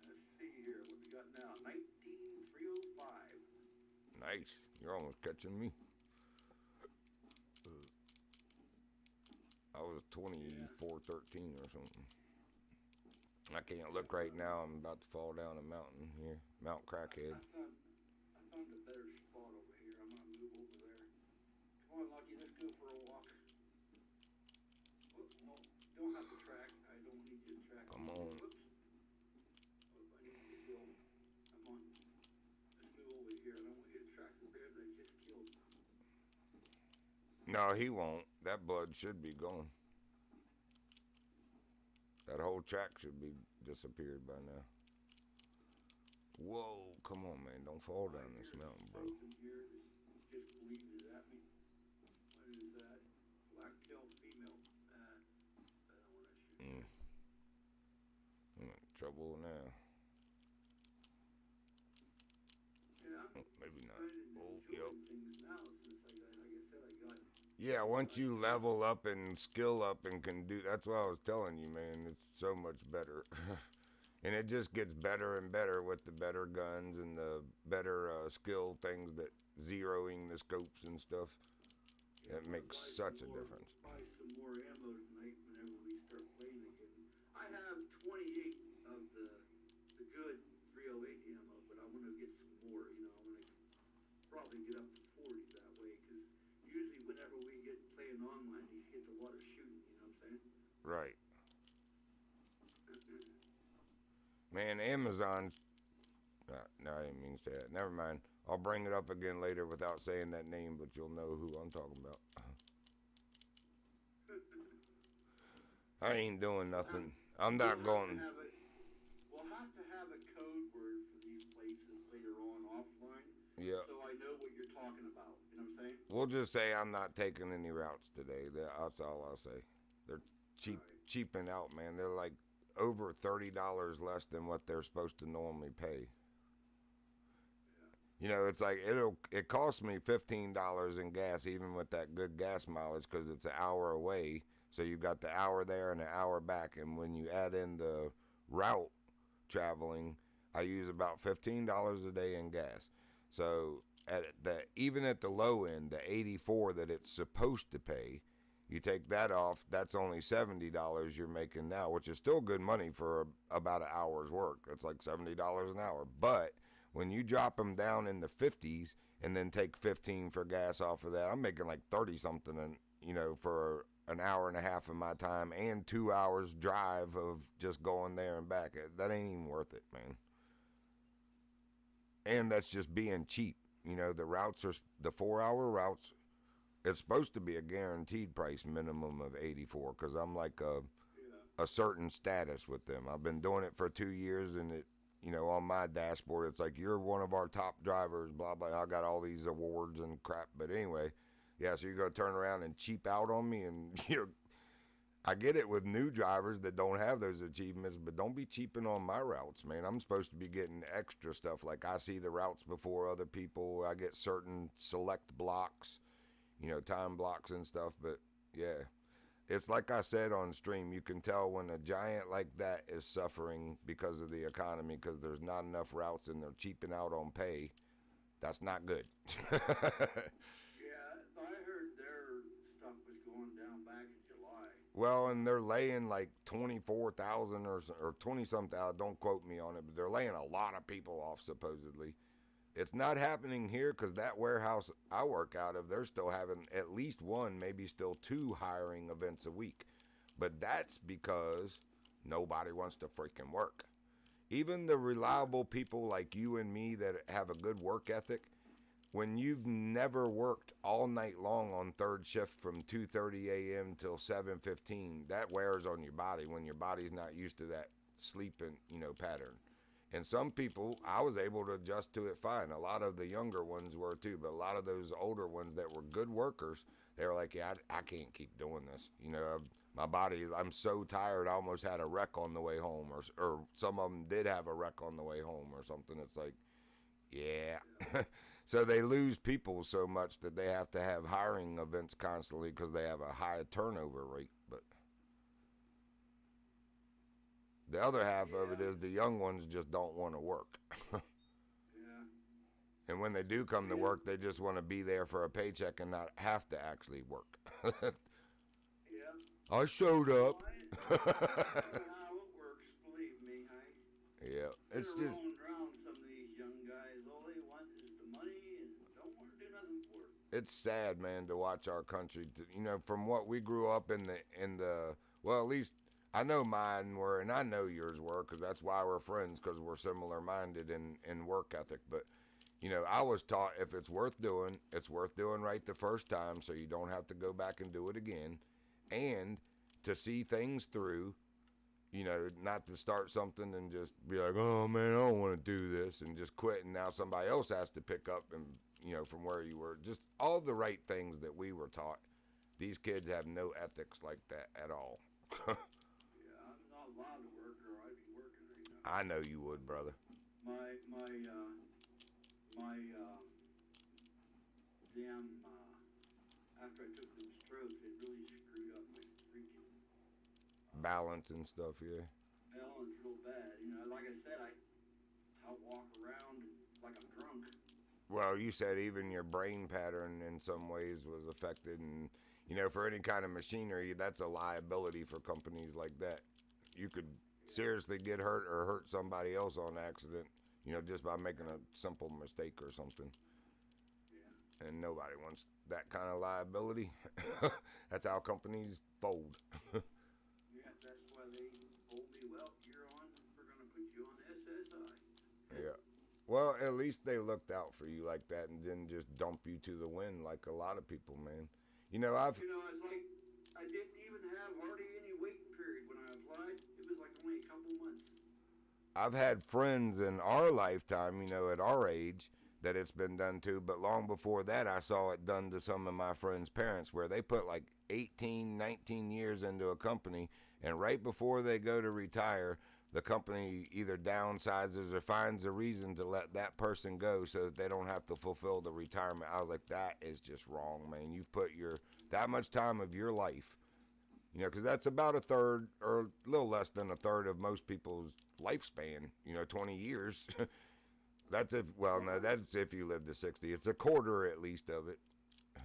Let's see here. What we got now? 19,305. Nice. You're almost catching me. I was 24-13 or something. I can't look right now. I'm about to fall down a mountain here. Mount Crackhead. I found a better spot over here. I'm going to move over there. Come on, Lucky. Let's go for a walk. don't have to track. I don't need you to track. Come on. Whoops. Oh, I need to get killed. Come on. Let's move over here. I don't want you to track the bear that I just killed. No, he won't. That blood should be gone. That whole track should be disappeared by now. Whoa, come on, man. Don't fall down this mountain, bro. Something here that just bleeds at me. What is that? Black-tailed female. I don't want to shoot. I'm in trouble now. Yeah, I'm Maybe not. trying to Oh, enjoy yep. things now since like I said, I got. Yeah, once you level up and skill up and can do, that's what I was telling you, man. It's so much better. And it just gets better and better with the better guns and the better skill things that zeroing the scopes and stuff. It makes such a difference. Buy some more ammo tonight whenever we start playing again. I have 28 of the good 308 ammo, but I want to get some more. You know, I want to probably get up to 40 that way, because usually whenever we get playing online, he gets a lot of shooting. You know what I'm saying? Right. Man, Amazon's... No, I didn't mean to say that. Never mind. I'll bring it up again later without saying that name, but you'll know who I'm talking about. I ain't doing nothing. I'm not going... We'll have to have a code word for these places later on offline. Yeah. So I know what you're talking about. You know what I'm saying? We'll just say I'm not taking any routes today. That's all I'll say. They're cheaping out, man. They're like over $30 less than what they're supposed to normally pay. You know, it's like it costs me $15 in gas, even with that good gas mileage, because it's an hour away. So you got the hour there and an hour back, and when you add in the route traveling, I use about $15 a day in gas. So even at the low end, the 84 that it's supposed to pay, you take that off, that's only $70 you're making now, which is still good money for about an hour's work. That's like $70 an hour. But when you drop them down in the 50s and then take 15 for gas off of that, I'm making like 30 something, and you know, for an hour and a half of my time and 2 hours drive of just going there and back. That ain't even worth it, man. And that's just being cheap. You know, the routes are the 4-hour routes. It's supposed to be a guaranteed price minimum of 84, because I'm like a certain status with them. I've been doing it for 2 years, and it, you know, on my dashboard, it's like, you're one of our top drivers, blah, blah. I got all these awards and crap. But anyway, yeah, so you're going to turn around and cheap out on me. And, you know, I get it with new drivers that don't have those achievements, but don't be cheaping on my routes, man. I'm supposed to be getting extra stuff. Like, I see the routes before other people. I get certain select blocks, you know, time blocks and stuff. But, yeah. It's like I said on stream, you can tell when a giant like that is suffering because of the economy, because there's not enough routes and they're cheaping out on pay. That's not good. Yeah, I heard their stuff was going down back in July. Well, and they're laying like 24,000 or 20-something thousand. Don't quote me on it, but they're laying a lot of people off, supposedly. It's not happening here, because that warehouse I work out of, they're still having at least one, maybe still 2 hiring events a week. But that's because nobody wants to freaking work. Even the reliable people like you and me that have a good work ethic, when you've never worked all night long on third shift from 2:30 a.m. till 7:15, that wears on your body when your body's not used to that sleeping, you know, pattern. And some people, I was able to adjust to it fine. A lot of the younger ones were too, but a lot of those older ones that were good workers, they were like, yeah, I can't keep doing this. You know, my body, I'm so tired, I almost had a wreck on the way home, or some of them did have a wreck on the way home or something. It's like, yeah. So they lose people so much that they have to have hiring events constantly because they have a high turnover rate. But the other half of it is the young ones just don't want to work. Yeah. And when they do come to work, they just want to be there for a paycheck and not have to actually work. Yeah. I showed up. I know how it works, believe me. Yeah, it's They're just... rolling around, some of these young guys. All they want is the money and don't want to do nothing for it. It's sad, man, to watch our country. You know, from what we grew up in the Well, at least I know mine were, and I know yours were, because that's why we're friends, because we're similar minded in work ethic. But I was taught if it's worth doing right the first time, so you don't have to go back and do it again, and to see things through. Not to start something and just be like, oh man, I don't want to do this, and just quit, and now somebody else has to pick up and from where you were. Just all the right things that we were taught. These kids have no ethics like that at all. Yeah, I'm not allowed to work, or I'd be working right now. I know you would, brother. My damn after I took them strokes, it really screwed up my freaking Balance and stuff, yeah. balance real bad. Like I said, I walk around like I'm drunk. Well, you said even your brain pattern in some ways was affected, and for any kind of machinery, that's a liability for companies like that. You could seriously get hurt or hurt somebody else on accident, just by making a simple mistake or something. Yeah. And nobody wants that kind of liability. That's how companies fold. Yeah, that's why they told me, well, we're going to put you on SSI. Yeah. Well, at least they looked out for you like that and didn't just dump you to the wind like a lot of people, man. It's like I didn't even have hardly any waiting period when I applied. It was like only a couple months. I've had friends in our lifetime, at our age, that it's been done to, but long before that, I saw it done to some of my friends' parents, where they put like 18, 19 years into a company, and right before they go to retire, the company either downsizes or finds a reason to let that person go so that they don't have to fulfill the retirement. I was like, that is just wrong, man. You've put that much time of your life, because that's about a third or a little less than a third of most people's lifespan, 20 years. That's if you live to 60. It's a quarter at least of it. I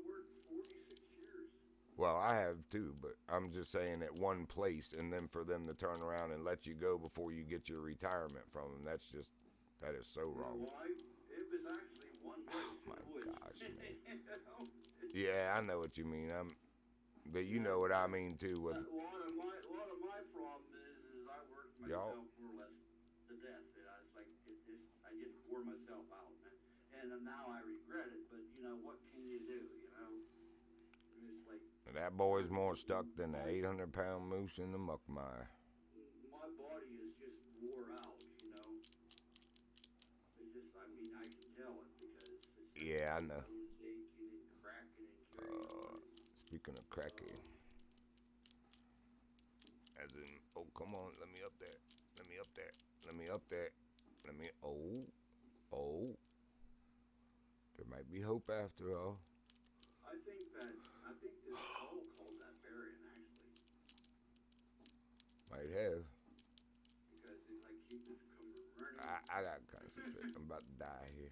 worked 46 years. Well, I have too, but I'm just saying at one place, and then for them to turn around and let you go before you get your retirement from them, that is so wrong. Well, it was actually one place. Oh my gosh, man. Yeah, I know what you mean. But you know what I mean too. With a lot of my problem is I worked myself more or less to death. I just wore myself out, and now I regret it. But what can you do? It's like that boy's more stuck than an 800-pound moose in the muck mire. My body is just wore out. It's just I can tell it because Yeah, I know. bones aching and cracking and carrying. Speaking of cracking, as in, oh come on, let me up there. There might be hope after all. I think this call called that Varian actually. Might have. Because it like keep this coming running. I gotta concentrate. I'm about to die here.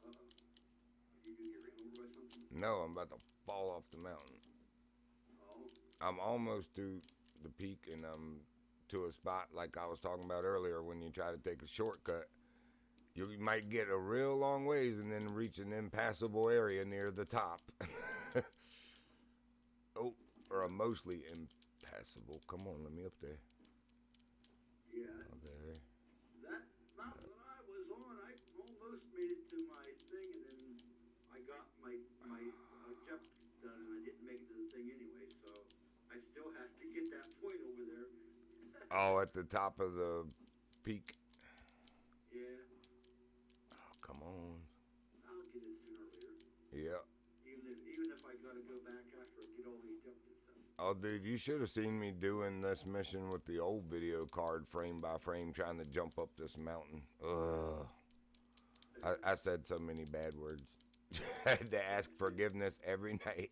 Uh-oh. Are you gonna get ran over by something? No, I'm about to fall off the mountain. Oh. I'm almost to the peak, and I'm to a spot like I was talking about earlier. When you try to take a shortcut, you might get a real long ways and then reach an impassable area near the top. Or a mostly impassable. Come on, let me up there. Yeah. Okay. That mountain that I was on, I almost made it to my thing, and then I got my jump done, and I didn't make it to the thing anyway. So I still have to get that point over there. Oh, at the top of the peak. Yeah. Oh, come on. I'll get it sooner or later. Yeah. Even if I gotta go back after I get all these jumps and stuff. Oh, dude, you should have seen me doing this mission with the old video card, frame by frame, trying to jump up this mountain. Ugh. I said so many bad words. I had to ask forgiveness every night.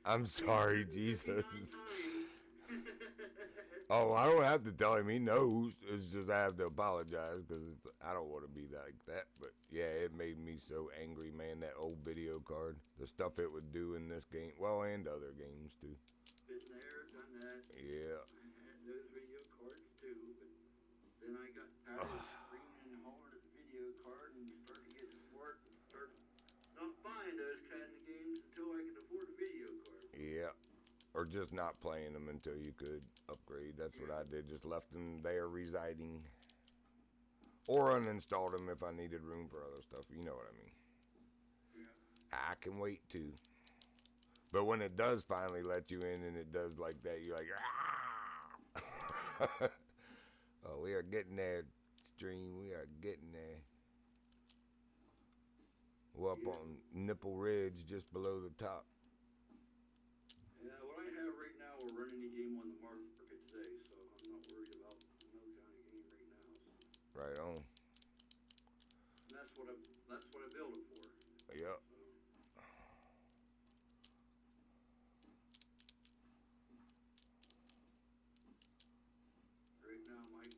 I'm sorry, Jesus. Oh, I don't have to tell him. He knows. It's just I have to apologize because I don't want to be like that. But yeah, it made me so angry, man. That old video card, the stuff it would do in this game, well, and other games too. Been there, done that. Yeah. I had those video cards too, but then I got tired of screaming and hollering at the video card and started getting smart and started not buying those kind of games until I can afford a video card. Yeah. Or just not playing them until you could upgrade. That's what I did. Just left them there residing. Or uninstalled them if I needed room for other stuff. You know what I mean. Yeah. I can wait too. But when it does finally let you in and it does like that, you're like, ah! Oh, we are getting there, stream. We are getting there. We're up on Nipple Ridge, just below the top. Yeah, what I have right now, we're running a game on the market today, so I'm not worried about no kind of game right now. So. Right on. And that's what I built it for. Yep. So. Right now, my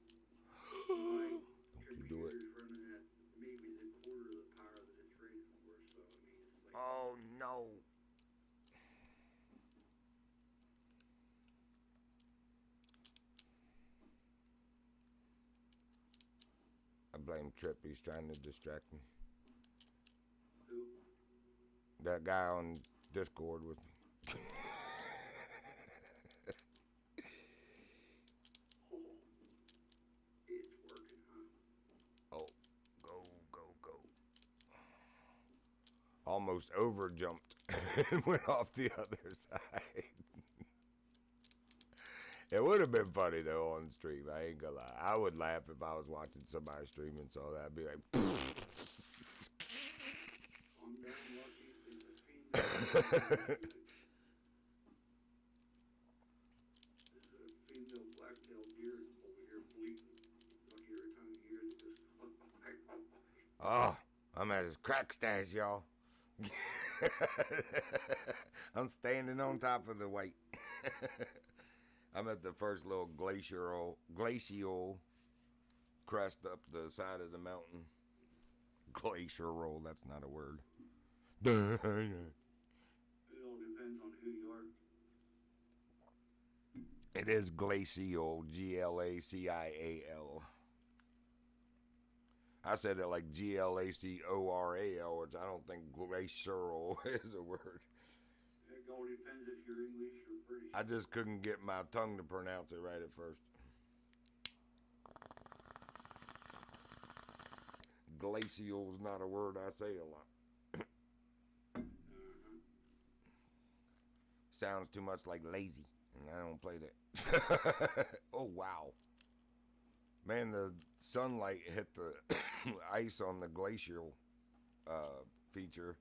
computer is running at maybe the quarter of the power that it's rated for. So I mean, it's like. Oh no. I blame Trip. He's trying to distract me. Who? That guy on Discord with me. It's working, huh? Oh, go. Almost over jumped and went off the other side. It would have been funny though on stream. I ain't gonna lie. I would laugh if I was watching somebody stream and saw that. I'd be like, I'm damn lucky in the female. There's a female black-tailed deer over here bleating. You'll hear every time you hear it, just. oh, I'm at his crack stash, y'all. I'm standing on top of the weight. I'm at the first little glacial crest up the side of the mountain. Glacial, that's not a word. It all depends on who you are. It is glacial, Glacial. I said it like Glacoral, which I don't think glacial is a word. It all depends if you're English or British. I just couldn't get my tongue to pronounce it right at first. Glacial is not a word I say a lot. Sounds too much like lazy, and I don't play that. Oh, wow. Man, the sunlight hit the ice on the glacial feature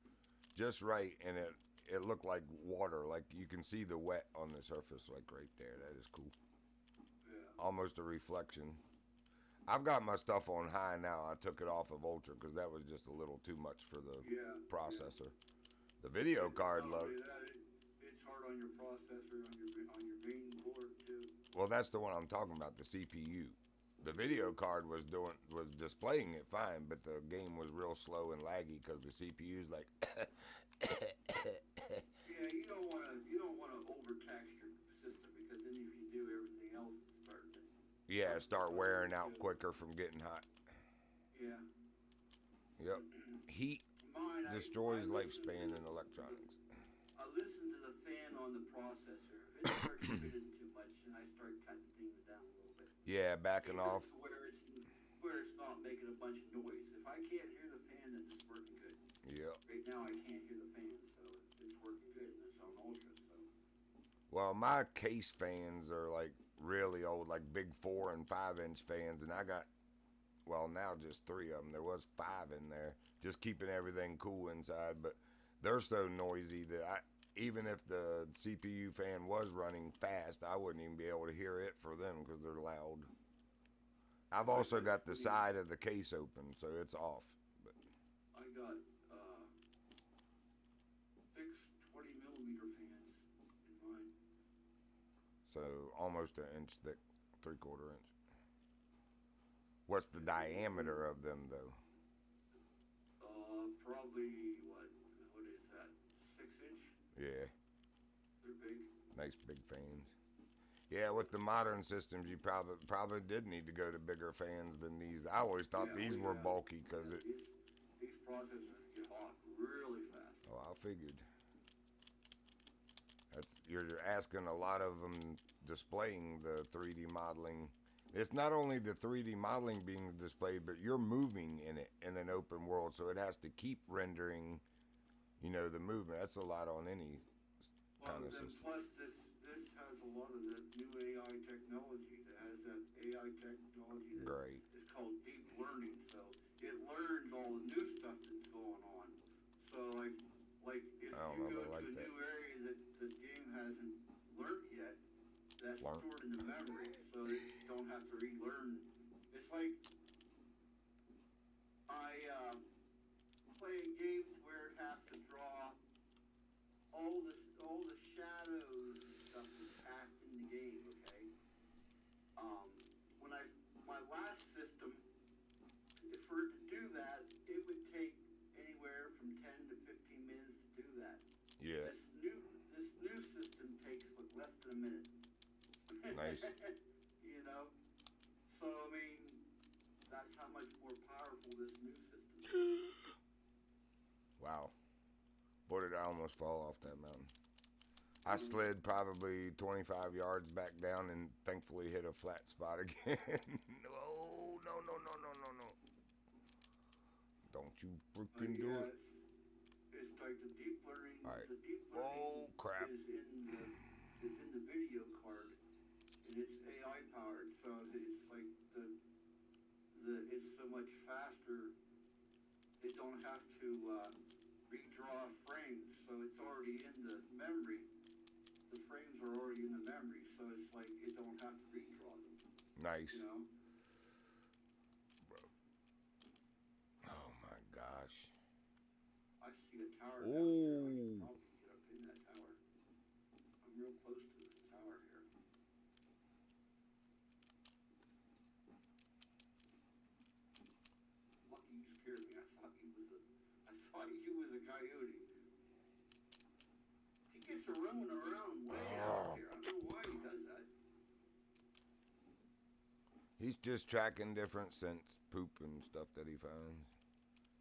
just right, and it looked like water. Like you can see the wet on the surface, like right there. That is cool. Yeah. Almost a reflection. I've got my stuff on high now. I took it off of ultra because that was just a little too much for the processor. Yeah. The video card load. It's hard on your processor, on your main board too. Well, that's the one I'm talking about, the CPU. The video card was displaying it fine, but the game was real slow and laggy because the CPU's like. Yeah, you don't want to overtax your system because then if you do everything else, start wearing out quicker from getting hot. Yeah. Yep. Heat destroys lifespan in electronics. I listen to the fan on the processor. If it starts spinning too much, then I start cutting things down a little bit. Yeah, backing off. Where it's not making a bunch of noise. If I can't hear the fan, then it's working good. Yeah. Right now I can't hear the fan, so it's working good, and it's on ultra. So. Well, my case fans are like really old, like big 4 and 5 inch fans, and I got, well, now just 3 of them. There was 5 in there, just keeping everything cool inside, but they're so noisy that even if the CPU fan was running fast, I wouldn't even be able to hear it for them because they're loud. I've also got the side of the case open, so it's off. But I got 6 20mm fans in mine. So almost an inch thick, 3/4 inch. What's the diameter of them though? Probably what is that? 6 inch? Yeah. They're big. Nice big fans. Yeah, with the modern systems, you probably did need to go to bigger fans than these. I always thought these were bulky because these processors get hot really fast. I figured. You're asking a lot of them displaying the 3D modeling. It's not only the 3D modeling being displayed, but you're moving in it in an open world, so it has to keep rendering, the movement. That's a lot on any kind of system. Plus, this has a lot of the new AI technology. That has that AI technology that Great. is called deep learning. So it learns all the new stuff that's going on. So like if you go to a new area that the game hasn't learned yet, that's stored in the memory, so that you don't have to relearn. It's like I play games where it has to draw all the shadows and stuff that's cast in the game. Okay. My last system, for it to do that, it would take anywhere from 10 to 15 minutes to do that. Yeah. This new system takes less than a minute. Nice. So I mean, that's how much more powerful this new system is. Wow. Boy, did I almost fall off that mountain. I slid probably 25 yards back down and thankfully hit a flat spot again. No. Don't you freaking do it. It's like the deep learning. All right. The deep learning crap. is in the video card, and it's AI powered. So it's like it's so much faster. It don't have to redraw frames, so it's already in the memory. The frames are already in the memory, so it's like it don't have to redraw them. Nice. Bro. Oh my gosh. I see a tower down here. I can probably get up in that tower. I'm real close to this tower here. Lucky you scared me. I thought he was a coyote. He gets a roaming around way out here. I don't know why he does that. He's just tracking different scents, poop and stuff that he finds.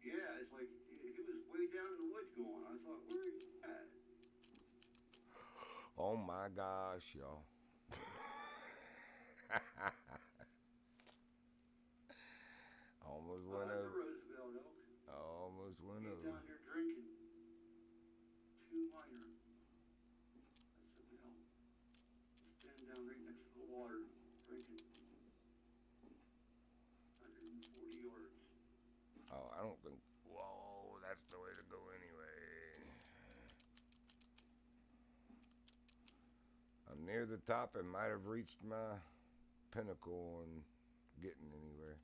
Yeah, it's like he was way down in the woods going. I thought, where is he at? Oh my gosh, y'all. Almost went over. Roosevelt Oak. Almost went He's over. down there drinking. 2 minor. I said, no. Standing down right next to the water, drinking. 140 yards. Oh, I don't think. Whoa, that's the way to go anyway. I'm near the top and might have reached my pinnacle and getting anywhere.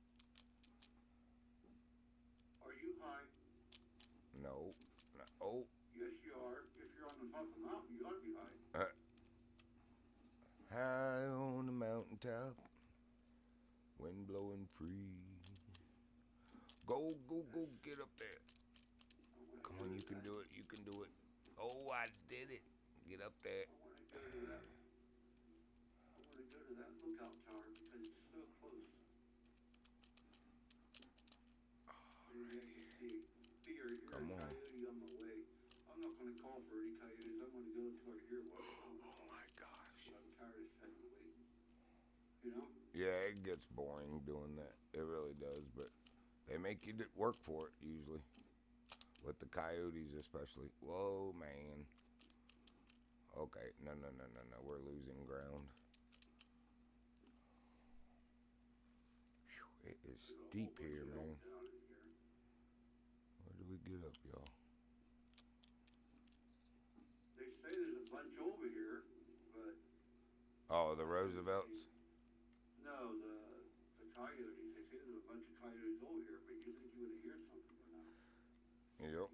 Are you high? No. Oh. Yes, you are. If you're on the top of the mountain, you ought to be high. High on the mountaintop, wind blowing free. Go, get up there. Come on, you can do it, Oh, I did it. Get up there. I want to go to that lookout tower because it's so close. Come on. Coyote on my way. I'm not going to call for any coyotes. I'm going to go until I hear one. Oh my gosh. I'm tired of sitting and waiting. Yeah, it gets boring doing that. It really does, but they make you work for it usually. With the coyotes especially. Whoa, man. Okay, no. We're losing ground. Whew, it is steep here, man. Where do we get up, y'all? They say there's a bunch over here, but... Oh, the Roosevelts? No, the coyotes. They say there's a bunch of coyotes over here, but you think you would have heard something by now. Yep.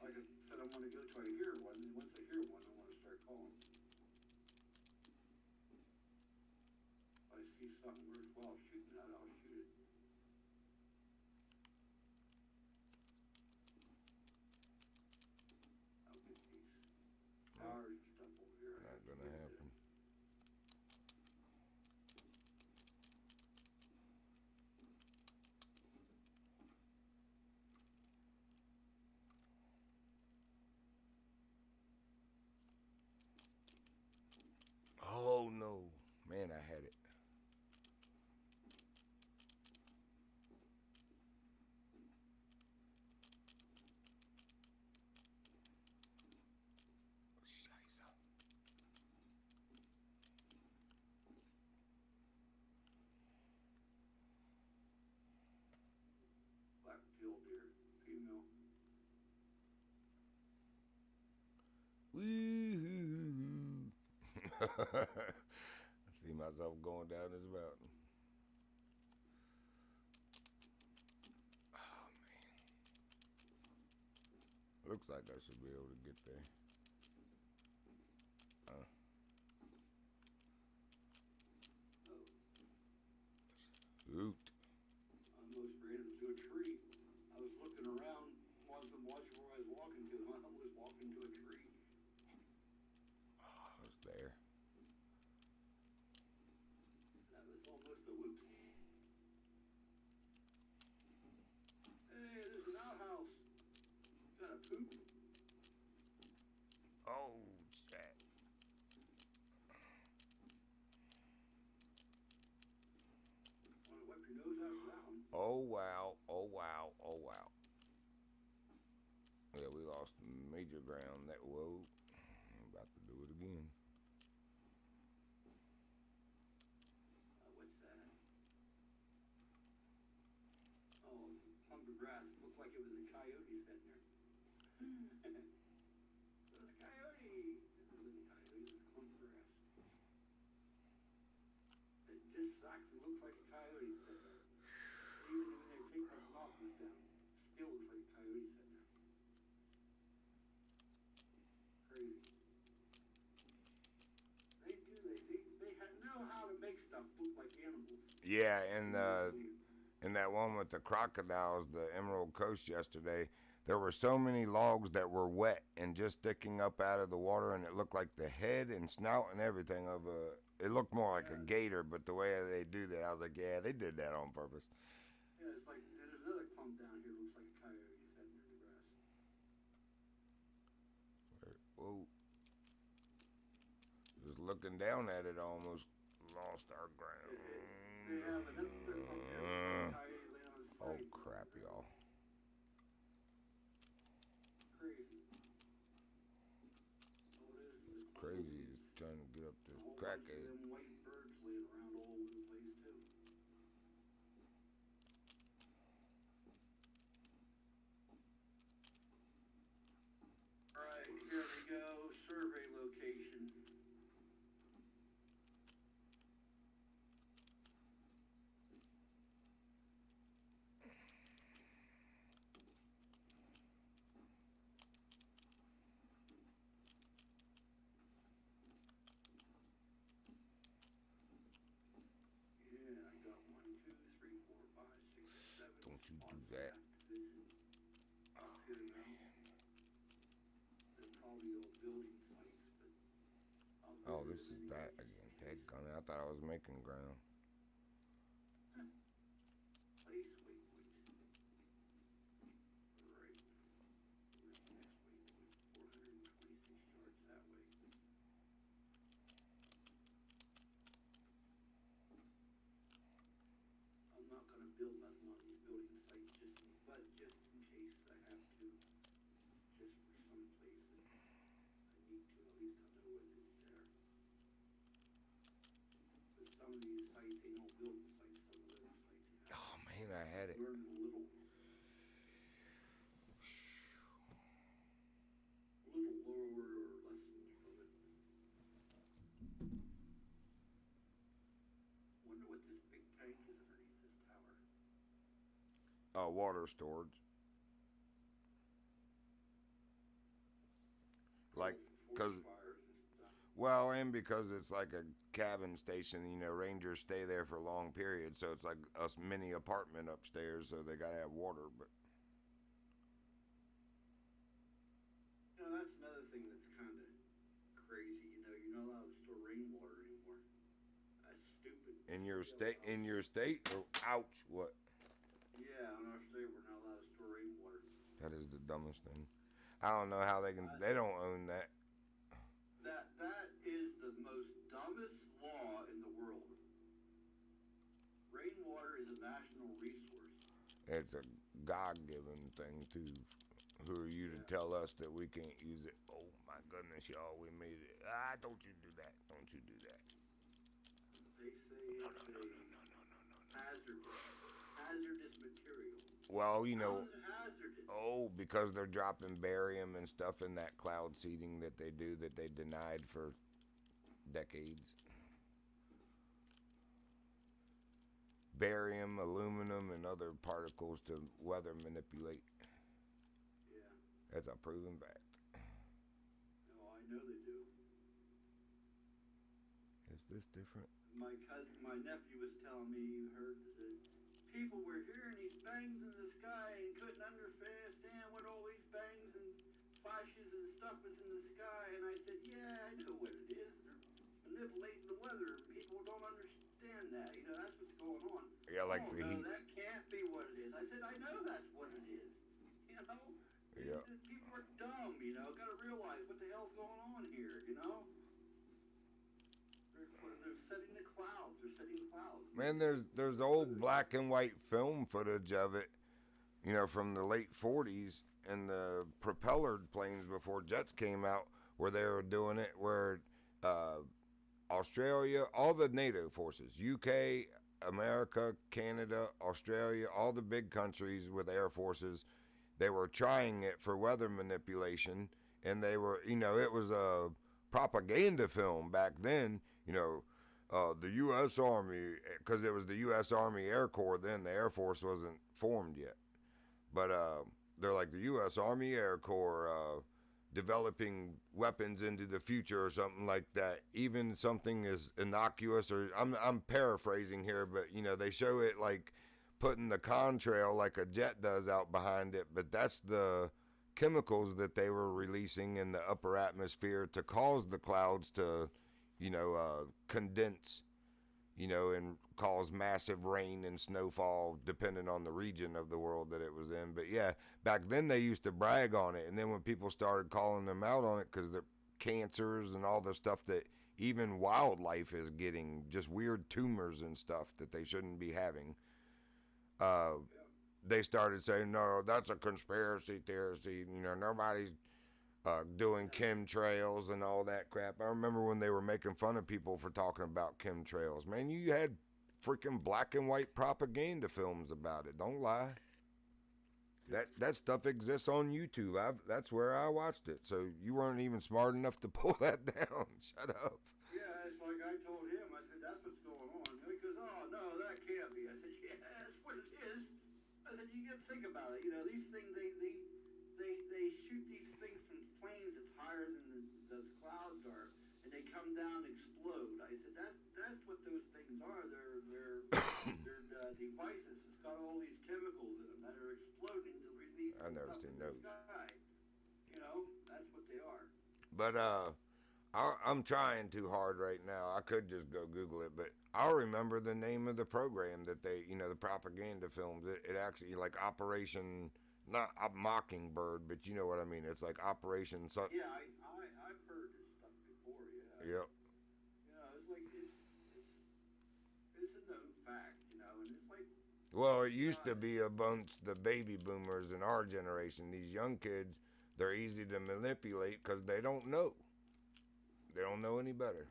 Like I said, I want to go till I hear one, and once I hear one, I want to start calling. If I see something worthwhile shooting at, I'll shoot it. I'll get these towers and stuff over here. Not gonna happen. still deer, female. Woo-hoo-hoo. I see myself going down this mountain. Oh, man. Looks like I should be able to get there. Shoot. I almost ran into a tree. I was looking around, watching where I was walking to, and I almost walked into a tree. I was there. That was almost a whoop. Hey, there's an outhouse. Is that a poop? Oh, shit. Want to wipe your nose out around? Oh, wow. Oh, wow. Oh, wow. Yeah, we lost major ground. That, whoa. I'm about to do it again. What's that? Oh, hunk of grass. Looks like it was a coyote sitting there. There's a coyote. This isn't a coyote, it's a clump of grass. It just actually looks like a coyote sitting there. Even when they take the mountains down, still looks like a coyote sitting there. Crazy. They do. They know how to make stuff look like animals. Yeah, and that one with the crocodiles, the Emerald Coast yesterday, there were so many logs that were wet and just sticking up out of the water, and it looked like the head and snout and everything of a. It looked more like a gator, but the way they do that, I was like, yeah, they did that on purpose. Yeah, it's like there's another clump down here. Looks like a coyote sitting in the grass. Whoa. Just looking down at it, almost lost our ground. They have another clump here. Coyote laying on his Oh, side. crap, y'all. Crazy. Crazy is trying to get up this A whole bunch crackhead. of them white birds laying around all over the place too. Alright, here we go. Survey location. Yeah, I got 1, 2, 3, 4, 5, 6, 7. Don't you do that. Here now. They're probably all building sites, but Oh, this is that again. Dadgummit, I thought I was making ground. Place waypoint. Right. Where's the next waypoint? 426 yards that way. I'm not gonna build nothing on these building sites just in case I have to. Just for some place that I need to, at least I know what is there. But some of these sites ain't all building sites, some of those sites you have Oh, man, I had it. to learn a little lower lessons from it. Wonder what this big tank is underneath this tower. Water storage. Like, because, Fires and stuff. well, and because it's like a cabin station, you know, rangers stay there for long periods, so it's like a mini apartment upstairs, so they gotta have water, but. You know, that's another thing that's kind of crazy. You know, you're not allowed to store rainwater anymore. That's stupid. In your state, oh, ouch, what? Yeah, in our state, we're not allowed to store rainwater. That is the dumbest thing. I don't know how they don't own that. That is the most dumbest law in the world. Rainwater is a national resource. It's a God-given thing, too. Who are you to tell us that we can't use it? Oh, my goodness, y'all, we made it. Don't you do that. Don't you do that. They say it's a hazardous material. Well, you How know, is it hazardous? oh, because they're dropping barium and stuff in that cloud seeding that they do that they denied for decades. Barium, aluminum, and other particles to weather manipulate. Yeah. That's a proven fact. No, I know they do. Is this different? My nephew was telling me he heard that people were hearing these bangs in the sky and couldn't understand what all these bangs and flashes and stuff was in the sky. And I said, yeah, I know what it is. They're manipulating the weather. People don't understand that. You know, that's what's going on. Yeah, like Oh, the no, heat. that can't be what it is. I said, I know that's what it is. You know? Yeah. People are dumb, you know? Got to realize what the hell's going on here, you know? They're setting the clouds. They're setting clouds. Man, there's old black and white film footage of it, you know, from the late 40s and the propellered planes before jets came out, where they were doing it, where uh, Australia, all the NATO forces, UK, America, Canada, Australia, all the big countries with air forces, they were trying it for weather manipulation, and they were, you know, it was a propaganda film back then, you know. The U.S. Army, because it was the U.S. Army Air Corps then, the Air Force wasn't formed yet. But they're like the U.S. Army Air Corps developing weapons into the future or something like that. Even something as innocuous, or I'm paraphrasing here, but you know they show it like putting the contrail like a jet does out behind it, but that's the chemicals that they were releasing in the upper atmosphere to cause the clouds to, you know, condense, you know, and cause massive rain and snowfall depending on the region of the world that it was in. But yeah, back then they used to brag on it, and then when people started calling them out on it because the cancers and all the stuff that even wildlife is getting, just weird tumors and stuff that they shouldn't be having, uh, they started saying, no, that's a conspiracy theory. You know, nobody's doing chemtrails and all that crap. I remember when they were making fun of people for talking about chemtrails. Man, you had freaking black and white propaganda films about it. Don't lie. That stuff exists on YouTube. That's where I watched it. So you weren't even smart enough to pull that down. Shut up. Yeah, it's like I told him. I said, that's what's going on. He goes, oh, no, that can't be. I said, yeah, that's what it is. I said, you got to think about it. You know, these things, they shoot these things from planes that's higher than the clouds are, and they come down and explode. I said, that's what those things are. They're devices. It's got all these chemicals in them that are exploding to release I never stuff seen in the those. sky. You know, that's what they are. But I'm trying too hard right now. I could just go Google it, but I'll remember the name of the program that they, you know, the propaganda films. It actually, like Operation, not a Mockingbird, but you know what I mean. It's like Operation. Yeah, I've heard this stuff before. Yeah. Yep. You know, it's like it's a known fact. You know, and it's like Well, it used to be amongst the baby boomers in our generation. These young kids, they're easy to manipulate because they don't know. They don't know any better.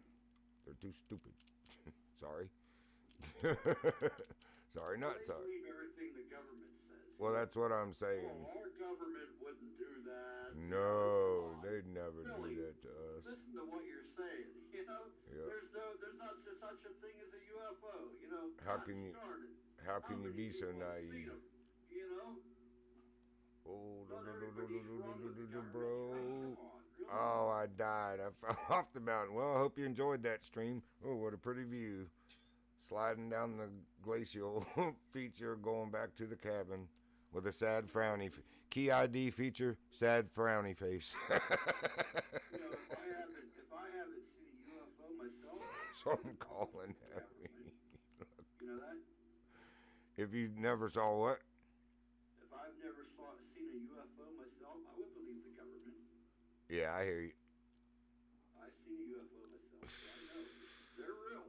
They're too stupid. Sorry. Sorry, not they sorry. believe everything the government says. Well, that's what I'm saying. Oh, our government wouldn't do that. No, they'd never Billy, do that to us. listen to what you're saying. You know, Yep. there's not such a thing as a UFO. You know, How got can you- started. How can you many be so people have seen naive? 'em, you know, Oh, not everybody's wrong with the government. bro. Come on, really? Oh, I died. I fell off the mountain. Well, I hope you enjoyed that stream. Oh, what a pretty view. Sliding down the glacial feature, going back to the cabin with a sad frowny key ID feature, sad frowny face. You know, if I haven't seen a UFO myself, Something calling at me. you know that? If you never saw what? If I've never seen a UFO myself, I would believe the government. Yeah, I hear you. I've seen a UFO myself, so I know. They're real.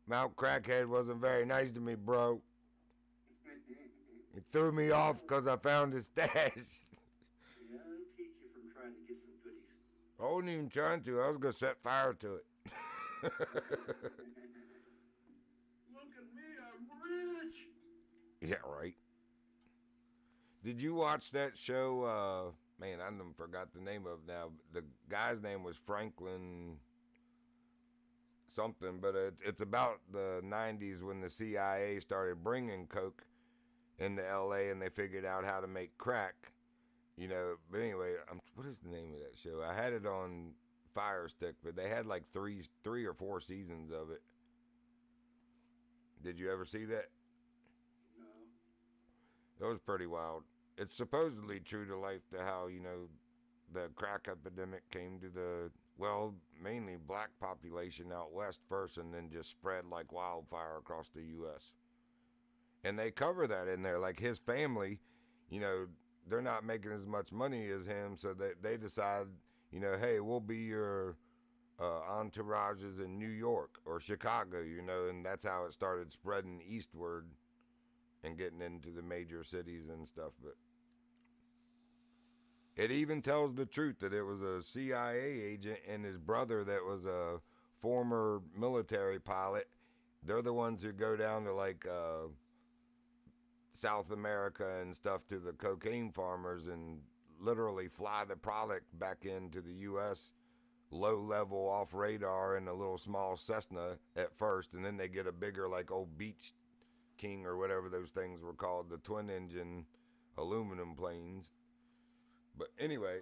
Mount Crackhead wasn't very nice to me, bro. He threw me off because I found his stash. Yeah, they'll teach you from trying to get some goodies. I wasn't even trying to. I was going to set fire to it. Look at me, I'm rich. Yeah, right. Did you watch that show? Man, I done forgot the name of it now. The guy's name was Franklin something, but it's about the 90s when the CIA started bringing coke into LA and they figured out how to make crack. But anyway, what is the name of that show? I had it on Fire Stick, but they had like three or four seasons of it. Did you ever see that? No. It was pretty wild. It's supposedly true to life to how, the crack epidemic came to mainly black population out west first and then just spread like wildfire across the U.S. And they cover that in there. Like his family, they're not making as much money as him, so they decide, hey, we'll be your entourages in New York or Chicago, and that's how it started spreading eastward and getting into the major cities and stuff. But it even tells the truth that it was a CIA agent and his brother that was a former military pilot. They're the ones who go down to like South America and stuff to the cocaine farmers and literally fly the product back into the U.S. low level off radar in a little small Cessna at first, and then they get a bigger like old Beach King or whatever those things were called, the twin engine aluminum planes. But anyway,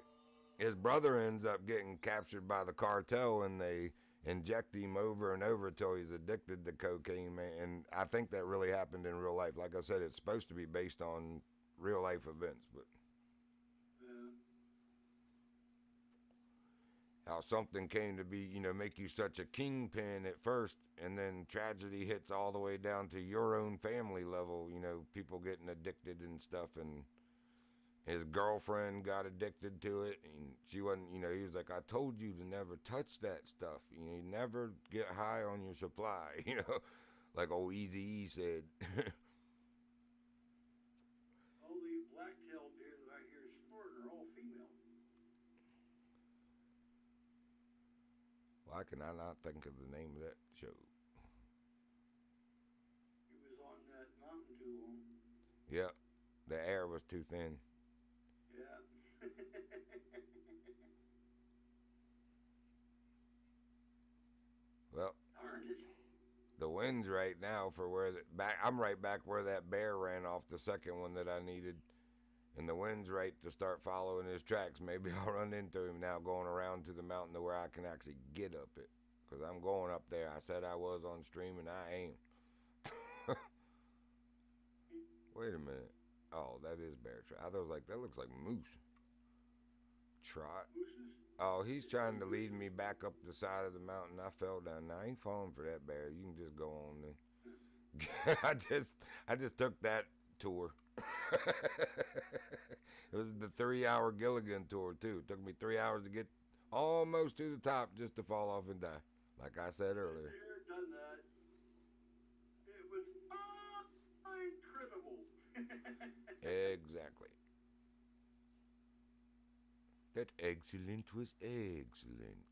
his brother ends up getting captured by the cartel and they inject him over and over till he's addicted to cocaine, man. And I think that really happened in real life. Like I said, it's supposed to be based on real life events, but Yeah. how something came to be, make you such a kingpin at first, and then tragedy hits all the way down to your own family level, people getting addicted and stuff. And his girlfriend got addicted to it, and she wasn't, he was like, I told you to never touch that stuff. You never get high on your supply, like old Eazy-E said. All these black-tailed deer that I hear snorting are all female. Why can I not think of the name of that show? He was on that mountain too long. Yep, the air was too thin. Yeah. Well, Darn it. the wind's right now for I'm right back where that bear ran off, the second one that I needed. And the wind's right to start following his tracks. Maybe I'll run into him now going around to the mountain to where I can actually get up it. Because I'm going up there. I said I was on stream and I am. Wait a minute. Oh, that is bear trap. I was like, that looks like moose. Trot. Mooses? Oh, he's trying to lead me back up the side of the mountain. I fell down. Now I ain't falling for that bear. You can just go on then. I just took that tour. It was the 3-hour Gilligan tour too. It took me 3 hours to get almost to the top just to fall off and die. Like I said earlier. I've done that. It was incredible. Exactly. That excellent was excellent.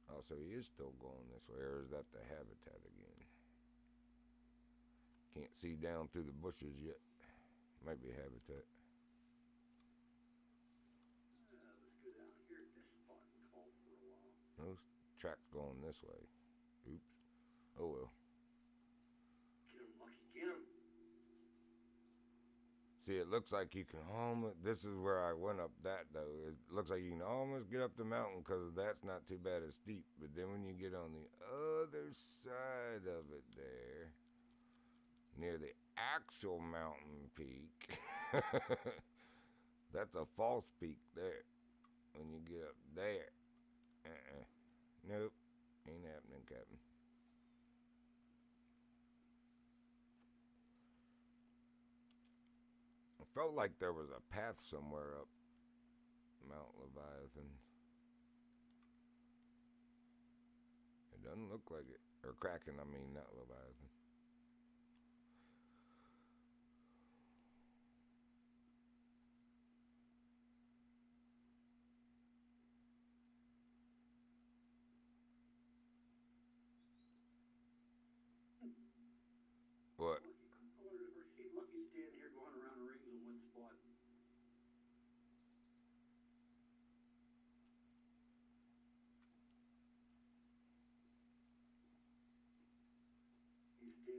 Oh, so he is still going this way, or is that the habitat again? Can't see down through the bushes yet. Might be habitat. Let's go down here at this spot and call for a while. Those tracks going this way. Oops. Oh well. Get him, Lucky, get him. See, it looks like you can almost. This is where I went up that though. It looks like you can almost get up the mountain because that's not too bad as steep. But then when you get on the other side of it there, near the actual mountain peak, that's a false peak there. When you get up there, nope, ain't happening, Captain. I felt like there was a path somewhere up Mount Leviathan. It doesn't look like it. Or Kraken, I mean, not Leviathan.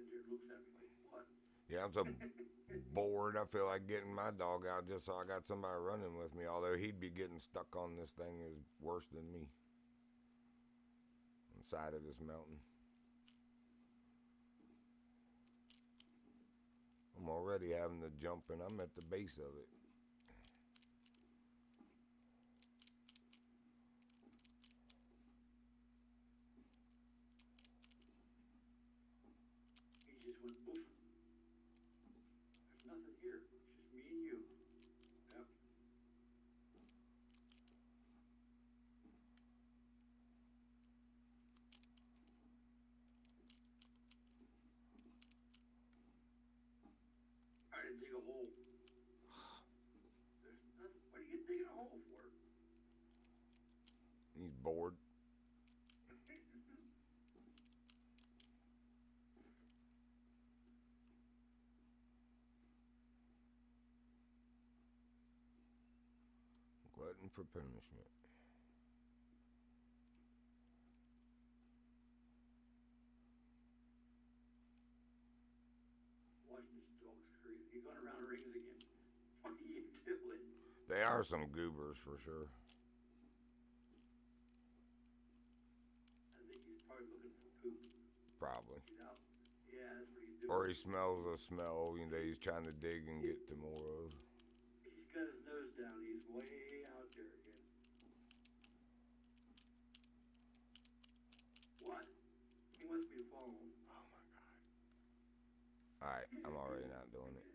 stands there and looks at me like, what? Yeah, I'm so bored. I feel like getting my dog out just so I got somebody running with me. Although he'd be getting stuck on this thing is worse than me. On the side of this mountain. I'm already having to jump and I'm at the base of it. He just went poof. There's nothing here. It's just me and you. Yep. I didn't dig a hole. There's nothing. What are you digging a hole for? He's bored. Glutton for punishment. Watching this dog's crazy. He's going around rings again. What are you doing? They are some goobers for sure. I think he's probably looking for poop. Probably. He's out. Yeah, that's what he's doing. Or he smells a smell, you know, he's trying to dig and get to more of. He's got his nose down. He's way out there again. What? He wants me to follow him. Oh my god. Alright, I'm already not doing it.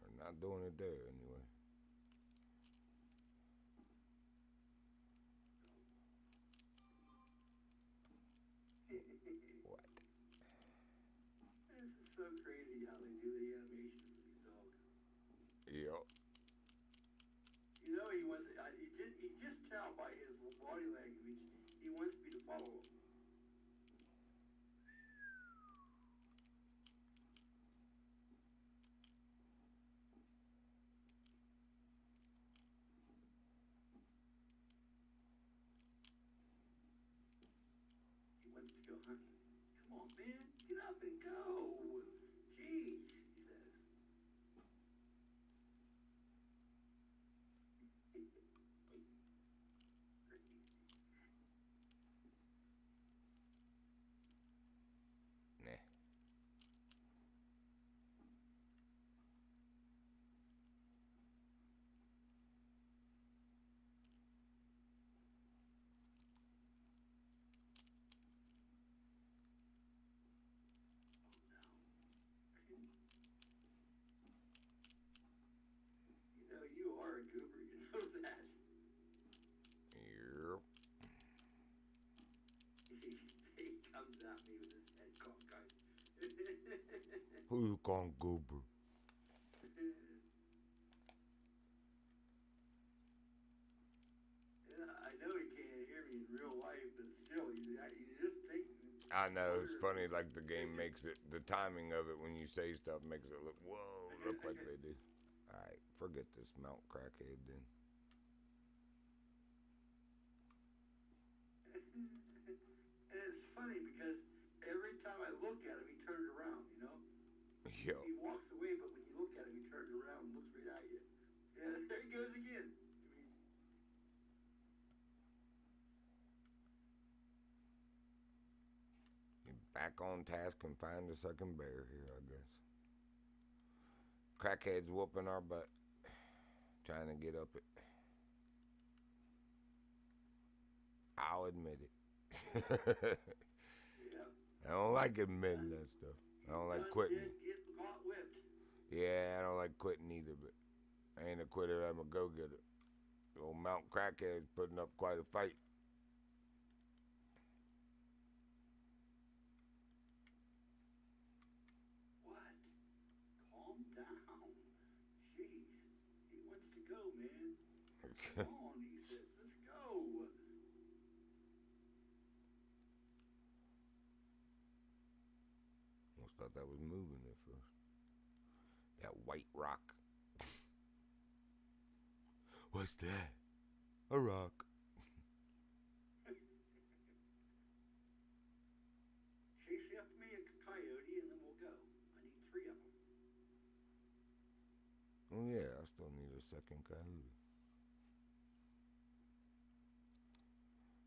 Or not doing it there anyway. What? This is so crazy how they do the animations of these dogs. Yep. You know he wants. You just tell by his body language. He wants me to follow him. He wants to go hunting. Come on, man, get up and go. Jeez, he says. Nah. You know you are a goober. You know that. Yep. He comes at me with his head cockeyed. Who gone goober? Yeah, I know he can't hear me in real life, but still, you just think. I know, it's funny, like the game makes it, the timing of it when you say stuff makes it look, whoa, look like they do. Alright, forget this Mount Crackhead then. And it's funny because every time I look at him, he turns around, you know? Yo. He walks away, but when you look at him, he turns around and looks right at you. Yeah, there he goes again. Back on task and find a second bear here, I guess. Crackhead's whooping our butt. Trying to get up it. I'll admit it. Yeah. I don't like admitting that stuff. I don't like quitting. Did get caught whipped. Yeah, I don't like quitting either, but I ain't a quitter, I'm a go-getter. Old Mount Crackhead's putting up quite a fight. What? Calm down. Jeez. He wants to go, man. Come on, he says. Let's go. Almost thought that was moving at first. That white rock. What's that? A rock. Oh yeah, I still need a second coyote.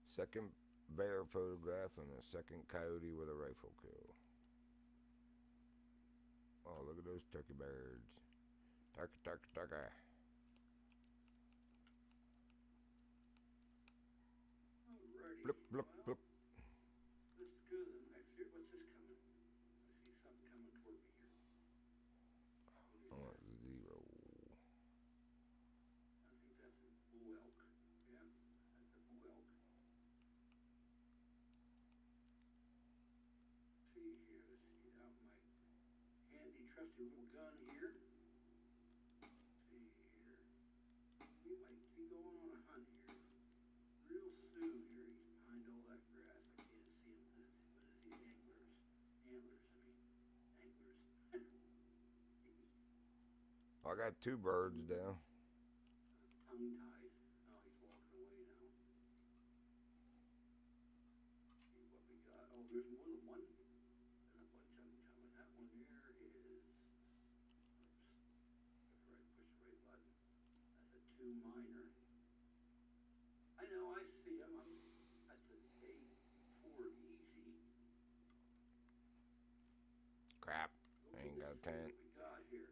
Second bear photograph and a second coyote with a rifle kill. Oh, look at those turkey birds. Turkey, turkey, turkey. Alrighty. Bloop, bloop, Well, bloop. let's go to the next here. What's this coming? I see something coming toward me here. What is I want that? 0. I think that's a bull elk. Yeah, that's a bull elk. See here, let's get out my handy trusty little gun here. See here. He might be going on a hunt here. Real soon here. He's behind all that grass. I can't see him. What is he? Anglers. Antlers, I mean. Anglers. I got 2 birds down. Tongue tied. Oh, he's walking away now. See what we got. Oh, there's more than one. There's a bunch of them coming. That one there is. Oops. Push the right button. That's a 2 minor. I know, I see him. That's an 8-4 easy. Crap. Look I at ain't got a this, see tent. what we got here.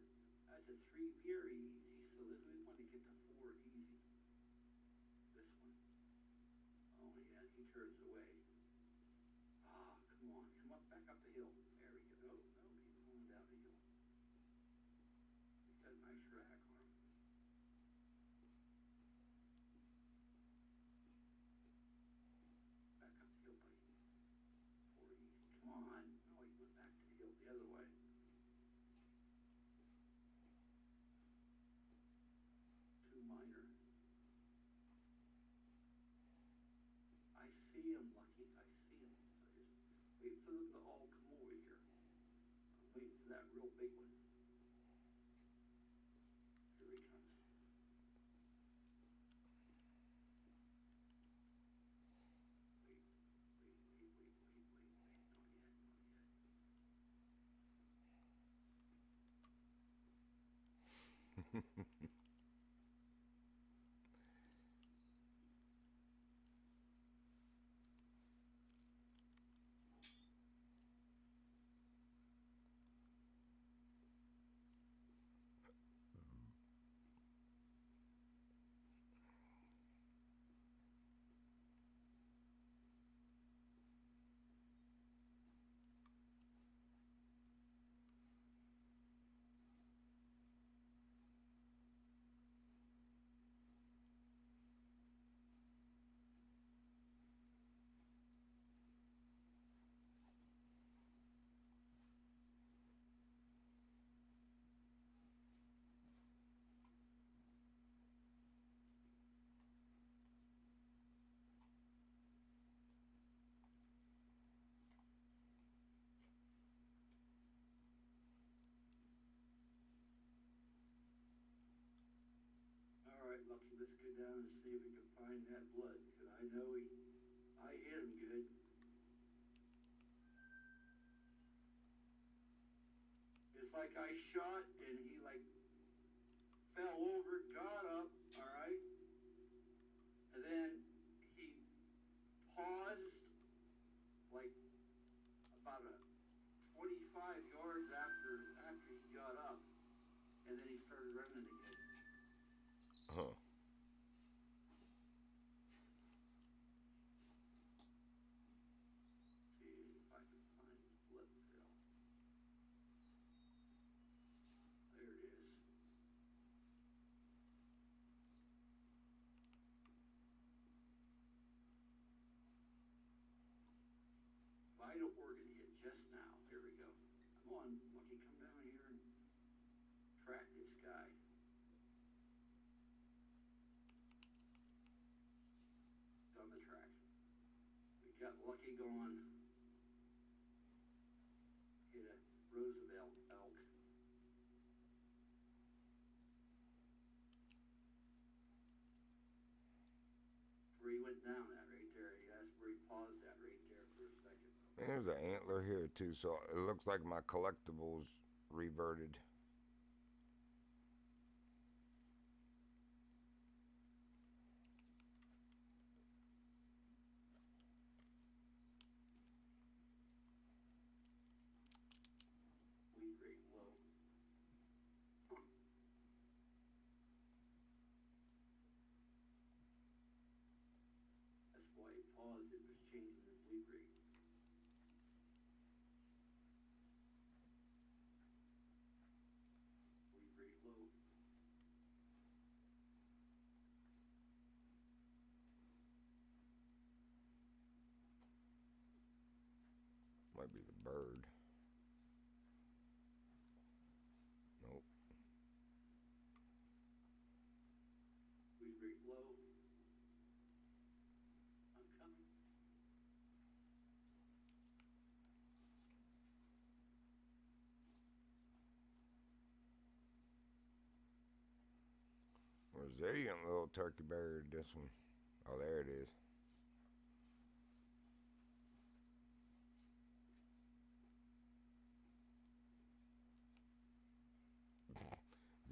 That's a 3 very easy. So this we want to get the 4 easy. This one. Oh yeah, he turns away. Ah, come on, come up, back up the hill. There we go. No, no, he's going down the hill. He's got a nice rack on him. Back up the hill, buddy. 4 easy. Come on. No, he went back to the hill the other way. 2 minor. I see him, Lucky. I see him. So just wait for them to all come over here. I'm waiting for that real big one. Here he comes. Wait, wait, wait, wait, wait, wait, wait. Not yet, not yet. All right, Lucky, let's go down and see if we can find that blood. Because I know I hit him good. It's like I shot and he like fell over, got up, all right? And then he paused like about 25 yards after he got up. And then he started running again. Huh. See if I can find his blood trail. There it is. Vital organ hit just now. Here we go. Come on, Lucky, come down here and track this guy. It's on the track. We got Lucky going. Hit a Roosevelt elk. Where he went down at right there. That's where he paused at right there for a second. There's an antler here too, so it looks like my collectibles reverted. might be the bird. Nope. We break low. I'm coming. Resilient little turkey bird, this one. Oh, there it is.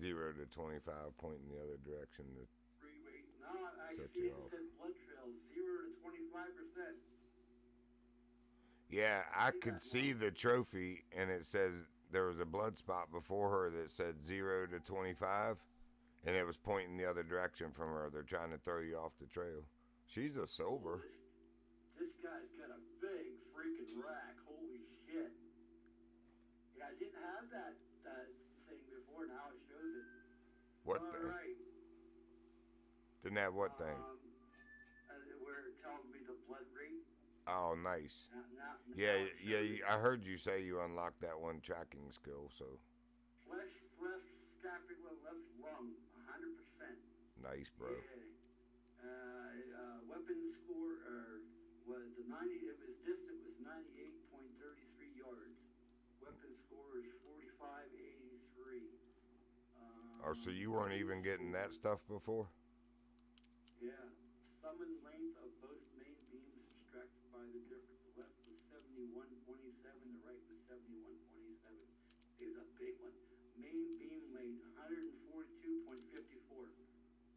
Zero to 25, pointing the other direction to Free weight. No, I set see you it off. says blood trail 0 to 25%. Yeah, I See could that see now? the trophy, and it says there was a blood spot before her that said 0 to 25, and it was pointing the other direction from her. They're trying to throw you off the trail. She's a Oh, silver. this guy's got a big freaking rack. Holy shit. Yeah, I didn't have that thing before. Now it shows it. What All thing? right. Didn't have what thing? Where it tells me the blood rate. Oh, nice. Now Yeah, it yeah. shows it. I heard you say you unlocked that one tracking skill, so Flesh, left scapula, left lung, 100%. nice, bro. Yeah. Weapon score, was the 90, it was distant was 98.33 yards. Weapon score is 45.83. Oh, so you weren't even getting that stuff before? Yeah. Summon length of both main beams subtracted by the difference. The left was 71.27, the right was 71.27. It was a big one. Main beam length 142.54.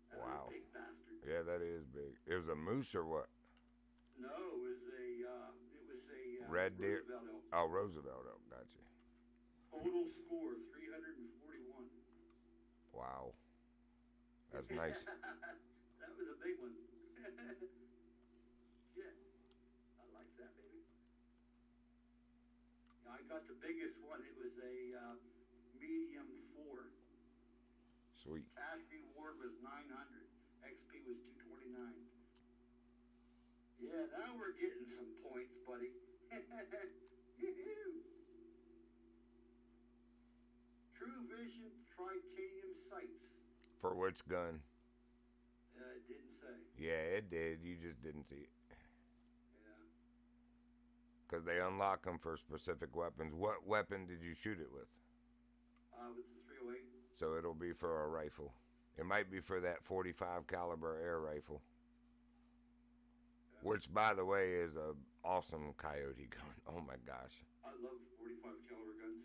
That Wow. was a big bastard. Yeah, that is big. It was a moose or what? No, it was a Red deer. Roosevelt elk. Oh, Roosevelt elk. Gotcha. Total score 341. Wow. That's nice. That was a big one. Shit. I like that, baby. I got the biggest one. It was a medium 4. Sweet. Cash reward was 900. XP was 229. Yeah, now we're getting some points, buddy. True Vision titanium sights. For which gun? It didn't say. Yeah, it did. You just didn't see it. Yeah. Because they unlock them for specific weapons. What weapon did you shoot it with? With the 308. So it'll be for a rifle. It might be for that 45 caliber air rifle. Yeah. Which, by the way, is a awesome coyote gun. Oh my gosh. I love 45 caliber guns.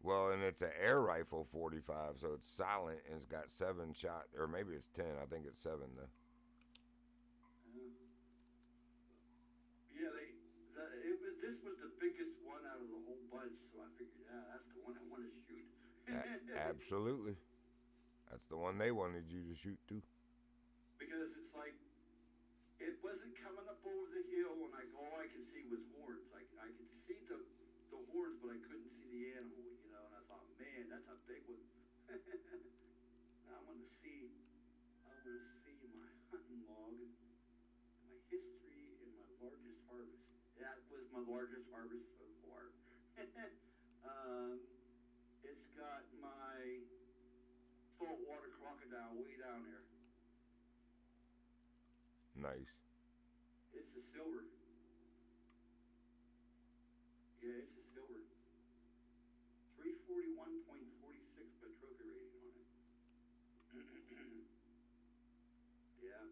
Well, and it's an air rifle 45, so it's silent and it's got 7 shots, or maybe it's 10. I think it's 7 though. Yeah, this was the biggest one out of the whole bunch, so I figured, yeah, that's the one I want to shoot. Absolutely. That's the one they wanted you to shoot too. Because it's like, it wasn't coming up over the hill, and all I could see was horns. I could see the horns, but I couldn't see the animal, and I thought, man, that's a big one. Now I want to see my hunting log, my history, and my largest harvest. That was my largest harvest so far. It's got my saltwater crocodile way down there. Nice. It's a silver. Yeah, it's a silver. 341.46 by trophy rating on it. Yeah.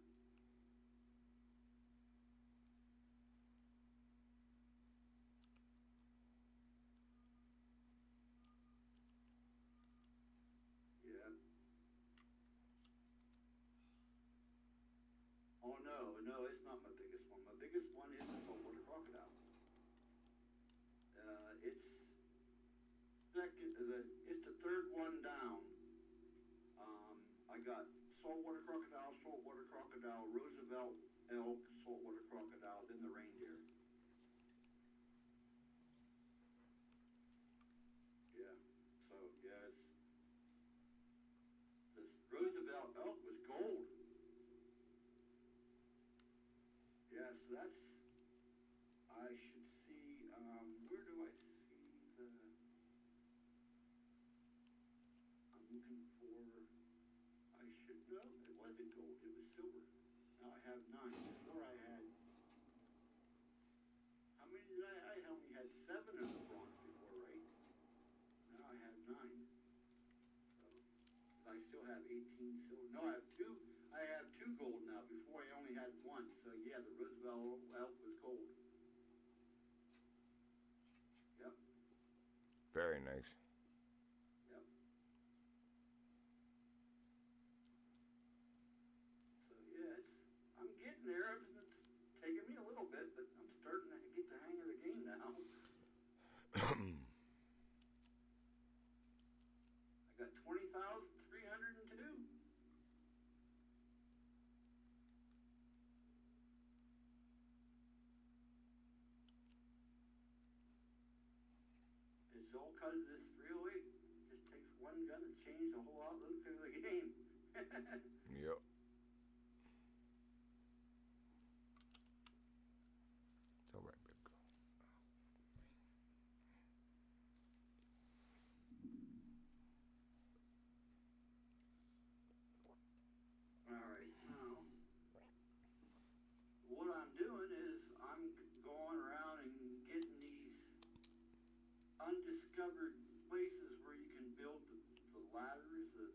Yeah. Oh no, it's not my biggest one. My biggest one is the saltwater crocodile. It's it's the third one down. I got saltwater crocodile, Roosevelt elk, saltwater crocodile, then the reindeer. Yeah. So yeah, this Roosevelt elk was gold. Yeah, so I should see, where do I looking for, I should know, it wasn't gold, it was silver. Now I have 9. Before I had, how many did I only had 7 of the bronze before, right? Now I have 9. So, I still have 18 silver. No, I have 2 gold now. Before I only had 1. So yeah, the Roosevelt elk was gold. Yep. Very nice. Yep. So yeah, I'm getting there. It's taking me a little bit, but I'm starting to get the hang of the game now. I got 20,302. It's all because of this 308. Just takes one gun to change a whole lot of the game. Yep. It's all right, baby girl. All right, now what I'm doing is I'm going around and getting these undiscovered places where you can build the ladders, the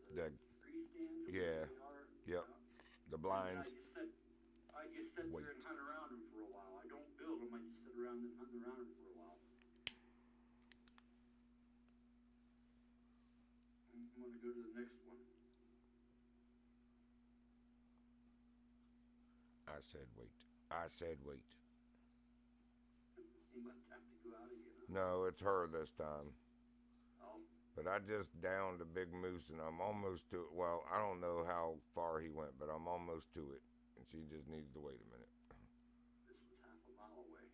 freestands, yeah. they are. Yep. The blinds. I just sit there and hunt around them for a while. I don't build them. I just sit around and hunt around them for a while. I'm going to go to the next one. I said wait. I said wait. You must have to go out again. Huh? No, it's her this time. Oh. But I just downed a big moose and I'm almost to it. Well, I don't know how far he went, but I'm almost to it. And she just needs to wait a minute. This was half a mile away.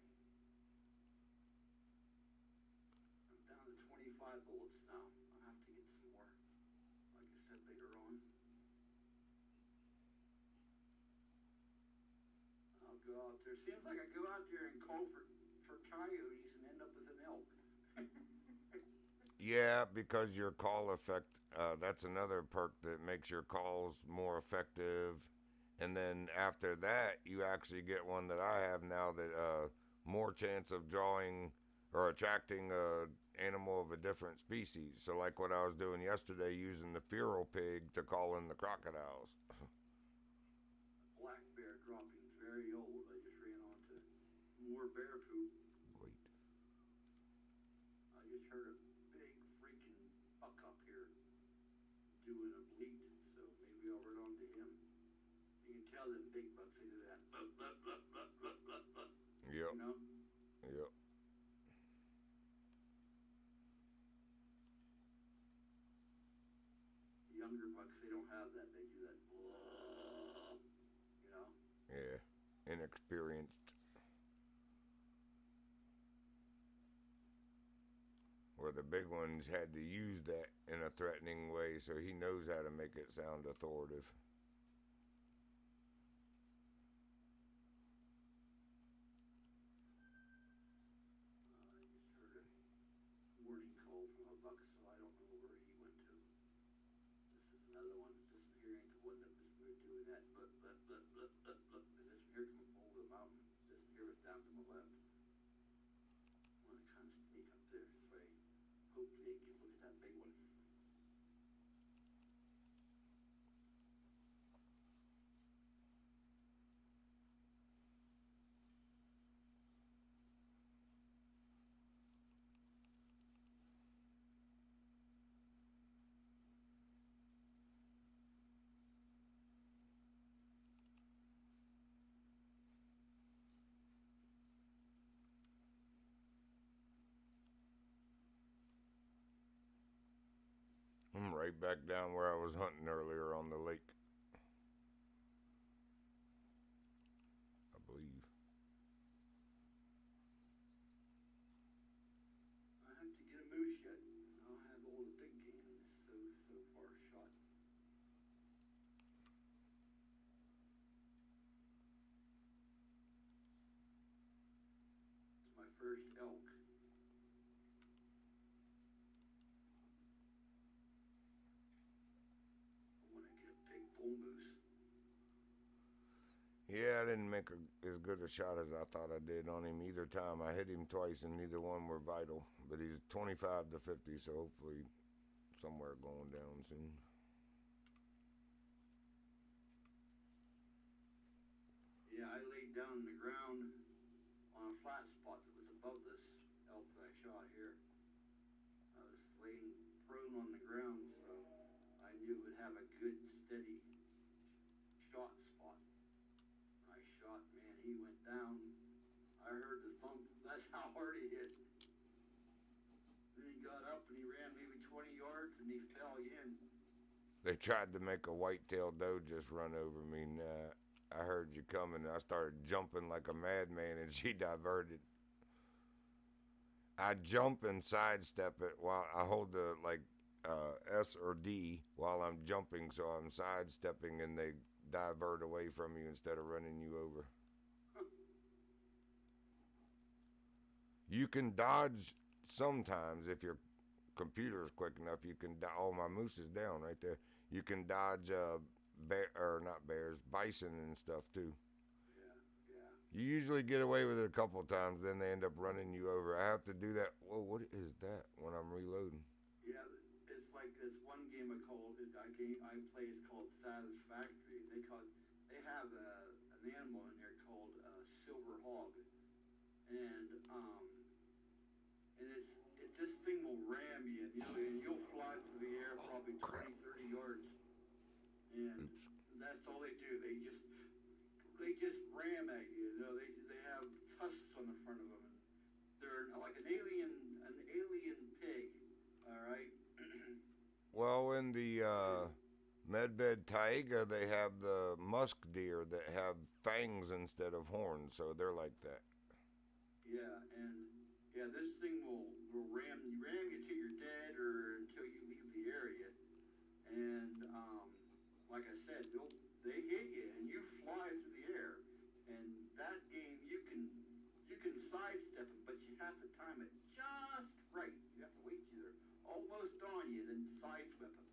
I'm down to 25 bullets now. I'll have to get some more, like I said, later on. I'll go out there. Seems like I go out there and call for coyotes and end up with an elk. Yeah, because your call effect, that's another perk that makes your calls more effective. And then after that, you actually get one that I have now that more chance of drawing or attracting a animal of a different species. So like what I was doing yesterday, using the feral pig to call in the crocodiles. Black bear dropping very old. I just ran onto more bear poop. Wait. I just heard a big freaking buck up here doing a bleat, so maybe I'll run onto him. You can tell them big bucks, they do that. Blah, blah, blah, blah, blah, blah, blah. Yep. You know? Yep. Younger bucks, they don't have that. They do that. Blah, you know? Yeah. Inexperienced. Where the big ones had to use that in a threatening way, so he knows how to make it sound authoritative. I just heard a warning call from a buck, so I don't know where he went to. This is another one. This one here ain't the one that was doing that. Blah, blah, blah, blah, blah, blah. And this one here come up over the mountain. This one here was down to my left. I'm going to kind of sneak up there this way. Hopefully I can look at that big one. I'm right back down where I was hunting earlier on the lake. I believe. I have to get a moose yet. I'll have all the big game in this so far shot. It's my first elk. Yeah, I didn't make as good a shot as I thought I did on him either time. I hit him twice, and neither one were vital. But he's 25 to 50, so hopefully somewhere going down soon. Yeah, I laid down on the ground on a flat spot that was above this elk that I shot here. I was laying prone on the ground, so I knew it would have a good, steady shot spot. When I shot, man, he went down. I heard the thump. That's how hard he hit. Then he got up and he ran maybe 20 yards and he fell again. They tried to make a white-tailed doe just run over me. Nah, I heard you coming. I started jumping like a madman, and she diverted. I jump and sidestep it while I hold the S or D while I'm jumping, so I'm sidestepping, and they divert away from you instead of running you over. You can dodge sometimes if your computer is quick enough. You can. Oh, my moose is down right there. You can dodge bear or not bears, bison and stuff too. Yeah. You usually get away with it a couple of times, then they end up running you over. I have to do that. Whoa, what is that when I'm reloading? Yeah, it's like this one game I play is called Satisfactory. They have an animal in there called silver hog, and this thing will ram you, and you'll fly through the air probably 20, 30 yards, and that's all they do. They just ram at you. They have tusks on the front of them, and they're like an alien pig. All right. Well, in the Medved taiga, they have the musk deer that have fangs instead of horns, so they're like that. Yeah, and this thing will ram you till you're dead or until you leave the area. And like I said, they hit you and you fly through the air. And that game you can sidestep it, but you have to time it just right. You have to wait till they're almost on you, then sidestep them.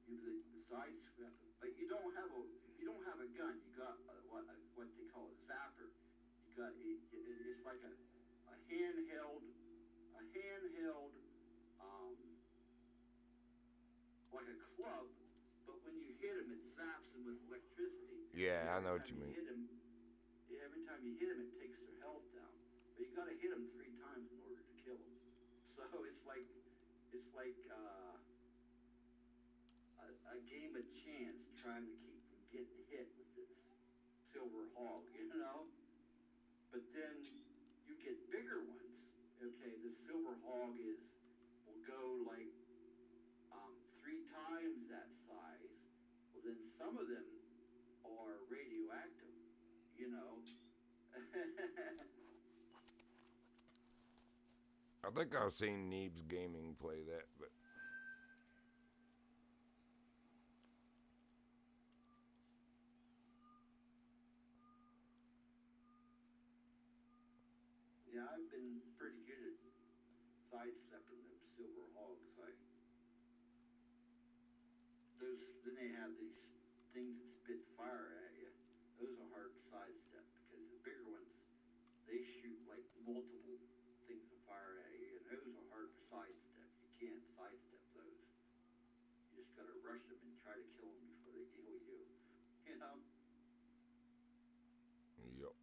The sidestep them, but you don't have a gun. You got what they call a zapper. You got it's like a handheld, like a club, but when you hit him, it zaps him with electricity. Yeah, I know what you mean. Every time you hit him, it takes their health down. But you got to hit him 3 times in order to kill him. So it's like a game of chance trying to keep from getting hit with this silver hog, But then you get bigger ones. Okay, the silver hog will go like 3 times that size. Well, then some of them are radioactive, I think I've seen Neebs Gaming play that, but yeah, I've been pretty good at sidestepping them silver hogs. Then they have these things that spit fire at you. Those are hard to sidestep because the bigger ones, they shoot like multiple things of fire at you, and those are hard to sidestep. You can't sidestep those. You just gotta rush them and try to kill them before they kill you. Yep.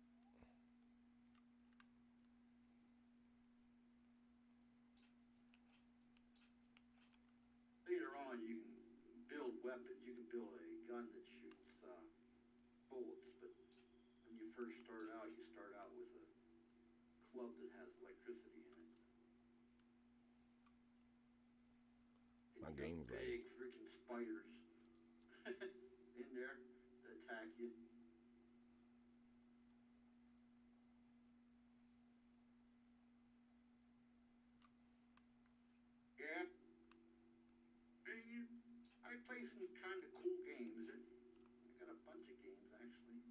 Later on, you can build weapons. You can build a gun that shoots bullets, but when you first start out, you start out with a club that has electricity in it. My game's like big freaking spiders in there that attack you. Yeah. I play some kind of cool games. I got a bunch of games actually.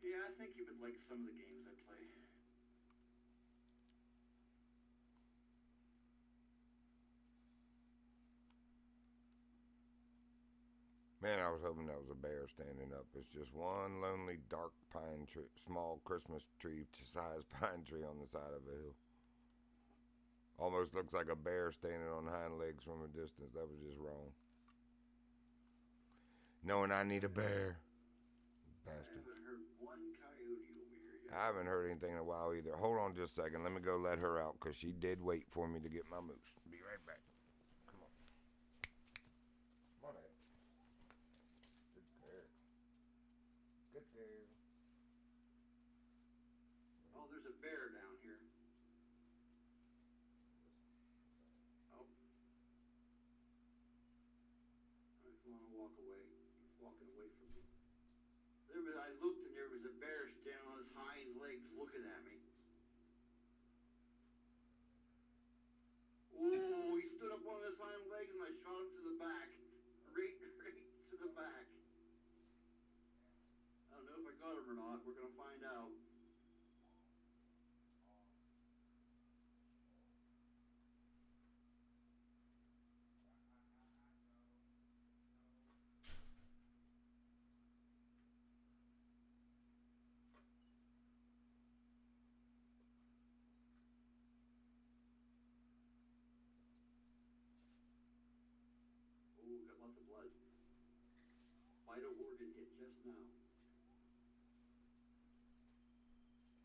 Yeah, I think you would like some of the games I play. Man, I was hoping that was a bear standing up. It's just one lonely, dark pine tree, small Christmas tree size pine tree on the side of a hill. Almost looks like a bear standing on hind legs from a distance. That was just wrong. Knowing I need a bear. Bastard. I haven't heard one coyote over here yet. I haven't heard anything in a while either. Hold on just a second. Let me go let her out because she did wait for me to get my moose. Be right back. Come on. Come on, Ed. Good girl. Good girl. Oh, there's a bear down here. Oh. I just want to walk away. He's walking away from me. I looked and there was a bear standing on his hind legs looking at me. Oh, he stood up on his hind legs and I shot him to the back. Right to the back. I don't know if I got him or not. We're going to find out. Oh, got lots of blood. Vital organ hit just now.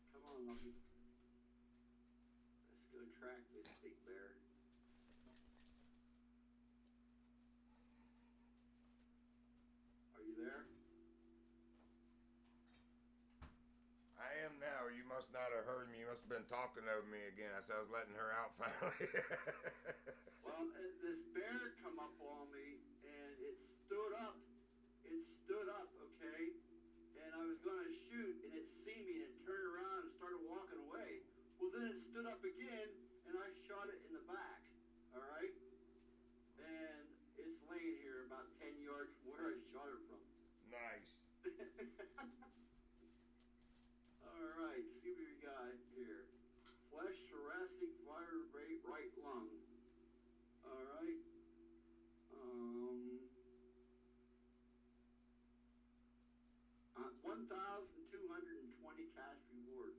Come on, Lucky. Let's go track this big bear. Are you there? I am now. You must not have heard me. You must have been talking over me again. I said I was letting her out finally. Well, this bear come up on me and it stood up. It stood up, okay? And I was going to shoot and it seen me and it turned around and started walking away. Well, then it stood up again and I shot it in the back, all right? And it's laying here about 10 yards from where I shot it from. Nice. All right, see what we got here. Flesh, thoracic, vertebrae, right lung. All right. 1,220 cash reward.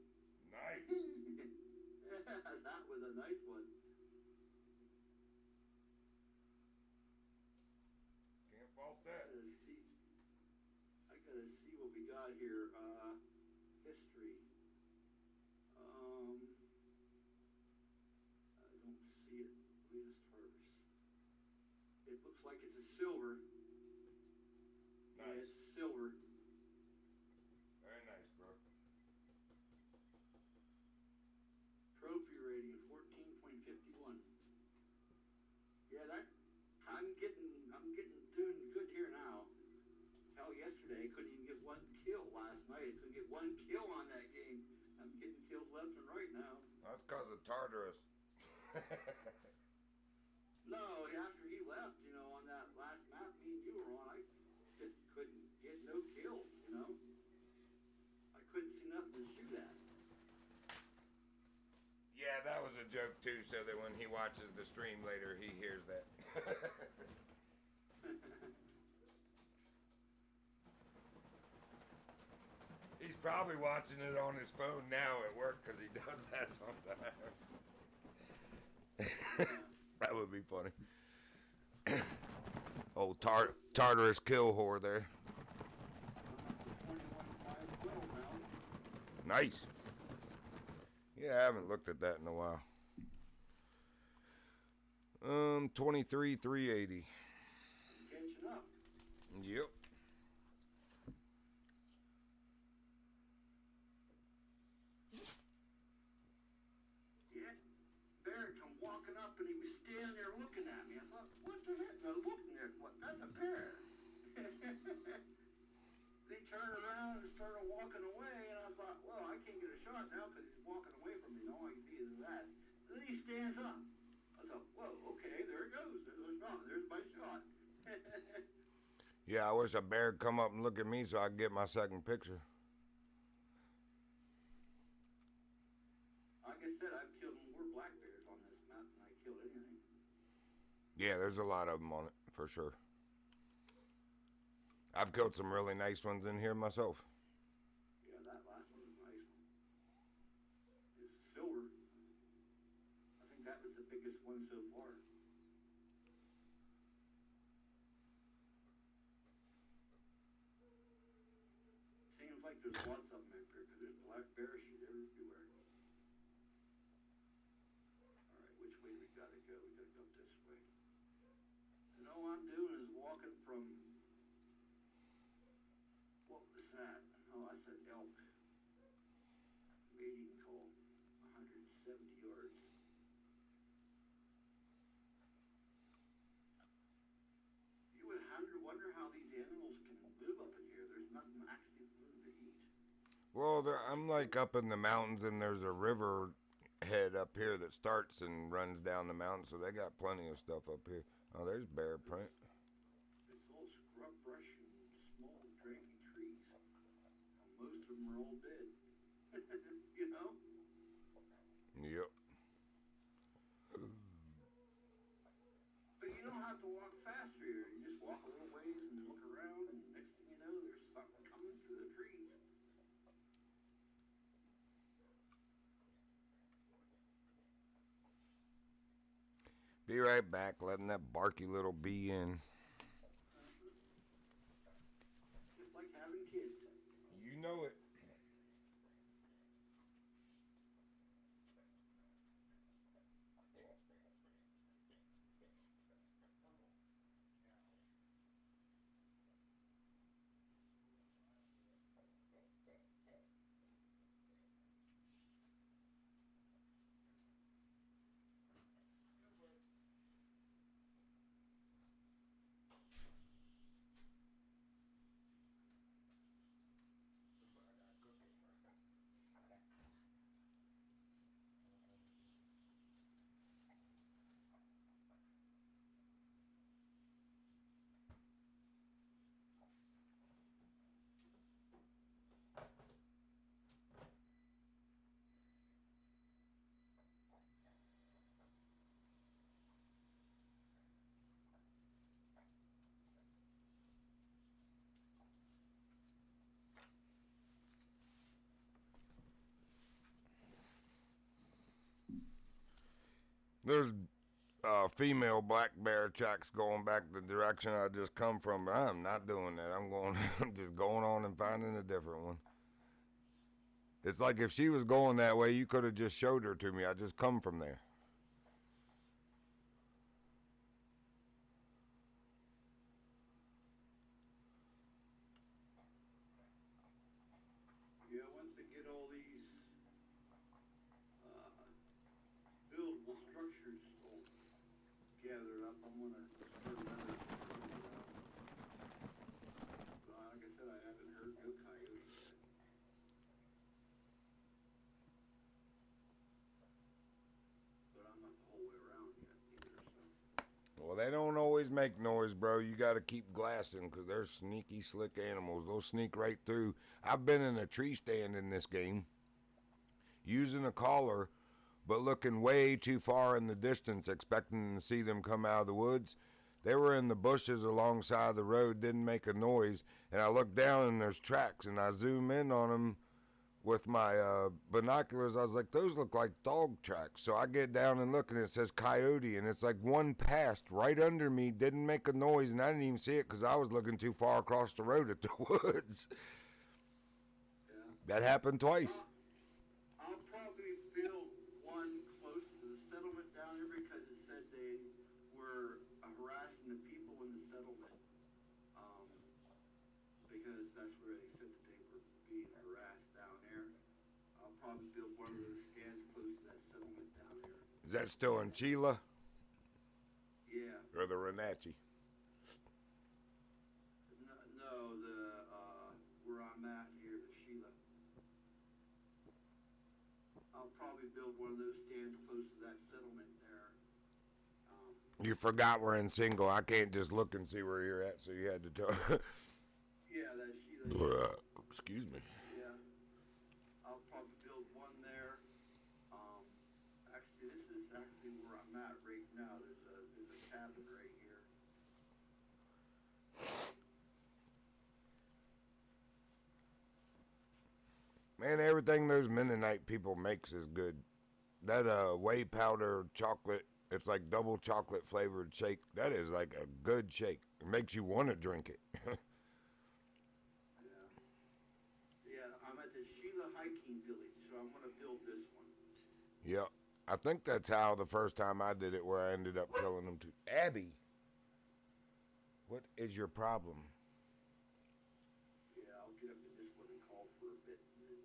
Nice. That was a nice one. Can't fault that. I gotta see what we got here. History. I don't see it. Latest harvest. It looks like it's a silver. Nice. Yeah, it's silver. Very nice, bro. Trophy rating 14.51. Yeah, I'm doing good here now. Hell, yesterday I couldn't even get one kill. Last night I couldn't get one kill on that game. I'm getting kills left and right now. That's because of Tartarus. No, after he left, on that last map me and you were on, I just couldn't get no kills, I couldn't see nothing to shoot at. Yeah, that was a joke too, so that when he watches the stream later, he hears that. He's probably watching it on his phone now at work because he does that sometimes. That would be funny. Old Tartarus kill whore there. Nice. Yeah, I haven't looked at that in a while. 23,380. Catching up. Yep. Yeah. Bear come walking up and he was standing there looking at me. I thought, what the heck? I was looking there. What? That's a bear. They turned around and started walking away, and I thought, well, I can't get a shot now because he's walking away from me. All I can see is that. And then he stands up. I thought, whoa, okay, there it goes. There's a shot. There's my shot. Yeah, I wish a bear would come up and look at me so I could get my second picture. Like I said, I've killed more black bears on this map than I killed anything. Yeah, there's a lot of them on it, for sure. I've killed some really nice ones in here myself. Yeah, that last one was a nice one. It's silver. I think that was the biggest one so far. Seems like there's lots of them up here because there's black bear shit everywhere. All right, which way we gotta go? We gotta go this way. And all I'm doing is walking from, what was that? Oh, I said elk. Mating call, 170 yards. You would wonder how these animals can live up in here. There's nothing actually for them to eat. Well, I'm like up in the mountains, and there's a river head up here that starts and runs down the mountain, so they got plenty of stuff up here. Oh, there's bear print. It's all scrub brush and small drinking trees. Most of them are all dead. You know? Yep. But you don't have to walk fast here. You just walk a little ways and look around, and next thing you know, there's something coming through the trees. Be right back, letting that barky little bee in. Just like having kids. You know it. There's female black bear tracks going back the direction I just come from, but I'm not doing that. I'm just going on and finding a different one. It's like if she was going that way, you could have just showed her to me. I just come from there. Yeah, once they get all these buildable structures all gathered up, I'm gonna start another. Like I said, I haven't heard no coyotes yet. But I'm not the whole way around yet either, so. Well, they don't always make noise, bro. You got to keep glassing because they're sneaky, slick animals. They'll sneak right through. I've been in a tree stand in this game using a collar, but looking way too far in the distance, expecting to see them come out of the woods. They were in the bushes alongside the road, didn't make a noise, and I look down and there's tracks, and I zoom in on them with my binoculars. I was like, those look like dog tracks. So I get down and look, and it says coyote, and it's like one passed right under me, didn't make a noise, and I didn't even see it because I was looking too far across the road at the woods. Yeah. That happened twice. I'll probably build one close to the settlement down there because it said they were harassing the people in the settlement. Because that's where they said that they were being harassed down there. I'll probably build one of those stands close to that settlement down there. Is that still in Chila? Yeah. Or the Renatchee? No, where I'm at here, the Sheila. I'll probably build one of those stands close to that settlement there. You forgot we're in single. I can't just look and see where you're at, so you had to tell. Yeah, that Sheila. Excuse me. Yeah. I'll probably build one there. Actually, this is actually where I'm at right now. There's a cabin right here. Man, everything those Mennonite people makes is good. That whey powder chocolate, it's like double chocolate flavored shake. That is like a good shake. It makes you want to drink it. Yeah. Yeah, I'm at the Sheila hiking village, so I'm gonna build this one. Yeah. I think that's how the first time I did it, where I ended up killing them too. Abby, what is your problem? Yeah, I'll get up to this one and call for a bit, and then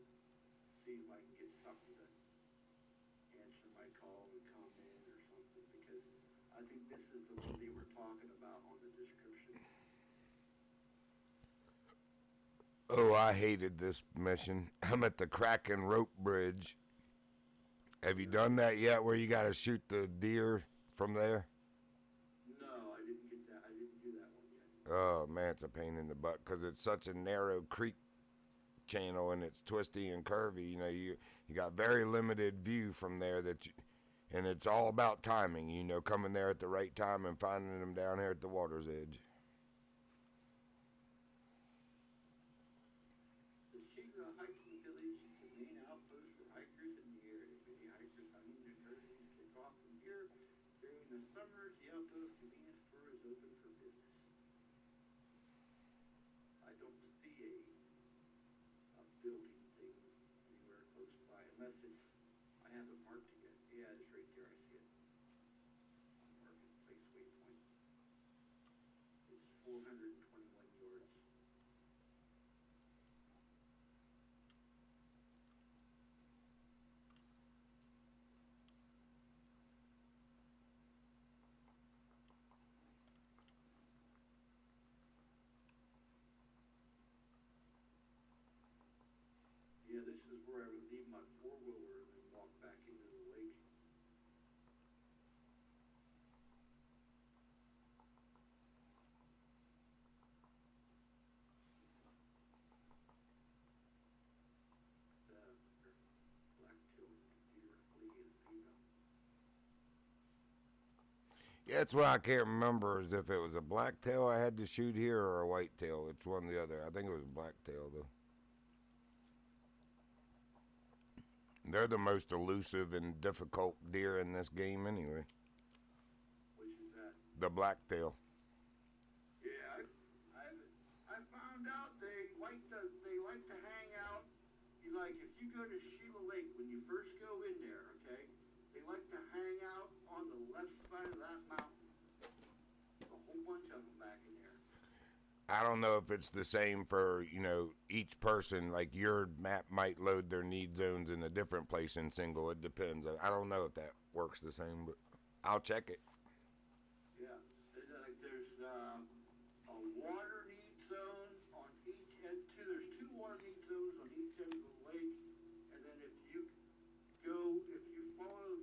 see if I can get something to answer my call and comment or something, because I think this is the one they were talking about on the description. Oh, I hated this mission. I'm at the Kraken rope bridge. Have you done that yet, where you got to shoot the deer from there? No, I didn't get that. I didn't do that one yet. Oh man, it's a pain in the butt because it's such a narrow creek channel and it's twisty and curvy. You know, you got very limited view from there and it's all about timing. You know, coming there at the right time and finding them down here at the water's edge. The Sheila hiking village is the main outpost for hikers in the area. Many hikers hunting excursions kick off from here. During the summer, the outdoor convenience store is open for business. I don't see a building thing anywhere close by, unless it's, I haven't marked it yet. Yeah, it's right there, I see it. I'm marking place waypoint. It's 421 yards. Yeah, this is where I would leave my four-wheeler and then walk back into the lake. Black-tailed deer, lady and female. Yeah, that's what I can't remember is if it was a blacktail I had to shoot here or a whitetail. It's one or the other. I think it was a blacktail though. They're the most elusive and difficult deer in this game anyway. Which is that? The blacktail. Yeah, I found out they like to hang out. Like if you go to Sheila Lake when you first go in there, okay, they like to hang out on the left side of that mountain. A whole bunch of them back in there. I don't know if it's the same for, you know, each person. Like your map might load their need zones in a different place in single. It depends. I don't know if that works the same, but I'll check it. Yeah, there's a water need zone on each end. There's two water need zones on each end of the lake, and then if you follow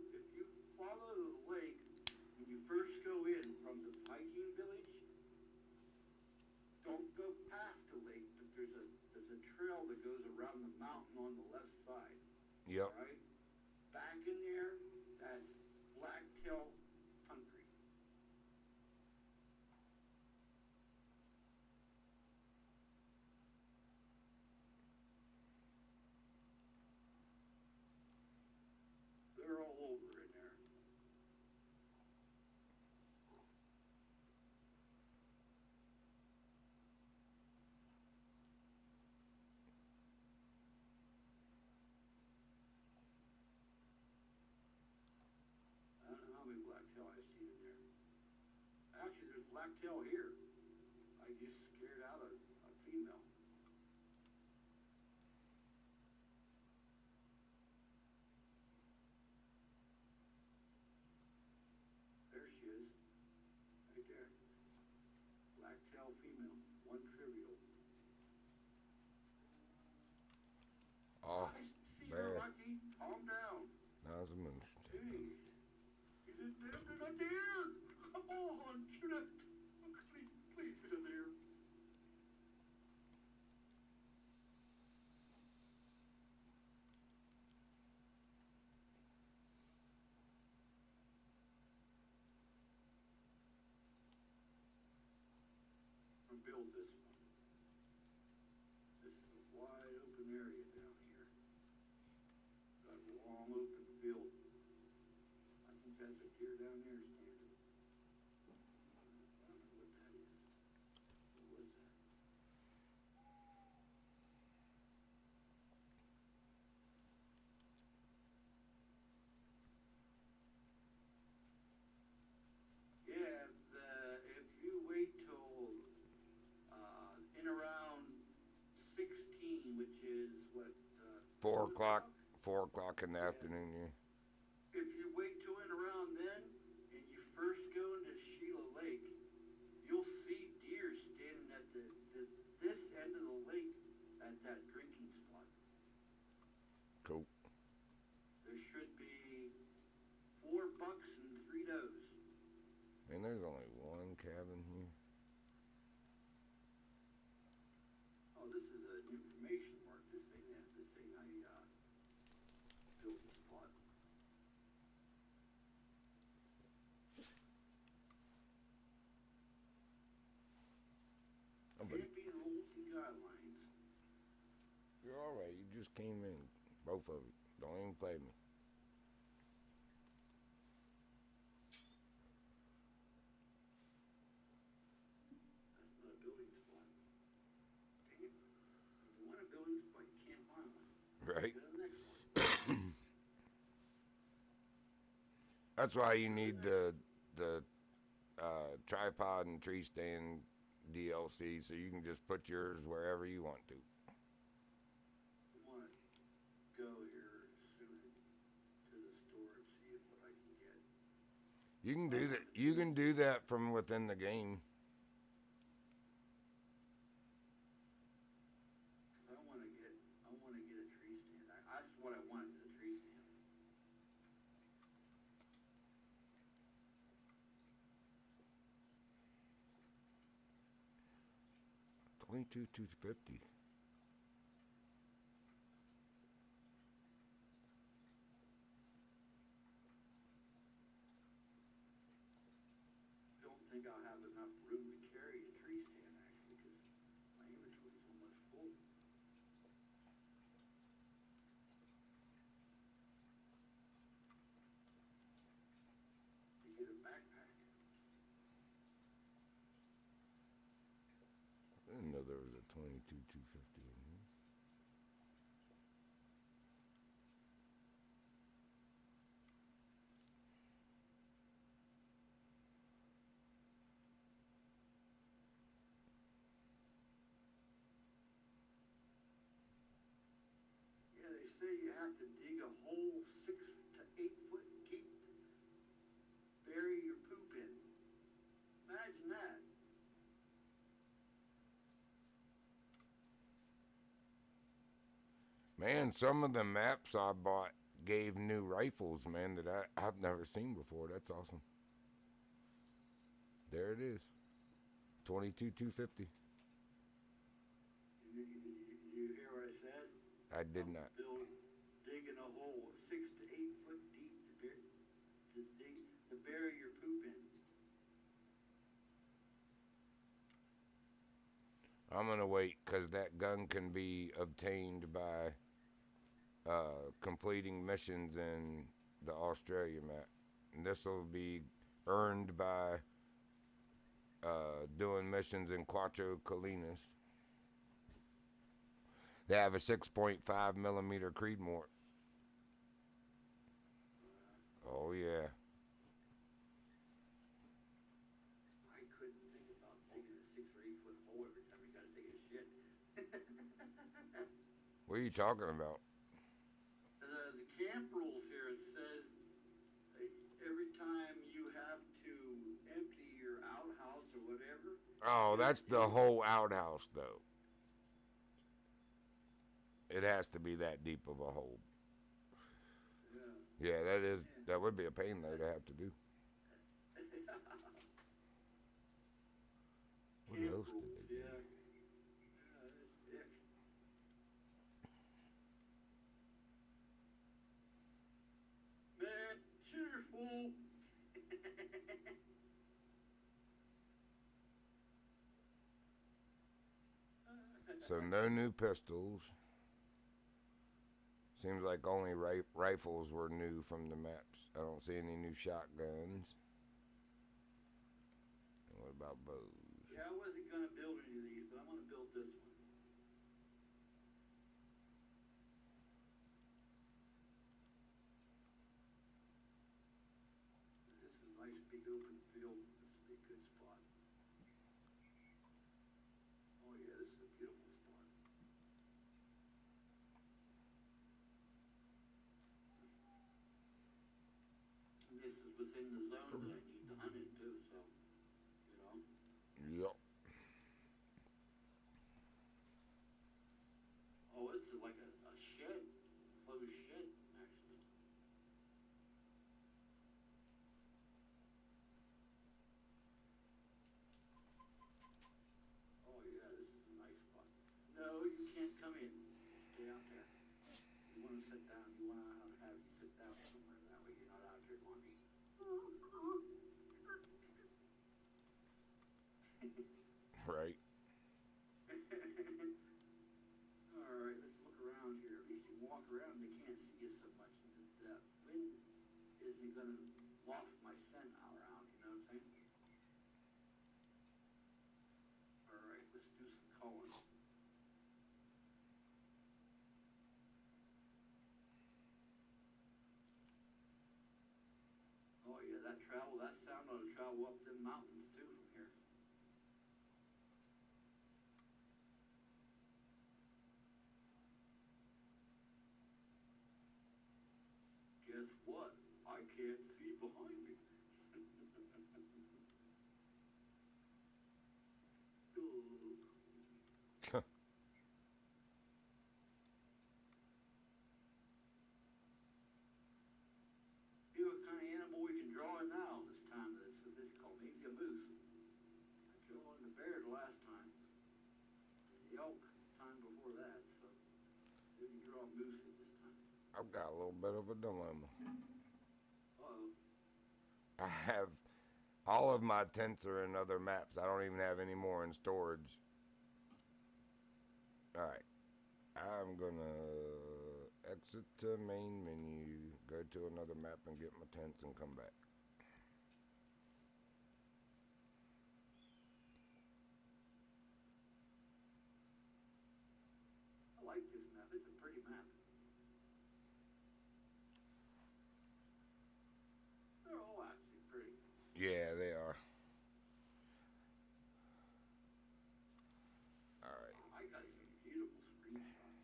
the lake when you first go in from the hiking village, don't go past the lake, but there's a trail that goes around the mountain on the left side. Yep. All right, back in there, that's blacktail country. They're all over in there. I don't know how many blacktail I've seen in there. Actually, there's blacktail here. I just scared out a female. There she is, right there. Blacktail female, one trivial. Oh, I see her, man. Rocky. Calm down. That was a moose. Jeez. There's a deer. Oh, shoot it. Please shoot a deer. Build this one. This is a wide open area down here. field. I think that's a deer down there standing. I don't know what that is. What was that? Yeah, if you wait till in around 16, which is what, 4 2 o'clock. o'clock? 4 o'clock in the Yeah. afternoon. Yeah. If you wait till in around then, and you first go into Sheila Lake, you'll see deer standing at this end of the lake at that drinking spot. Cool. There should be 4 bucks and 3 does. And there's only one cabin here. Oh, this is an information mark. This ain't a building spot. Oh, but Camping rules and guidelines. you're all right. You just came in, both of you. Don't even play me. That's not a building spot. Dang it. If you want a building spot, you can't find one. Right. Go to the next one. That's why you need the tripod and tree stand DLC, so you can just put yours wherever you want to. I want to go here soon to the store and see what I can get. You can do that. You can do that from within the game. I want to get a tree stand. That's what I want is a tree stand. 22,250. Don't think I'll have enough room to carry a tree stand actually because my inventory is almost full. To get a backpack. I didn't know there was a 22,250 in here. Yeah, they say you have to dig a hole 6 to 8 foot deep to bury your poop in. Imagine that. Man, some of the maps I bought gave new rifles, man, that I've never seen before. That's awesome. There it is. 22,250. Did you hear what I said? I did not. Digging a hole 6 to 8 foot deep to bury your poop in. I'm gonna wait because that gun can be obtained by completing missions in the Australia map, and this will be earned by doing missions in Quattro Colinas. They have a 6.5 millimeter Creedmoor. Oh yeah. I couldn't think about digging a 6 or 8 foot hole every time you gotta take a shit. What are you talking about? The camp rules here, it says every time you have to empty your outhouse or whatever. Oh, that's the whole outhouse, though. It has to be that deep of a hole. Yeah. Yeah, that would be a pain though to have to do. What Camp else rules, did they do? yeah. Yeah, that's ick. Man, shooter's full. So no new pistols. Seems like only rifles were new from the maps. I don't see any new shotguns. And what about bows? Yeah, I wasn't gonna build any of these, but I'm gonna build this one. This is a nice big open field. This would be a good spot. Oh yeah, this is a beautiful spot. And this is within the zone that I need to hunt into, so, you know. Yep. Oh, it's like a shed, closed shed, actually. Oh yeah, this is a nice spot. No, you can't come in. Stay out there. You want to sit down. You want to have you sit down somewhere. That way you're not out there going. Right. All right, let's look around here. At least you walk around, they can't see you so much. The wind isn't going to waft my scent around. You know what I'm saying? All right, let's do some calling. Oh yeah, that sound ought to travel up them mountains too from here. Guess what? I can't see behind me. See what kind of animal we can draw in now this time. This is called maybe a moose. I drew in the bear the last time. The elk time before that. So we can draw a moose in this time. I've got a little bit of a dilemma. Uh-oh. I have all of my tents are in other maps. I don't even have any more in storage. Alright. I'm gonna exit to main menu, go to another map and get my tents and come back. I like this map. It's a pretty map. They're all actually pretty. Yeah, they are. Alright. I got some beautiful screenshots.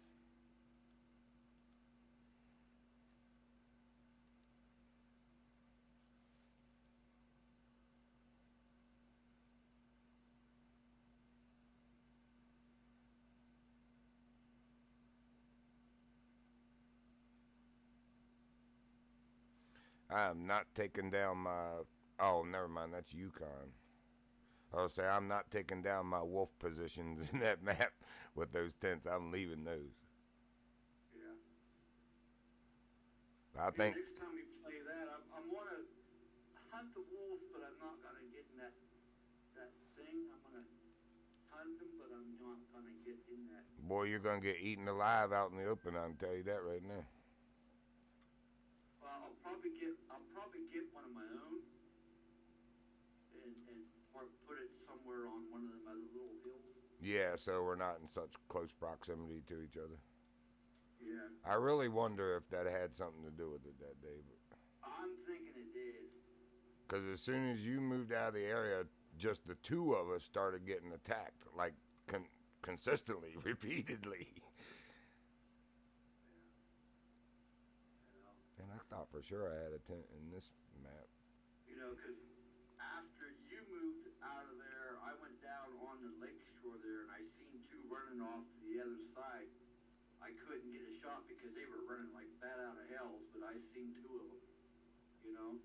I'm not taking down my... Oh, never mind. That's Yukon. I'll say I'm not taking down my wolf positions in that map with those tents. I'm leaving those. Yeah. I think... Next time we play that, I'm going to hunt the wolves, but I'm not going to get in that thing. I'm going to hunt them, but I'm not going to get in that. Boy, you're going to get eaten alive out in the open. I can tell you that right now. Well, I'll probably get one of my own and or put it somewhere on one of them other little hills. Yeah, so we're not in such close proximity to each other. Yeah. I really wonder if that had something to do with it that day. But I'm thinking it did. because as soon as you moved out of the area, just the two of us started getting attacked, like consistently, repeatedly. Yeah. And I thought for sure I had a tent in this map. You know, because after you moved out of there, I went down on the lake shore there, and I seen two running off to the other side. I couldn't get a shot because they were running like bat out of hells, but I seen two of them, you know?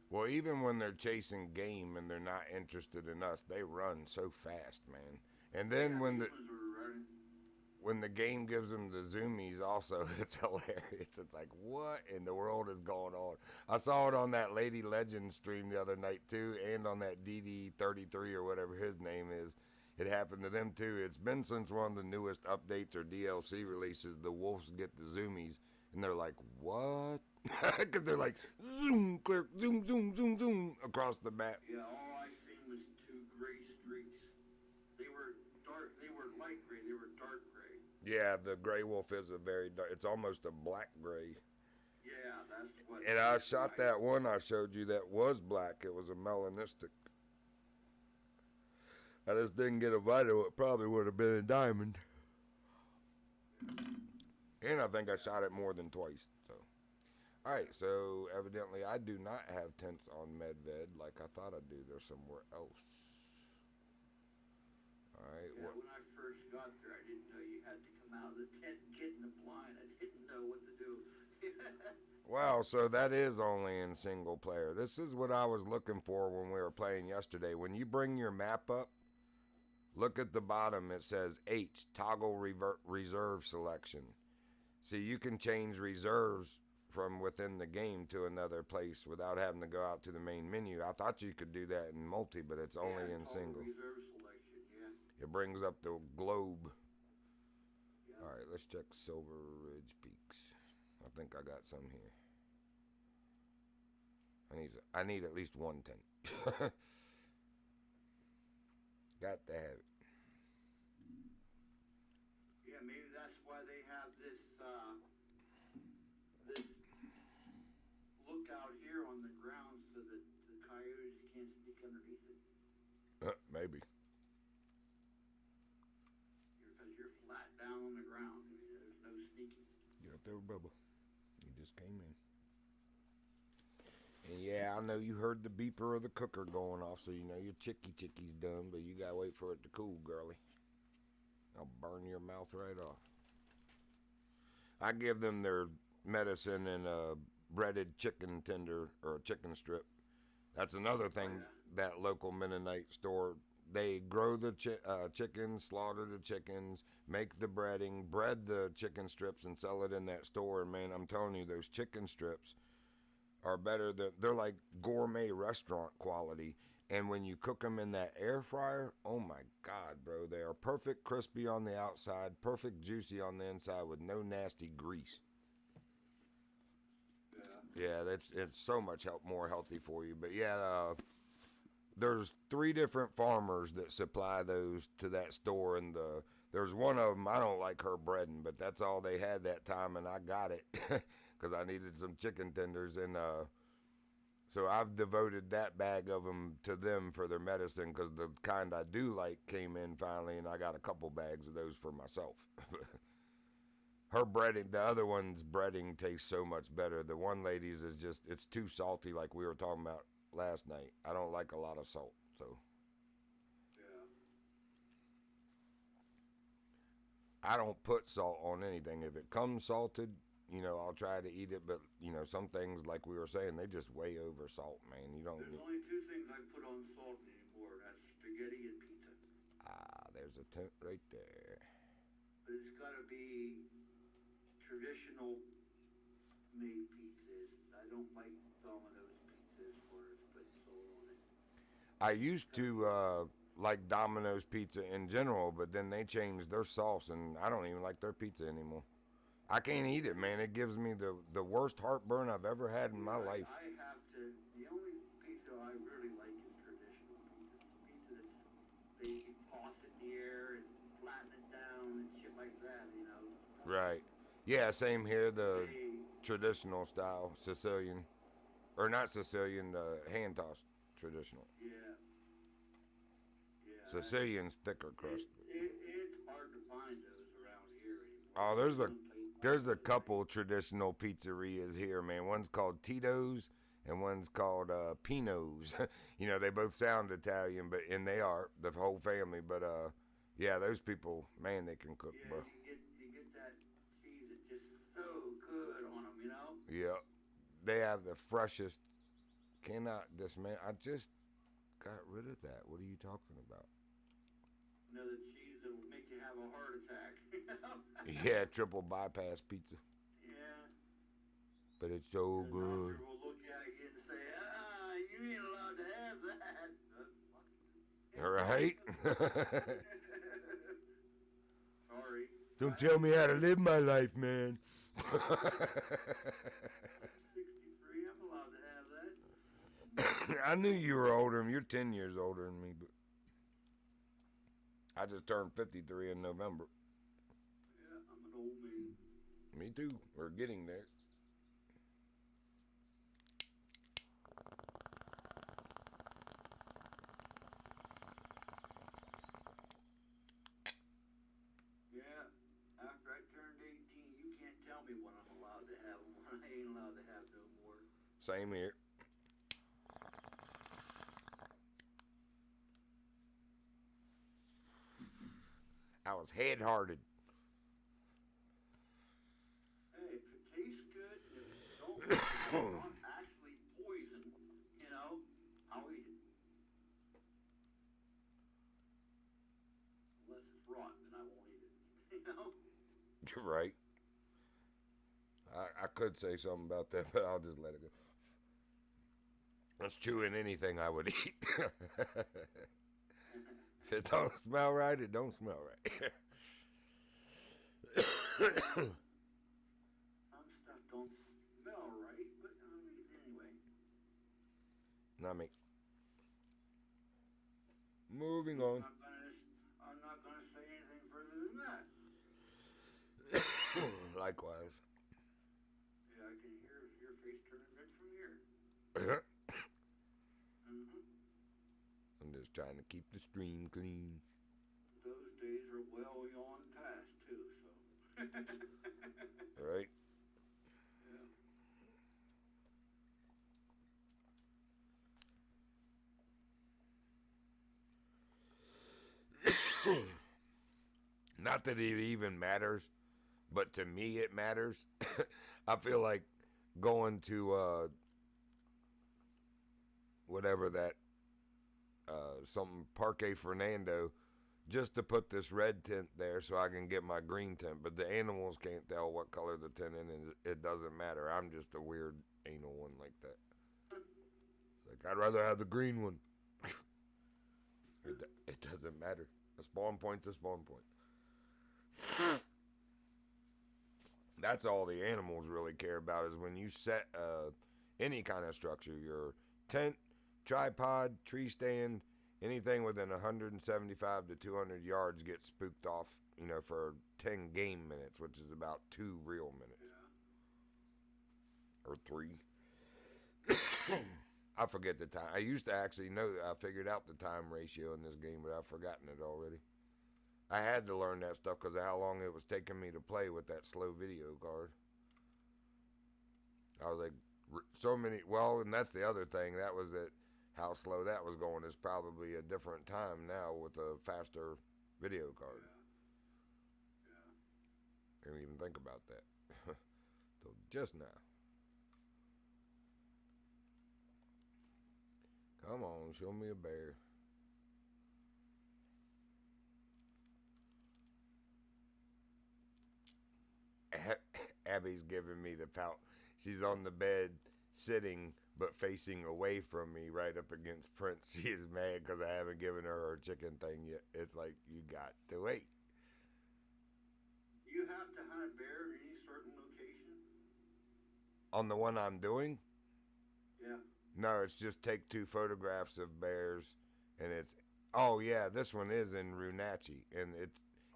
Well, even when they're chasing game and they're not interested in us, they run so fast, man. And then Yeah, when these ones were running. when the game gives them the zoomies also, it's hilarious. It's like, what in the world is going on? I saw it on that Lady Legend stream the other night too, and on that DD33 or whatever his name is. it happened to them too. It's been since one of the newest updates or DLC releases. The wolves get the zoomies, and they're like, "What?" Because they're like, "Zoom, clear, zoom, zoom, zoom, zoom" across the map. Yeah, all I seen was two gray streaks. They were dark. They were light gray. They were dark gray. Yeah, the gray wolf is a very dark. It's almost a black gray. Yeah, that's what. And I shot that one I showed you that was black. It was a melanistic. I just didn't get a vital. It probably would have been a diamond. And I think I shot it more than twice. So, all right. So evidently, I do not have tents on Medved like I thought I'd do. There's somewhere else. All right. Yeah, when I first got there, I didn't know you had to come out of the tent and get in the blind. I didn't know what to do. Wow, so that is only in single player. This is what I was looking for when we were playing yesterday. When you bring your map up, look at the bottom. It says H, toggle reserve selection. See, you can change reserves from within the game to another place without having to go out to the main menu. I thought you could do that in multi, but it's only in single. Reserve selection, yeah. It brings up the globe. Yeah. All right, let's check Silver Ridge Peaks. I think I got some here. I need at least one tent. Got to have it. Yeah, maybe that's why they have this this lookout here on the ground so that the coyotes can't sneak underneath it. Maybe. Because you're flat down on the ground. I mean, there's no sneaking. Get up there, Bubba. You just came in. And yeah, I know you heard the beeper of the cooker going off, so you know your chicky's done, but you gotta wait for it to cool, girly. I'll burn your mouth right off. I give them their medicine in a breaded chicken tender or a chicken strip. That's another thing, that local Mennonite store. They grow the chickens, slaughter the chickens, make the breading, bread the chicken strips, and sell it in that store. And man, I'm telling you, those chicken strips are better than, they're like gourmet restaurant quality. And when you cook them in that air fryer, oh my God, bro, they are perfect crispy on the outside, perfect juicy on the inside with no nasty grease. Yeah, it's so much more healthy for you. But yeah, there's 3 different farmers that supply those to that store, and there's one of them, I don't like her breading, but that's all they had that time, and I got it because I needed some chicken tenders, and so I've devoted that bag of them to them for their medicine, because the kind I do like came in finally, and I got a couple bags of those for myself. Her breading, the other one's breading tastes so much better. The one lady's is just, it's too salty, like we were talking about last night. I don't like a lot of salt, so. Yeah. I don't put salt on anything. If it comes salted, you know, I'll try to eat it, but, you know, some things, like we were saying, they just way over salt, man. You don't. There's only 2 things I put on salt anymore. That's spaghetti and pizza. Ah, there's a tent right there. But it's got to be traditional made pizzas. I don't like Domino's pizzas where it's put salt on it. I used to like Domino's pizza in general, but then they changed their sauce, and I don't even like their pizza anymore. I can't eat it, man. It gives me the worst heartburn I've ever had in my life. I have to. The only pizza I really like is traditional pizza. Pizza that's they toss it in the air and flatten it down and shit like that, you know. Right. Yeah, same here. The traditional style, Sicilian, or not Sicilian, the hand tossed traditional. Yeah. Yeah. Sicilian's thicker crust. It's hard to find those around here anymore. Oh, there's a couple traditional pizzerias here, man. One's called Tito's and one's called Pino's. You know, they both sound Italian, and they are, the whole family. But yeah, those people, man, they can cook, yeah, bro. You get that cheese that's just so good on them, you know? Yeah, they have the freshest. I just got rid of that. What are you talking about? You know, the cheese that will make you have a heart attack. Yeah, triple bypass pizza. Yeah. But it's so The good. doctor will look at you and say, you ain't allowed to have that. Right? Sorry. Don't tell me how to live my life, man. I'm 63. I'm allowed to have that. I knew you were older. You're 10 years older than me, but I just turned 53 in November. Yeah, I'm an old man. Me too. We're getting there. Yeah, after I turned 18, you can't tell me when I'm allowed to have them, when I ain't allowed to have no more. Same here. I was head-hearted. Hey, if it tastes good, if it don't, if it's not actually poison, you know, I'll eat it. Unless it's rotten, then I won't eat it. You know? You're right. I could say something about that, but I'll just let it go. That's chewing anything I would eat. If it don't smell right, it don't smell right. Some stuff don't smell right, but I'll eat it anyway. Not me. Moving on. I'm not gonna say anything further than that. Likewise. Yeah, I can hear your face turning red from here. I'm just trying to keep the stream clean. Those days are well on past too, so. Right? Yeah. Not that it even matters, but to me it matters. I feel like going to whatever that something Parque Fernando just to put this red tint there so I can get my green tint. But the animals can't tell what color the tint is, and it doesn't matter. I'm just a weird anal one like that. It's like, I'd rather have the green one. It doesn't matter. A spawn point's a spawn point. That's all the animals really care about, is when you set any kind of structure, your tent, tripod, tree stand, anything within 175 to 200 yards gets spooked off, for 10 game minutes, which is about 2 real minutes. Yeah. Or 3. I forget the time. I used to actually know that. I figured out the time ratio in this game, but I've forgotten it already. I had to learn that stuff because of how long it was taking me to play with that slow video card. I was like, and that's the other thing. That was it. How slow that was going is probably a different time now with a faster video card. Yeah. I didn't even think about that. So just now. Come on, show me a bear. Abby's giving me the pout. She's on the bed sitting but facing away from me right up against Prince. She is mad because I haven't given her chicken thing yet. It's like, you got to wait. You have to hunt a bear in any certain location? On the one I'm doing? Yeah. No, it's just take 2 photographs of bears, and it's, oh yeah, this one is in Runatchi, and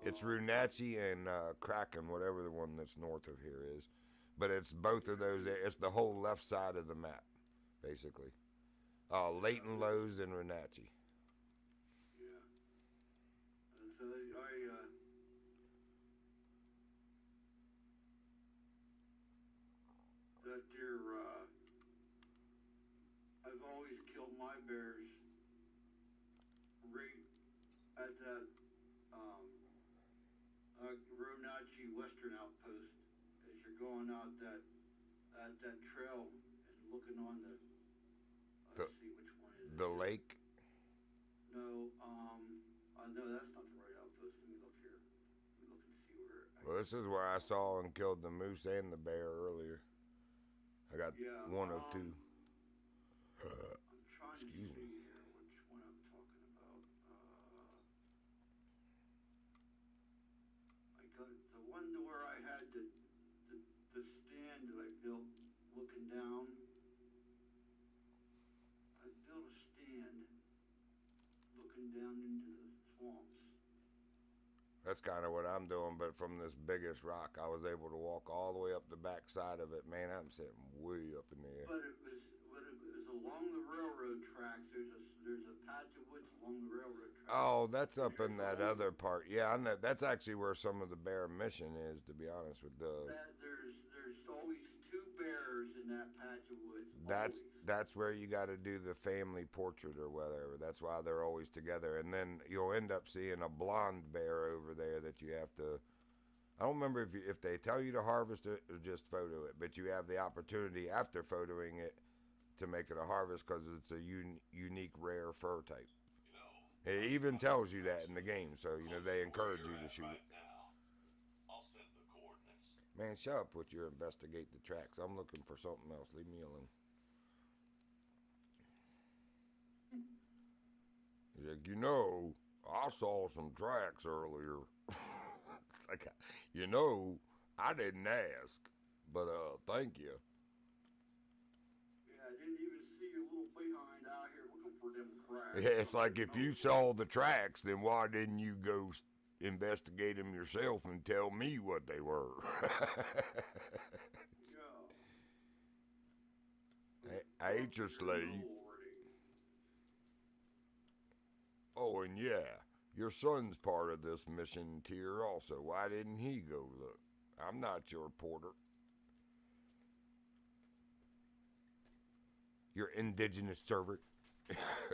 it's Runatchi and Kraken, whatever the one that's north of here is. But it's both of those. It's the whole left side of the map, basically. Leighton Lowe's and Runatchi. Yeah. So that deer, I've always killed my bears right at that Runatchi Western Outpost as you're going out that trail and looking on the let's see which one is the it. lake? No, no, that's not the right outpost. Let me look here. Let me look and see where. Well, this is where I saw and killed the moose and the bear earlier. I got one of 2. I'm trying to see here which one I'm talking about. walking down into the swamps. That's kind of what I'm doing, but from this biggest rock, I was able to walk all the way up the back side of it. Man, I'm sitting way up in the air. But it was along the railroad tracks. There's a patch of woods along the railroad tracks. Oh, that's up in that other part. Yeah, I know. That's actually where some of the bear mission is, to be honest with the. There's always 2 bears in that patch of woods. That's where you got to do the family portrait or whatever. That's why they're always together. And then you'll end up seeing a blonde bear over there that you have to. I don't remember if they tell you to harvest it or just photo it, but you have the opportunity after photoing it to make it a harvest because it's a unique rare fur type. It even tells you that in the game, so they encourage you to shoot it. Man, shut up with your investigate the tracks. I'm looking for something else. Leave me alone. He's like, I saw some tracks earlier. It's like, I didn't ask, but thank you. Yeah, I didn't even see you a little behind out here looking for them cracks. Yeah, it's like if you saw the tracks, then why didn't you go investigate them yourself and tell me what they were? Yeah. I ate your slave. Oh, and yeah, your son's part of this mission tier also. Why didn't he go look? I'm not your porter. Your indigenous servant.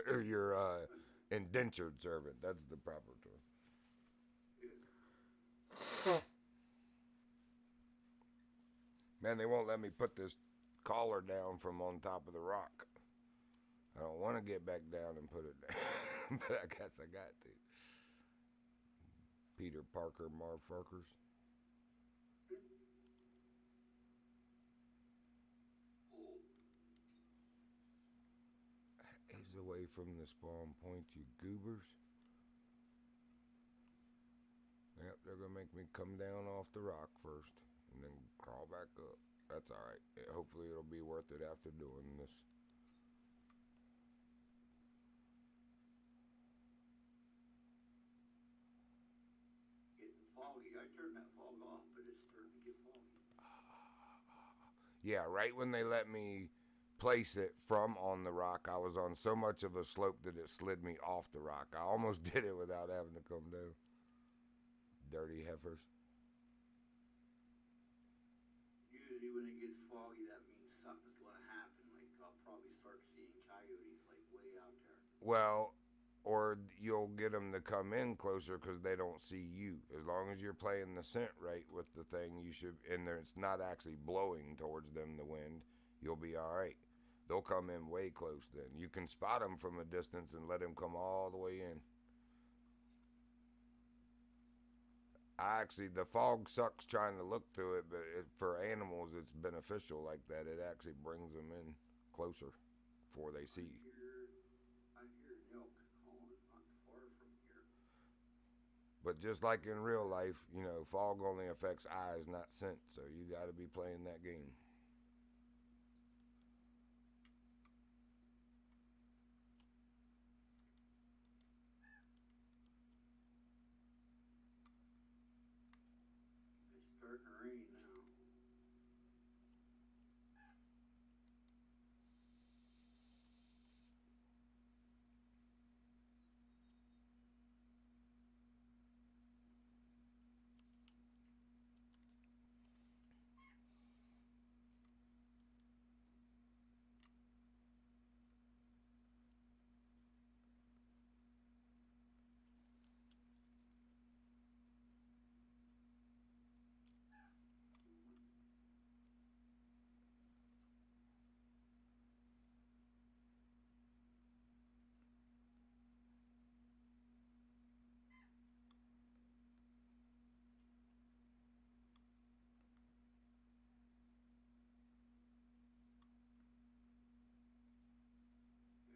Or your indentured servant. That's the proper term. Man, they won't let me put this collar down from on top of the rock. I don't want to get back down and put it down, but I guess I got to. Peter Parker, Marfarkers. He's away from the spawn point, you goobers. Yep, they're going to make me come down off the rock first and then crawl back up. That's alright. Hopefully it'll be worth it after doing this. Getting foggy. I turned that fog off, but it's starting to get foggy. Yeah, right when they let me place it from on the rock, I was on so much of a slope that it slid me off the rock. I almost did it without having to come down. Dirty heifers. Usually when it gets foggy, that means something's going to happen. Like, I'll probably start seeing coyotes, like, way out there. Well, or you'll get them to come in closer because they don't see you. As long as you're playing the scent right with the thing, you should, and it's not actually blowing towards them, the wind, you'll be all right. They'll come in way close then. You can spot them from a distance and let them come all the way in. The fog sucks trying to look through it, but for animals, it's beneficial like that. It actually brings them in closer before they see you. I hear an elk calling not far from here. But just like in real life, fog only affects eyes, not scent. So you got to be playing that game. It's starting to rain now.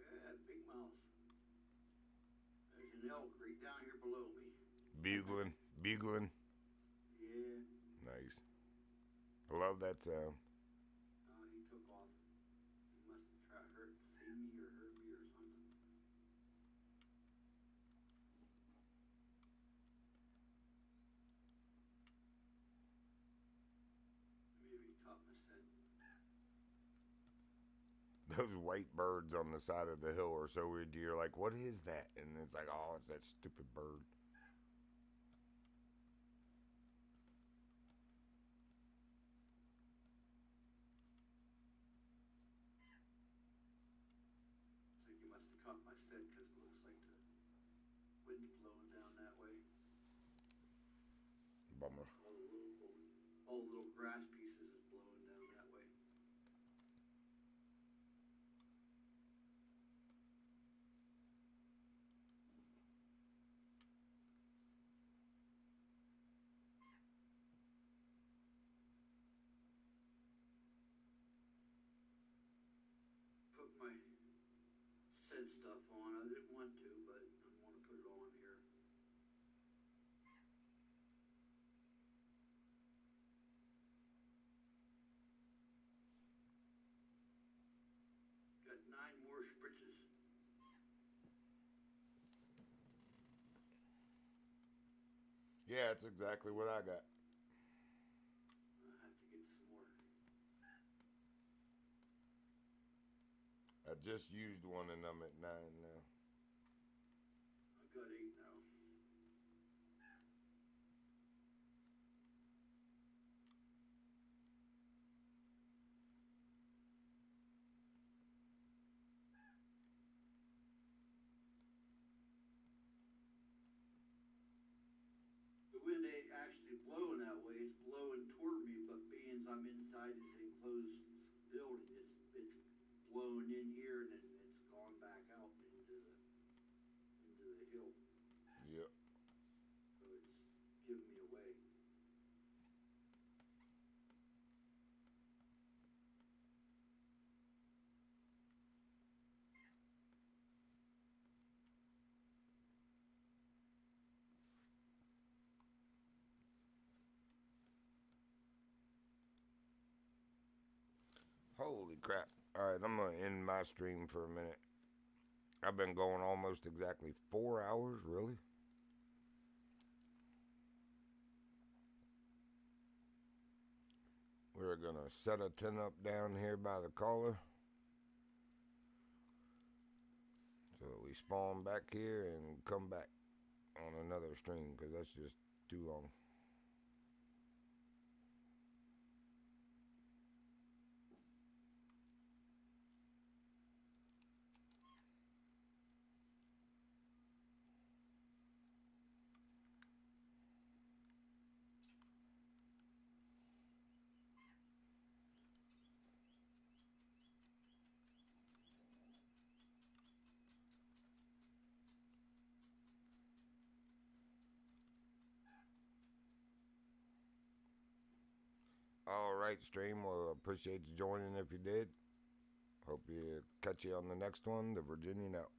Yeah, big mouth. There's an elk right down here below me. Bugling. Yeah. Nice. I love that sound. He took off. He must have seen me or heard me or something. those white birds on the side of the hill are so weird. You're like, what is that? And it's like, oh, it's that stupid bird. So you must have caught my scent because it looks like the wind's blowing down that way. Bummer. All the little grass pieces is blowing down that way. Put my scent stuff on. I didn't want to, but I want to put it on here. Got 9 more spritzes. Yeah, that's exactly what I got. I have to get some more. I just used one and I'm at 9 now. I got 8 now. The wind ain't actually blowing that way. It's blowing toward me, but being I'm inside this enclosed building, it's blowing in here and then it's gone back out into the hill. Yep. So it's giving me away. Holy crap. Alright, I'm going to end my stream for a minute. I've been going almost exactly 4 hours, really? We're going to set a tent up down here by the caller. So we spawn back here and come back on another stream because that's just too long. Alright, stream. Well, appreciate you joining if you did. Hope you catch you on the next one. The Virginian out.